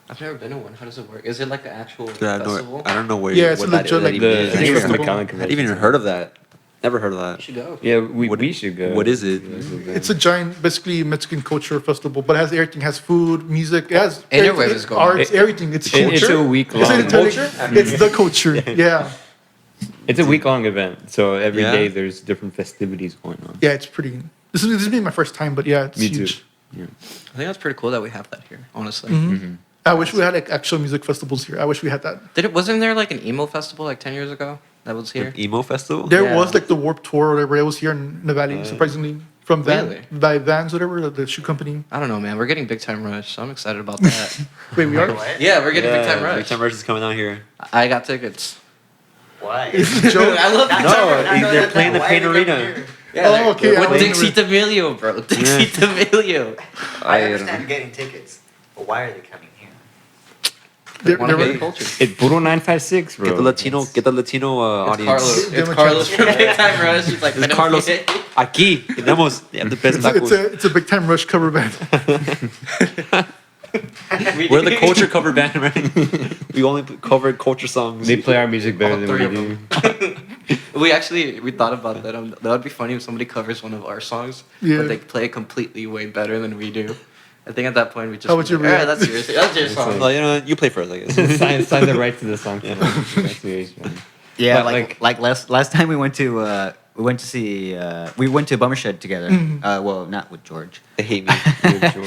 I've never been to one. How does it work? Is it like an actual Dude, I festival? don't know where. Yeah, it's what a that, legit, that like, even The, is. I think it's the Festival. McAllen I Convention. hadn't even heard of that. Never heard of that. You should go. Yeah, we should go. What is it? It's a giant, basically Mexican culture festival, but it has everything. It has food, music, it has Interweb everything, is going. arts, everything. It's It's culture. a week It's long. entertaining. It's the culture. Yeah. It's a week long event, so every Yeah. day there's different festivities going on. Yeah, it's pretty. This is being my first time, but yeah, it's Me huge. too. Yeah. I think that's pretty cool that we have that here. Honestly, I wish we had like actual music festivals here. I wish we had that. wasn't there like an emo festival like 10 years ago that was here? Emo festival. There Yeah. was like the Warp Tour or whatever. It was here in the Valley, surprisingly, from Really? by Vans, whatever, the shoe company. I don't know, man. We're getting Big Time Rush, so I'm excited about that. Wait, we are? Yeah, we're getting Big Time Big Rush. Time Rush is coming out here. I got tickets. Why? It's a joke. I love Big Time Rush. No, they're playing the Pain Arena. Oh, okay. With I was Dixie ignorant. D'Amelio, bro. Dixie D'Amelio. I don't understand getting tickets, but why are they coming here? They're- Want to they're- get the culture. It's Puro 956, bro. Get the Latino It's audience. Carlos. Give It's him a Carlos chance. from Big Time Rush. He's like, It's Carlos. Aquí tenemos the best tacos. It's a Big Time Rush cover band. We're the culture cover band, right? We only cover culture songs. They play our music better All than three we of do. We thought about that. That would be funny if somebody covers one of our songs, Yeah. but they play it completely way better than we do. I think at that point we just. How would you be like, react? "Alright, that's your song. Well, you know, you play first, I guess. sign the right to the song. Yeah, But, like last time we went to see we went to Bummershed together. Well, not with George. They hate me.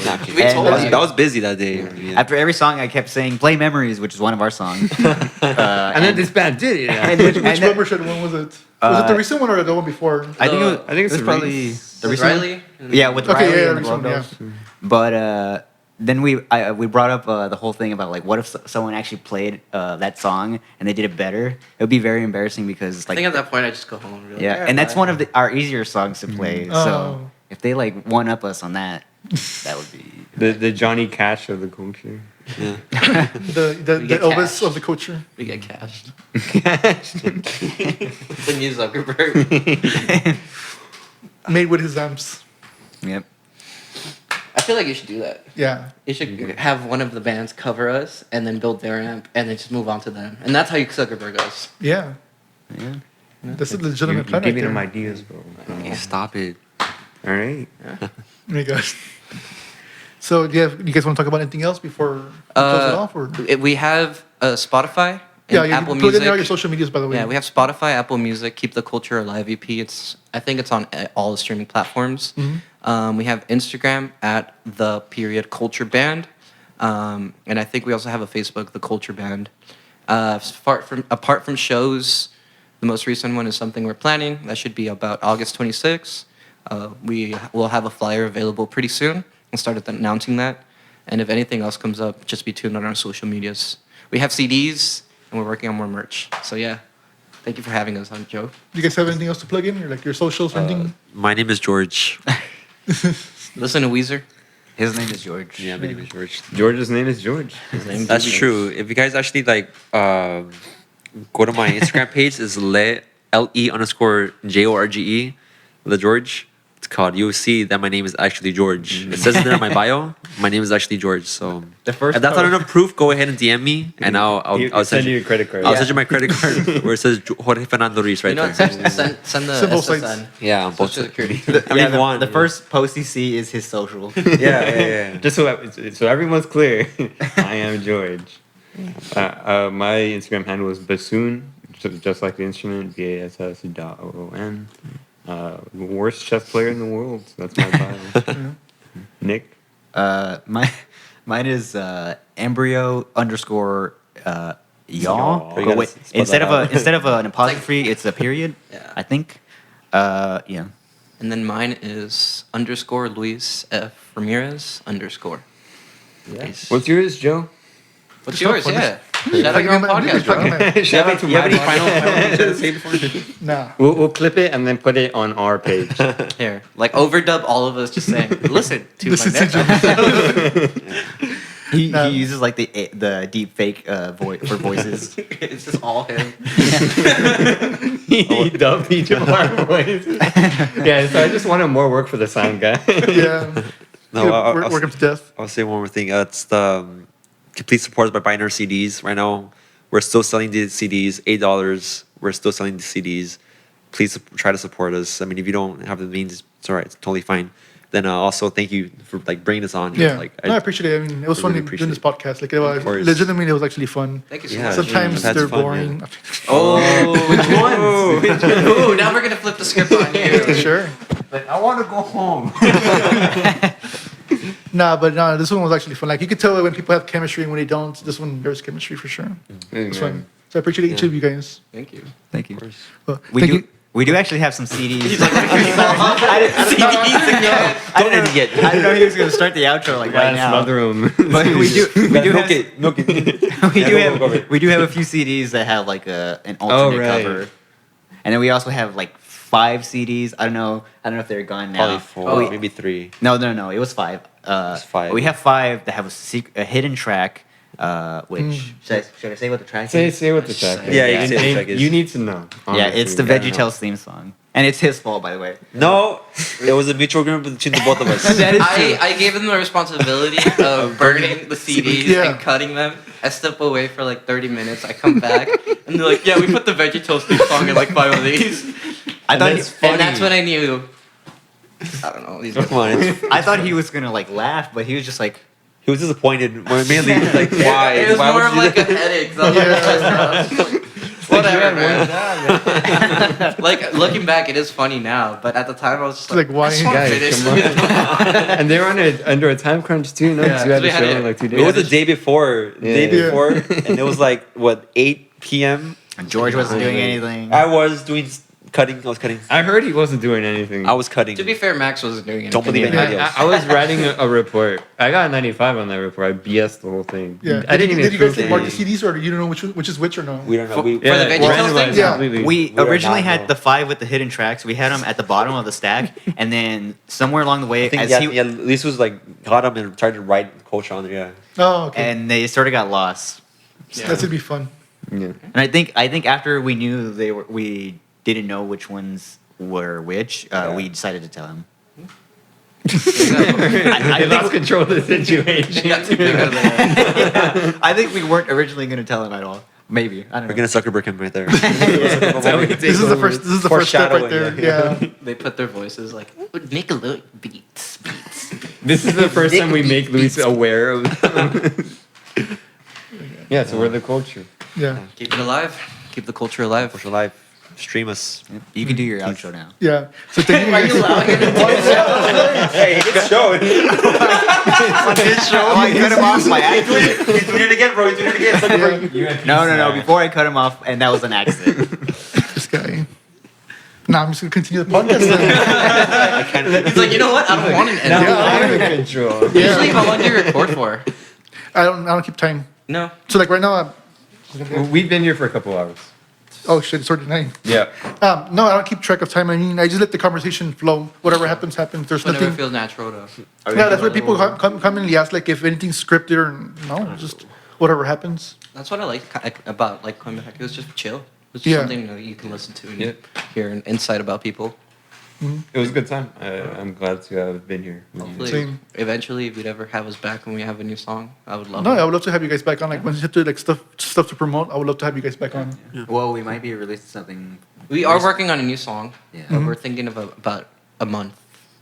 Not kidding. We told And, you. That was busy that day. Yeah. After every song, I kept saying "Play Memories," which is one of our songs. And then this band did it. Which and then- rubber shed one was it? Was it the recent one or the one before? I think The- I think it's it's the probably Reese. the With recent one. Riley? Yeah, with Okay, Riley yeah, and the recent one, Glove Dolls. But then we brought up the whole thing about like what if someone actually played that song and they did it better? It would be very embarrassing because I like think at that point I just go home. And be like, yeah, "Alright, and that's bye." one of our easier songs to play. Oh. So if they like one up us on that, that would be The Johnny Cash of the culture. The get Elvis cash. of the culture. We get cashed. The new Zuckerberg. Made with his amps. yep. I feel like you should do that. Yeah. You should have one of the bands cover us and then build their amp and then just move on to them. And that's how you Zuckerberg goes. Yeah. Yeah. That's a You're, legitimate plan right giving there. them ideas, bro. Hey, stop it. All right. Oh my gosh. So, you guys want to talk about anything else before we close it off? Or? We have Spotify and Yeah, you Apple can put it in all your Music. social medias, by the way. Yeah, we have Spotify, Apple Music, Keep the Culture Alive EP. I think it's on all the streaming platforms. We have Instagram at @the Culture Band, and I think we also have a Facebook, The Culture Band. Apart from shows, the most recent one is something we're planning. That should be about August 26th. We will have a flyer available pretty soon and start announcing that. And if anything else comes up, just be tuned on our social medias. We have CDs and we're working on more merch. So yeah, thank you for having us on, Joe. Do you guys have anything else to plug in? Or like your socials or anything? My name is George. Listen to Weezer. His name is George. Yeah, my name is George. George's name is George. His name That's Weezer. true. If you guys actually like go to my Instagram page, is LE_JORGE, the George. It's called. You'll see that my name is actually George. It says it there in my bio. My name is actually George. So The first if that's not enough proof, go ahead and DM me, and I'll send you a credit card. I'll send you my credit card where it says Jorge Fernando Ruiz right You know, there. send the Symbol SSN. sites. Yeah, on both Social sides. Security. I mean, one. the first post you see is his social. Yeah. Just so everyone's clear, I am George. My Instagram handle is Bassoon, just like the instrument, BASS.OON. Worst chess player in the world. That's my bio. Nick. Mine is embryo _. y'all. You But gotta wait, spell that out. instead of an apostrophe, it's a period. Yeah. I think. Yeah. And then mine is _Luis F Ramirez _ Nice. What's yours, Joe? What's It's not yours? funny. Yeah. Shout out your own podcast, bro. Shout out to You have my any podcast. final say before? Nah. We'll clip it and then put it on our page. Here, like overdub all of us just saying, listen to Listen my to best He No. uses like the deep fake voice for voices. It's just all him. He dubbed each of our voices. Yeah, so I just wanted more work for the sound guy. Yeah. No, Yeah, work him to death. I'll say one more thing. It's the please support us by buying our CDs. Right now, we're still selling the CDs, $8. We're still selling the CDs. Please try to support us. I mean, if you don't have the means, it's all right. It's totally fine. Then also thank you for like bringing us on. Yeah. Like No, I appreciate it. I mean, it was I fun really doing this appreciate podcast. Like, it was, course. legitimately, it was actually fun. Thank you so Yeah, much. Sometimes that's they're fun, boring. Oh, which ones? Ooh, now we're gonna flip the script on you. Sure. Like, I want to go home. Nah, but no, this one was actually fun. Like, you could tell when people have chemistry and when they don't. This one, there's chemistry for sure. It's fun. So I appreciate each of you guys. Thank you. Thank you. Well, We thank do. you. We do actually have some CDs. CDs again. I didn't know he was going to start the outro like right now. Smother him. But we do. We do have. milk it. We do have a few CDs that have like an alternate right. cover, and then we also have like 5 CDs. I don't know if they're gone now. Probably 4, Oh, maybe 3. No. It was 5. It's 5. We have 5 that have a hidden track. Which should I say what the track is? Say what the track is. Yeah, you And- can say what the and track is. You need to know. Yeah, it's the honestly. VeggieTales theme song, and it's his fault, by the way. No, it was a mutual agreement between the both of us. That is true. I gave them the responsibility of burning the CDs Yeah. and cutting them. I step away for like 30 minutes. I come back and they're like, "Yeah, we put the VeggieTales theme song in like 5 of these." I thought And that's when I knew. I don't know. These guys. Come on. I thought he was gonna like laugh, but he was just like, He was disappointed. Mainly like, why? It was why more would of you like do a headache. So whatever, man. Like looking back, it is funny now, but at the time I was just Like, why? I just want to Guys, finish come it. And they were under a time crunch too, no? 'Cause Yeah, you had 'cause we to had show it- in like 2 It days. was the day before. The day Yeah. before, and it was like what 8 p.m. and George wasn't doing anything. I was doing cutting. I was cutting. I heard he wasn't doing anything. I was cutting. To be fair, Max wasn't doing anything. Don't believe either. anybody else. I was writing a report. I got a 95 on that report. I BS'd the whole thing. Yeah. I didn't Did even you guys proof mark it. the CDs, or you don't know which is which or no? We don't know. For- We, for the VeggieTales randomized thing? Yeah. completely. We are originally not, had no. the 5 with the hidden tracks. We had them at the bottom of the stack, and then somewhere along the way, I think as yeah, Lisa was like got him and tried to write culture on there. Yeah. Oh, okay. and they sort of got lost. That should be fun. Yeah. And I think after we knew we didn't know which ones were which, we decided to tell him. I lost control of the situation. Got too big out of the head. I think we weren't originally going to tell him at all. Maybe I don't We're know. gonna Zuckerberg him right there. That's how we take This is the over. first. This is the first step right there. Foreshadowing, Yeah. They put their voices like Nickelodeon beats. This is the first time we make Luis aware of. Yeah, so we're the culture. Yeah. Keep it alive. Keep the culture alive. Culture Live, stream us. You can do your outro now. Yeah. So thank you. Are you allowing it to do that? Hey, good show. On this show, I cut him off by accident. He's doing it again, bro. He's doing it again. No. Before I cut him off, and that was an accident. This guy. Nah, I'm just gonna continue the podcast. Then. He's like, you know what? I don't want an Now end. I'm in control. Usually, how long do you record for? I don't keep time. No. So like right now, We've been here for a couple hours. oh shit, it's already 9. Yeah. No, I don't keep track of time. I mean, I just let the conversation flow. Whatever happens, happens. There's Whenever it nothing. feels natural to. Yeah, that's why people commonly ask like if anything's scripted or no, just whatever happens. That's what I like about like coming back. It was just chill. It was just Yeah. something that you can listen to and Yeah. hear an insight about people. It was a good time. I'm glad to have been here. with you. Hopefully, Same. eventually, if you'd ever have us back when we have a new song, I would love No, it. I would love to have you guys back on. Like when you have to like stuff to promote, I would love to have you guys back on. Well, we might be releasing something. We are working on a new song. Yeah. We're thinking of about a month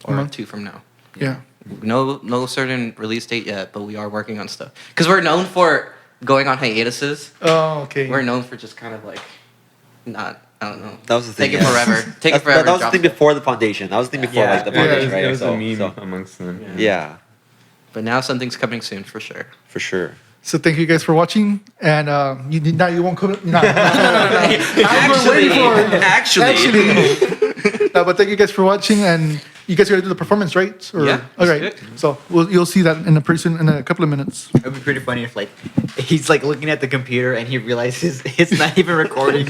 or month? 2 from now. Yeah. No certain release date yet, but we are working on stuff. Because we're known for going on hiatuses. Oh, okay. We're known for just kind of like not. I don't know. That was the thing. Take it forever. Take it forever. That was the drop thing stuff. before the foundation. That was the thing before Yeah. like the Yeah, foundation, right? it was So- a meme so- amongst them. Yeah. yeah, But now something's coming soon for sure. for sure. So thank you guys for watching, and now you won't come. No. Actually, No, but thank you guys for watching, and you guys are gonna do the performance, right? Or, Yeah, All let's right. do it. So you'll see that in a couple of minutes. It would be pretty funny if like he's like looking at the computer and he realizes it's not even recording.